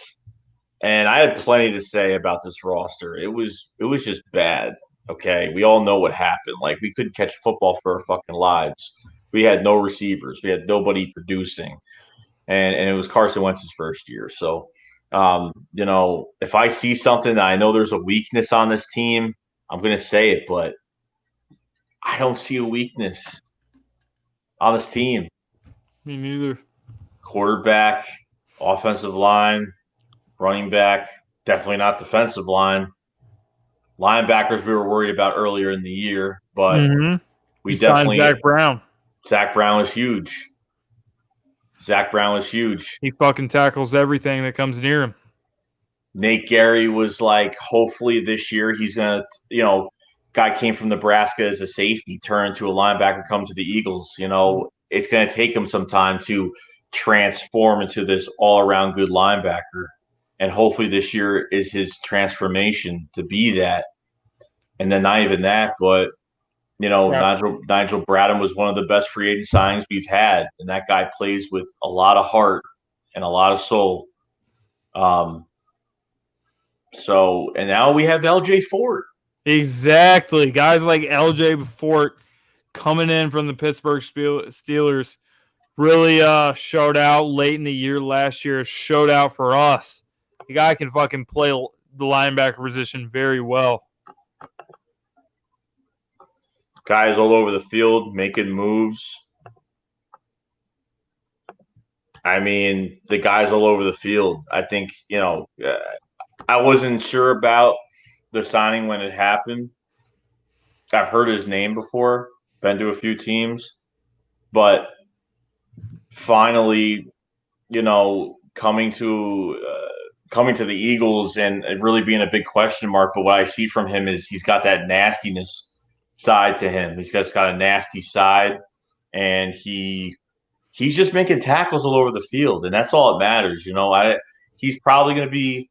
And I had plenty to say about this roster. It was just bad. Okay. We all know what happened. Like, we couldn't catch football for our fucking lives. We had no receivers. We had nobody producing. And it was Carson Wentz's first year. So if I see something that I know there's a weakness on this team, I'm gonna say it, but I don't see a weakness on this team. Me neither. Quarterback, offensive line, running back, definitely not defensive line. Linebackers we were worried about earlier in the year, but we definitely signed Zach Brown. Zach Brown was huge. Zach Brown was huge. He fucking tackles everything that comes near him. Nate Gary was like, hopefully this year he's gonna, guy came from Nebraska as a safety, turn into a linebacker, come to the Eagles. It's gonna take him some time to transform into this all-around good linebacker. And hopefully this year is his transformation to be that. And then not even that, but Nigel Bradham was one of the best free agent signings we've had, and that guy plays with a lot of heart and a lot of soul. And now we have LJ Fort. Exactly. Guys like LJ Fort coming in from the Pittsburgh Steelers really showed out late in the year last year, showed out for us. The guy can fucking play the linebacker position very well. Guys all over the field making moves. I mean, the guys all over the field. I think, I wasn't sure about the signing when it happened. I've heard his name before, been to a few teams, but finally, coming to the Eagles and really being a big question mark. But what I see from him is he's got that nastiness side to him. He's got a nasty side, and he's just making tackles all over the field, and that's all that matters. He's probably going to be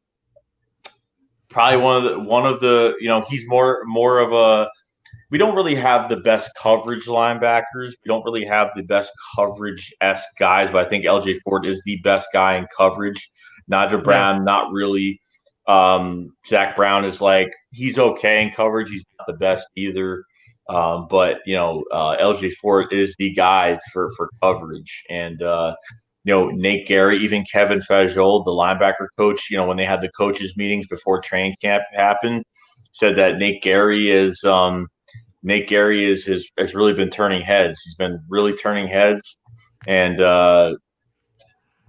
one of the he's more of a. We don't really have the best coverage linebackers. We don't really have the best coverage-esque guys, but I think LJ Fort is the best guy in coverage. Nigel Brown, not really. Zach Brown is like, he's okay in coverage. He's not the best either. But LJ Fort is the guy for coverage. And Nate Gary, even Kevin Fajold, the linebacker coach, when they had the coaches meetings before training camp happened, said that Nate Gary has really been turning heads. He's been really turning heads, and a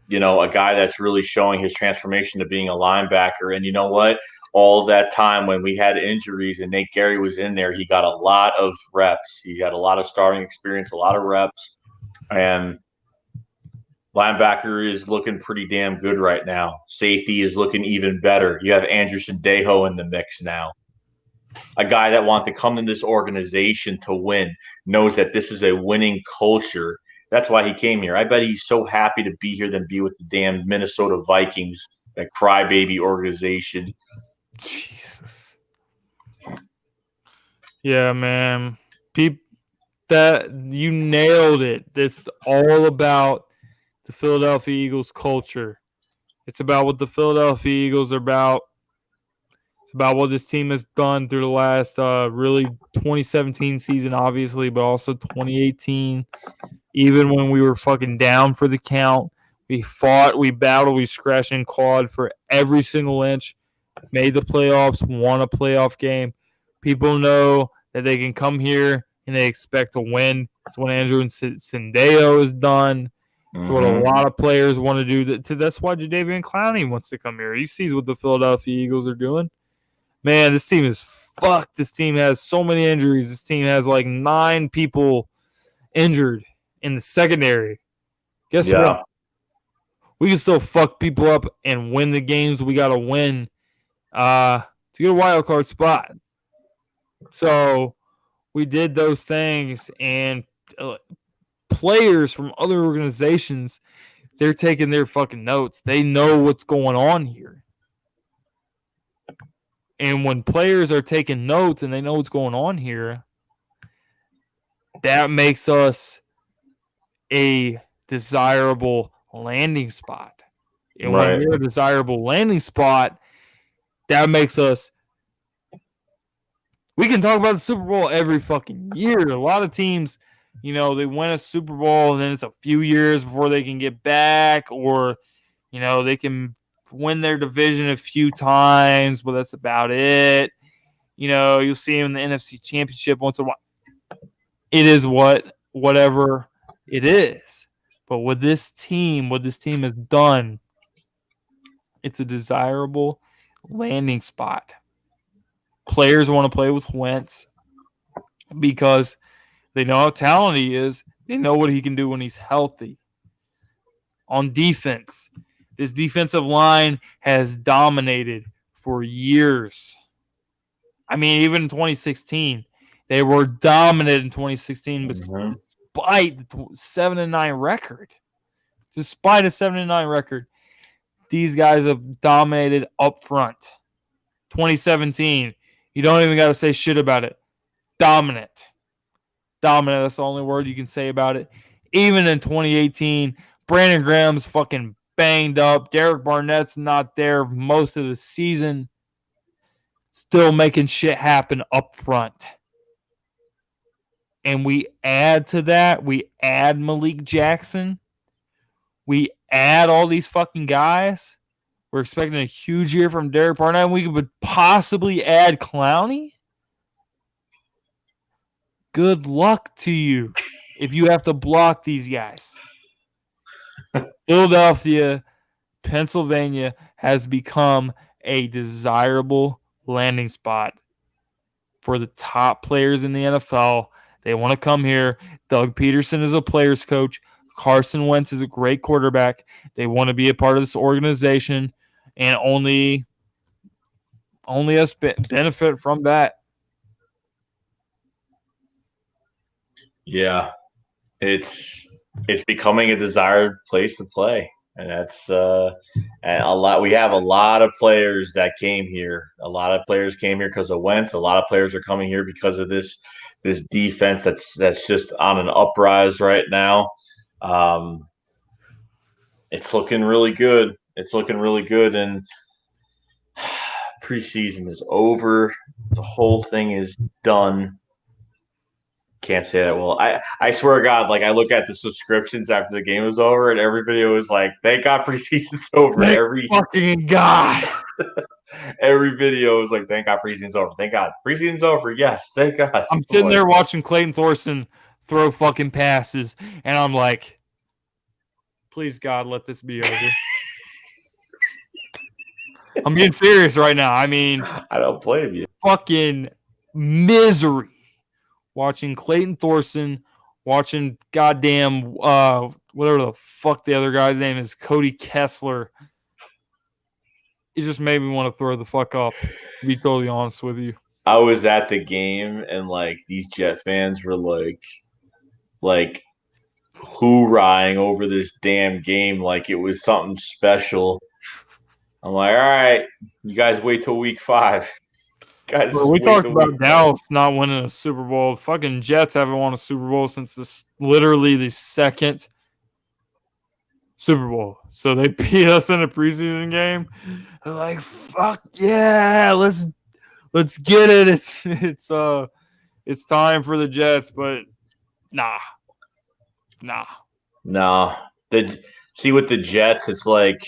guy that's really showing his transformation to being a linebacker. And you know what? All that time when we had injuries and Nate Gary was in there, he got a lot of reps. He got a lot of starting experience, a lot of reps, and linebacker is looking pretty damn good right now. Safety is looking even better. You have Andrew Sendejo in the mix now. A guy that wants to come in this organization to win, knows that this is a winning culture. That's why he came here. I bet he's so happy to be here than be with the damn Minnesota Vikings, that crybaby organization. Jesus. Yeah, man. That you nailed it. This is all about the Philadelphia Eagles culture. It's about what the Philadelphia Eagles are about. It's about what this team has done through the last really 2017 season, obviously, but also 2018. Even when we were fucking down for the count, we fought, we battled, we scratched and clawed for every single inch, made the playoffs, won a playoff game. People know that they can come here and they expect to win. It's what Andrew Sendejo has done. It's what a lot of players want to do. That's why Jadeveon Clowney wants to come here. He sees what the Philadelphia Eagles are doing. Man, this team is fucked. This team has so many injuries. This team has like 9 people injured in the secondary. Guess what? We can still fuck people up and win the games we got to win to get a wild card spot. So we did those things, and players from other organizations, they're taking their fucking notes. They know what's going on here. And when players are taking notes and they know what's going on here, that makes us a desirable landing spot. And when Right. we're a desirable landing spot, that makes us. We can talk about the Super Bowl every fucking year. A lot of teams, they win a Super Bowl and then it's a few years before they can get back, or, they can win their division a few times, but that's about it. You'll see them in the NFC Championship once in a while. It is whatever it is. But with this team, what this team has done, it's a desirable landing spot. Players want to play with Wentz because they know how talented he is. They know what he can do when he's healthy. On defense, this defensive line has dominated for years. I mean, even in 2016, they were dominant in 2016, but despite the 7-9 record, these guys have dominated up front. 2017, you don't even got to say shit about it. Dominant. That's the only word you can say about it. Even in 2018, Brandon Graham's fucking banged up. Derek Barnett's not there most of the season. Still making shit happen up front. And we add to that, we add Malik Jackson. We add all these fucking guys. We're expecting a huge year from Derek Barnett. And we could possibly add Clowney. Good luck to you if you have to block these guys. Philadelphia, Pennsylvania has become a desirable landing spot for the top players in the NFL. They want to come here. Doug Peterson is a player's coach. Carson Wentz is a great quarterback. They want to be a part of this organization, and only us benefit from that. Yeah, it's becoming a desired place to play, and that's a lot. We have a lot of players that came here. A lot of players came here because of Wentz. A lot of players are coming here because of this defense that's just on an uprise right now. It's looking really good. And preseason is over. The whole thing is done. Can't say that well. I swear to God, like I look at the subscriptions after the game was over, and every video was like, "Thank God preseason's over." Thank fucking God. Every video was like, "Thank God preseason's over." Thank God preseason's over. Yes, thank God. I'm sitting there watching Clayton Thorson throw fucking passes, and I'm like, "Please God, let this be over." I'm being serious right now. I mean, I don't blame you. Fucking misery. Watching Clayton Thorson, watching goddamn whatever the fuck the other guy's name is, Cody Kessler. It just made me want to throw the fuck up, to be totally honest with you. I was at the game, and like these Jet fans were like hoorahing over this damn game like it was something special. I'm like, all right, you guys wait till week 5. Guys, Bro, we talked about Dallas not winning a Super Bowl. Fucking Jets haven't won a Super Bowl since literally the second Super Bowl. So they beat us in a preseason game. They're like, fuck yeah, let's get it. It's time for the Jets, but nah. See, with the Jets, it's like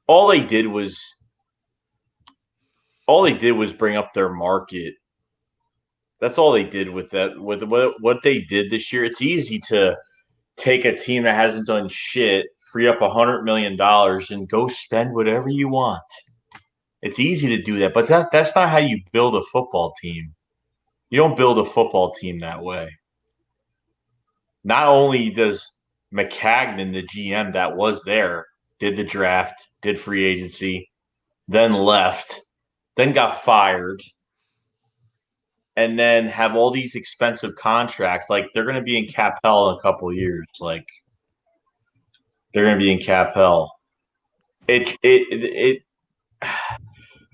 all they did was bring up their market. That's all they did with that. With what they did this year, it's easy to take a team that hasn't done shit, free up $100 million, and go spend whatever you want. It's easy to do that, but that's not how you build a football team. You don't build a football team that way. Not only does Maccagnan, the GM that was there, did the draft, did free agency, then left, then got fired, and then have all these expensive contracts. Like they're going to be in cap hell in a couple of years. Like they're going to be in cap hell. It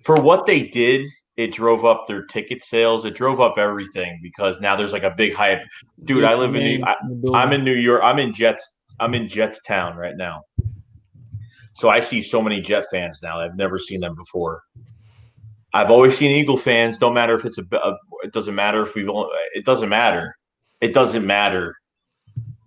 for what they did It drove up their ticket sales. It drove up everything because now there's like a big hype. Dude, Big I live in name in the I'm building. in New York. I'm in Jets town right now. So I see so many Jet fans now. I've never seen them before. I've always seen Eagle fans. Don't matter if it's it doesn't matter if it doesn't matter. It doesn't matter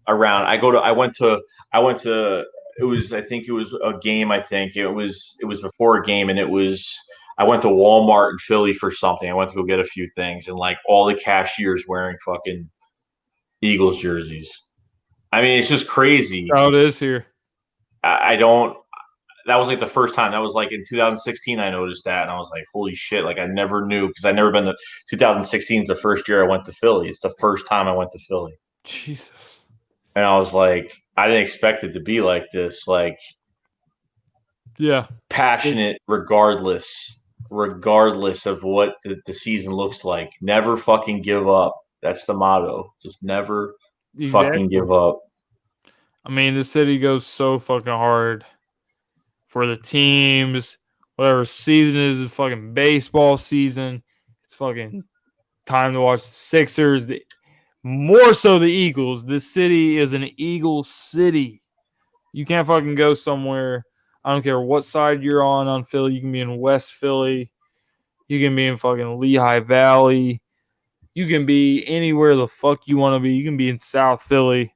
around. I went to, it was, I think it was a game. I think it was before a game, and I went to Walmart in Philly for something. I went to go get a few things, and like all the cashiers wearing fucking Eagles jerseys. I mean, it's just crazy. How it is here. I don't, that was like the first time. That was like in 2016. I noticed that, and I was like, "Holy shit!" Like I never knew because I never been to 2016 is the first year I went to Philly. It's the first time I went to Philly, Jesus. and I was like, I didn't expect it to be like this. Like Yeah. passionate, regardless of what the season looks like. Never fucking give up. That's the motto. Just never fucking Exactly. give up. I mean, the city goes so fucking hard for the teams. Whatever season is, the fucking baseball season. It's fucking time to watch the Sixers. More so the Eagles. This city is an Eagle city. You can't fucking go somewhere. I don't care what side you're on Philly. You can be in West Philly. You can be in fucking Lehigh Valley. You can be anywhere the fuck you want to be. You can be in South Philly.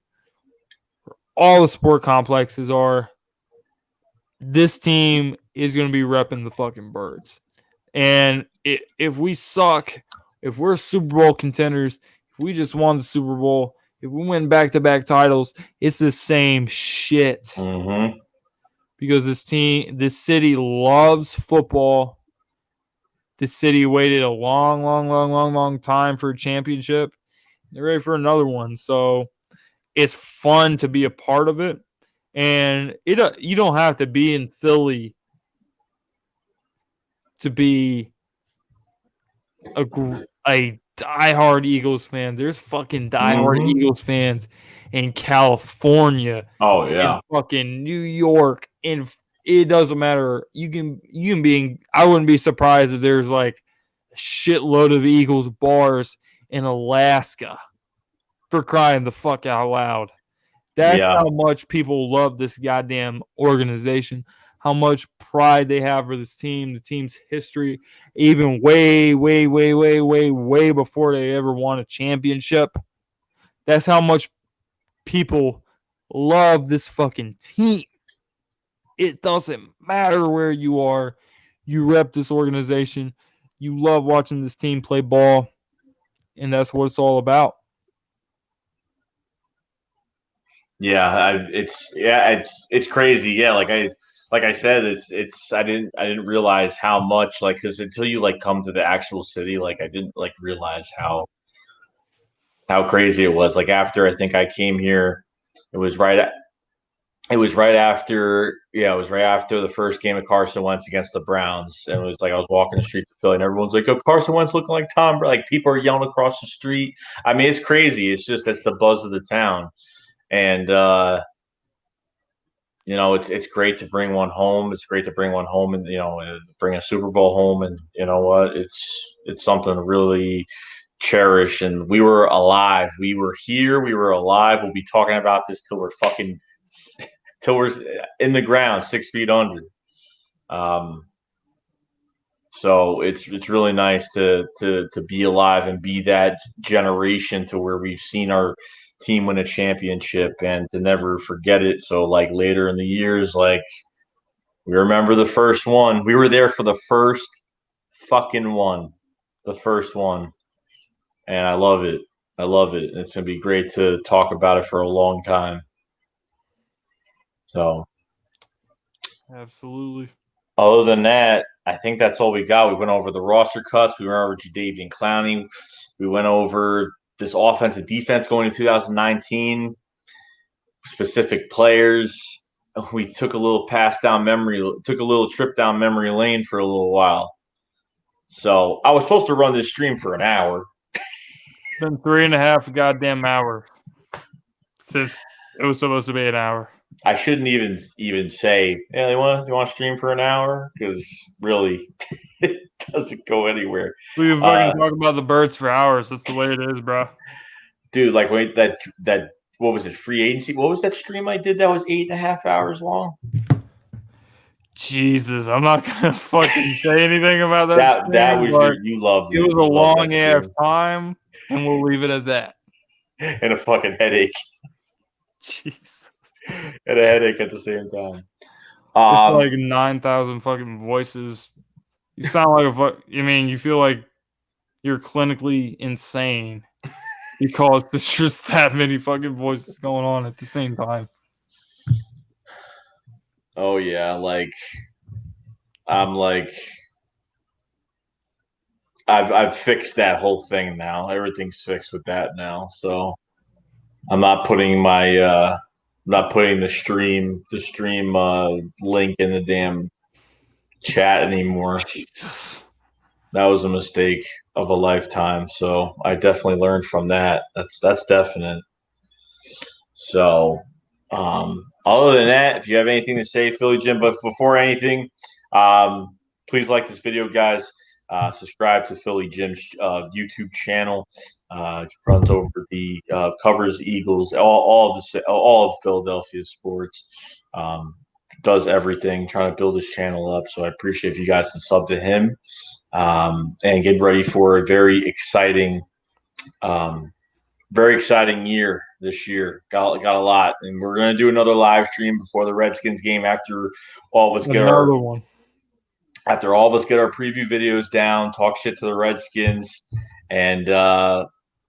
All the sport complexes are. This team is going to be repping the fucking birds. And if we suck, if we're Super Bowl contenders, if we just won the Super Bowl, if we win back-to-back titles, it's the same shit. Mm-hmm. Because this city loves football. This city waited a long time for a championship. They're ready for another one. So it's fun to be a part of it. And you don't have to be in Philly to be a diehard Eagles fan. There's fucking diehard Eagles fans in California, Oh in yeah. fucking New York, and it doesn't matter. You can be in, I wouldn't be surprised if there's like a shitload of Eagles bars in Alaska, for crying the fuck out loud. That's Yeah. how much people love this goddamn organization, how much pride they have for this team, the team's history, even way before they ever won a championship. That's how much people love this fucking team. It doesn't matter where you are. You rep this organization. You love watching this team play ball, and that's what it's all about. Yeah, it's crazy. Yeah, like I said, I didn't realize how much, like, because until you like come to the actual city, like I didn't like realize how crazy it was. Like after I think I came here, it was right it was right after, yeah, it was right after the first game of Carson Wentz against the Browns, and it was like I was walking the streets of Philly, and everyone's like, "Oh, Carson Wentz looking like Tom." Like people are yelling across the street. I mean, it's crazy. It's just that's the buzz of the town, and it's great to bring one home. It's great to bring one home, and bring a Super Bowl home, and you know what? It's something to really cherish. And we were alive. We were here. We were alive. We'll be talking about this till we're in the ground, 6 feet under. So it's really nice to be alive and be that generation to where we've seen our team win a championship and to never forget it. So like later in the years, like we remember the first one. We were there for the first fucking one, the first one, and I love it. I love it. It's gonna be great to talk about it for a long time. So Absolutely. other than that, I think that's all we got. We went over the roster cuts. We went over Jadeveon Clowney. We went over this offensive defense going to 2019, specific players. We took a little took a little trip down memory lane for a little while. So I was supposed to run this stream for an hour. It's been 3.5 goddamn hours since it was supposed to be an hour. I shouldn't even say, "Hey, you want to stream for an hour?" Because really, It doesn't go anywhere. We can fucking talk about the birds for hours. That's the way it is, bro. Dude, like wait, that what was it? Free agency? What was that stream I did that was 8.5 hours long? Jesus, I'm not gonna fucking say anything about that. That stream, was but you loved it. it was You a loved that long ass stream. time, and we'll leave it at that. And a fucking headache. Jesus, And a headache at the same time. it's like 9,000 fucking voices. You sound like a fuck. I mean, you feel like you're clinically insane because there's just that many fucking voices going on at the same time. Oh yeah, like I'm like I've fixed that whole thing now. Everything's fixed with that now. So I'm not putting my not putting the stream link in the damn chat anymore. Jesus. That was a mistake of a lifetime. So I definitely learned from that. That's definite. So other than that, if you have anything to say, Philly Jim, but before anything, please like this video, guys. Subscribe to Philly Jim's YouTube channel. Runs over the covers Eagles, all of Philadelphia sports. Does everything, trying to build his channel up. So I appreciate if you guys can sub to him and get ready for a very exciting year this year. Got a lot, and we're gonna do another live stream before the Redskins game after all of us get our preview videos down, talk shit to the Redskins, and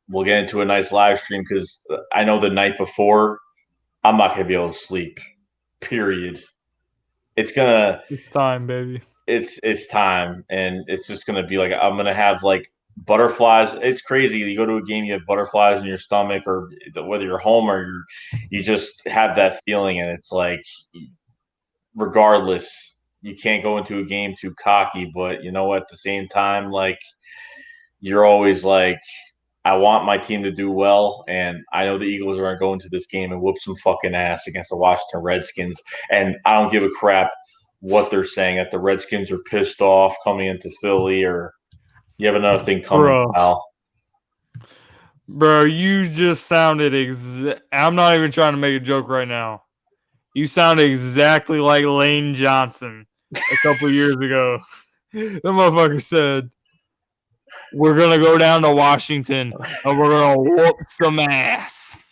we'll get into a nice live stream because I know the night before I'm not gonna be able to sleep. Period. It's time, baby. It's time, and it's just gonna be like I'm gonna have like butterflies. It's crazy. You go to a game, you have butterflies in your stomach, or whether you're home or you just have that feeling, and it's like, regardless, you can't go into a game too cocky. But you know, at the same time, like you're always like, I want my team to do well, and I know the Eagles are going to go into this game and whoop some fucking ass against the Washington Redskins, and I don't give a crap what they're saying. That the Redskins are pissed off coming into Philly, or you have another thing coming, pal. Bro, you just sounded I'm not even trying to make a joke right now. You sound exactly like Lane Johnson a couple years ago. The motherfucker said, "We're gonna go down to Washington and we're gonna whoop some ass."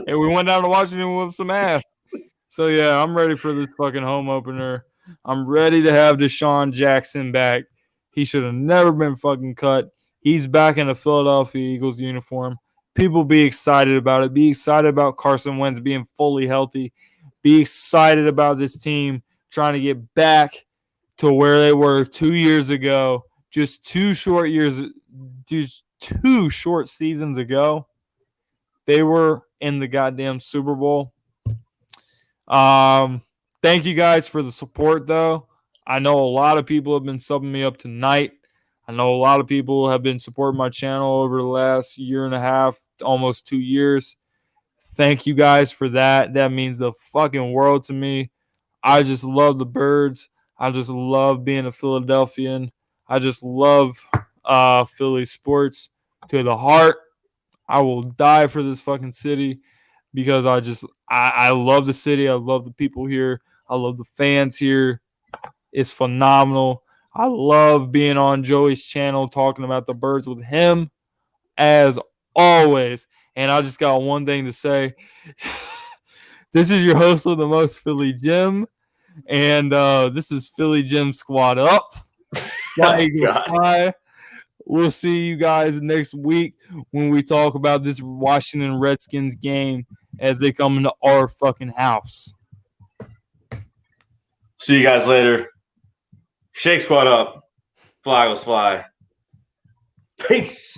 And we went down to Washington and whooped some ass. So yeah, I'm ready for this fucking home opener. I'm ready to have Deshaun Jackson back. He should have never been fucking cut. He's back in the Philadelphia Eagles uniform. People be excited about it. Be excited about Carson Wentz being fully healthy. Be excited about this team trying to get back to where they were 2 years ago. Just 2 short seasons ago. They were in the goddamn Super Bowl. Thank you guys for the support, though. I know a lot of people have been subbing me up tonight. I know a lot of people have been supporting my channel over the last year and a half, almost 2 years. Thank you guys for that. That means the fucking world to me. I just love the birds. I just love being a Philadelphian. I just love Philly sports to the heart. I will die for this fucking city because I love the city. I love the people here. I love the fans here. It's phenomenal. I love being on Joey's channel talking about the birds with him, as always. And I just got one thing to say. This is your host with the most, Philly Jim. And this is Philly Jim Squad Up. Fly Eagles Fly. We'll see you guys next week when we talk about this Washington Redskins game as they come into our fucking house. See you guys later. Shake Squad Up. Fly Eagles Fly. Peace.